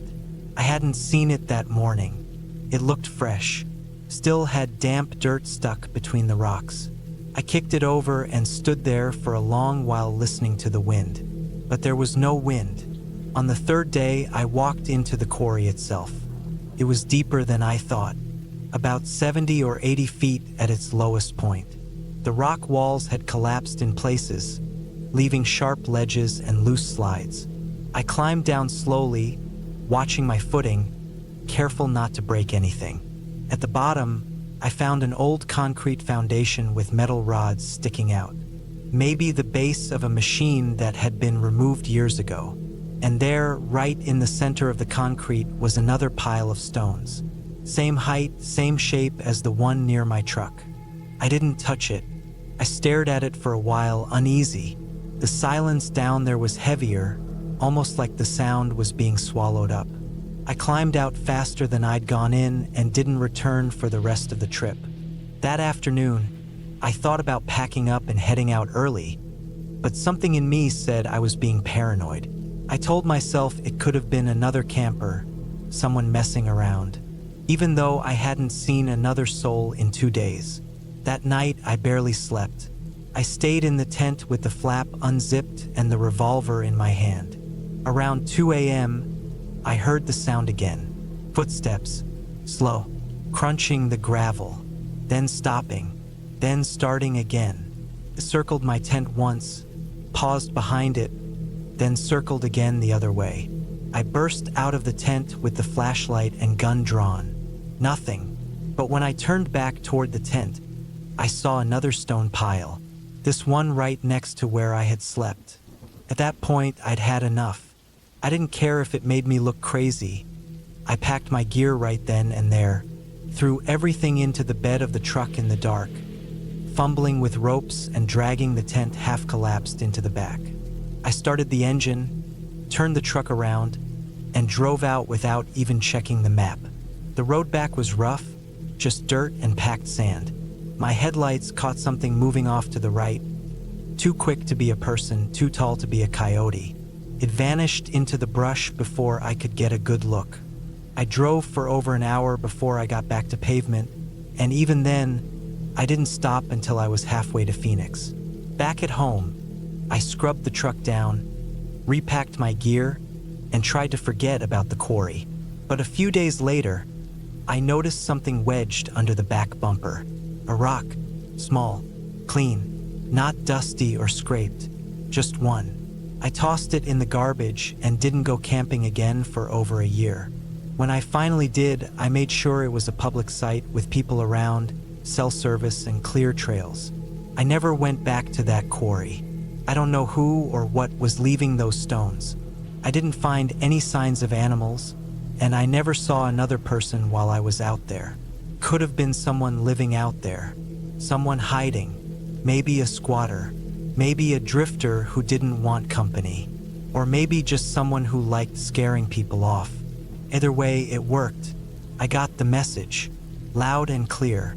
I hadn't seen it that morning. It looked fresh, still had damp dirt stuck between the rocks. I kicked it over and stood there for a long while listening to the wind. But there was no wind. On the 3rd day, I walked into the quarry itself. It was deeper than I thought, about 70 or 80 feet at its lowest point. The rock walls had collapsed in places, leaving sharp ledges and loose slides. I climbed down slowly, watching my footing, careful not to break anything. At the bottom, I found an old concrete foundation with metal rods sticking out. Maybe the base of a machine that had been removed years ago. And there, right in the center of the concrete, was another pile of stones. Same height, same shape as the one near my truck. I didn't touch it. I stared at it for a while, uneasy. The silence down there was heavier, almost like the sound was being swallowed up. I climbed out faster than I'd gone in and didn't return for the rest of the trip. That afternoon, I thought about packing up and heading out early, but something in me said I was being paranoid. I told myself it could have been another camper, someone messing around, even though I hadn't seen another soul in 2 days. That night, I barely slept. I stayed in the tent with the flap unzipped and the revolver in my hand. Around 2 a.m., I heard the sound again. Footsteps, slow, crunching the gravel, then stopping, then starting again. I circled my tent once, paused behind it, then circled again the other way. I burst out of the tent with the flashlight and gun drawn. Nothing. But when I turned back toward the tent, I saw another stone pile, this one right next to where I had slept. At that point, I'd had enough. I didn't care if it made me look crazy. I packed my gear right then and there, threw everything into the bed of the truck in the dark, fumbling with ropes and dragging the tent half collapsed into the back. I started the engine, turned the truck around, and drove out without even checking the map. The road back was rough, just dirt and packed sand. My headlights caught something moving off to the right, too quick to be a person, too tall to be a coyote. It vanished into the brush before I could get a good look. I drove for over an hour before I got back to pavement, and even then, I didn't stop until I was halfway to Phoenix. Back at home, I scrubbed the truck down, repacked my gear, and tried to forget about the quarry. But a few days later, I noticed something wedged under the back bumper. A rock, small, clean, not dusty or scraped, just one. I tossed it in the garbage and didn't go camping again for over a year. When I finally did, I made sure it was a public site with people around, cell service, and clear trails. I never went back to that quarry. I don't know who or what was leaving those stones. I didn't find any signs of animals, and I never saw another person while I was out there. Could have been someone living out there, someone hiding, maybe a squatter, maybe a drifter who didn't want company, or maybe just someone who liked scaring people off. Either way, it worked. I got the message, loud and clear.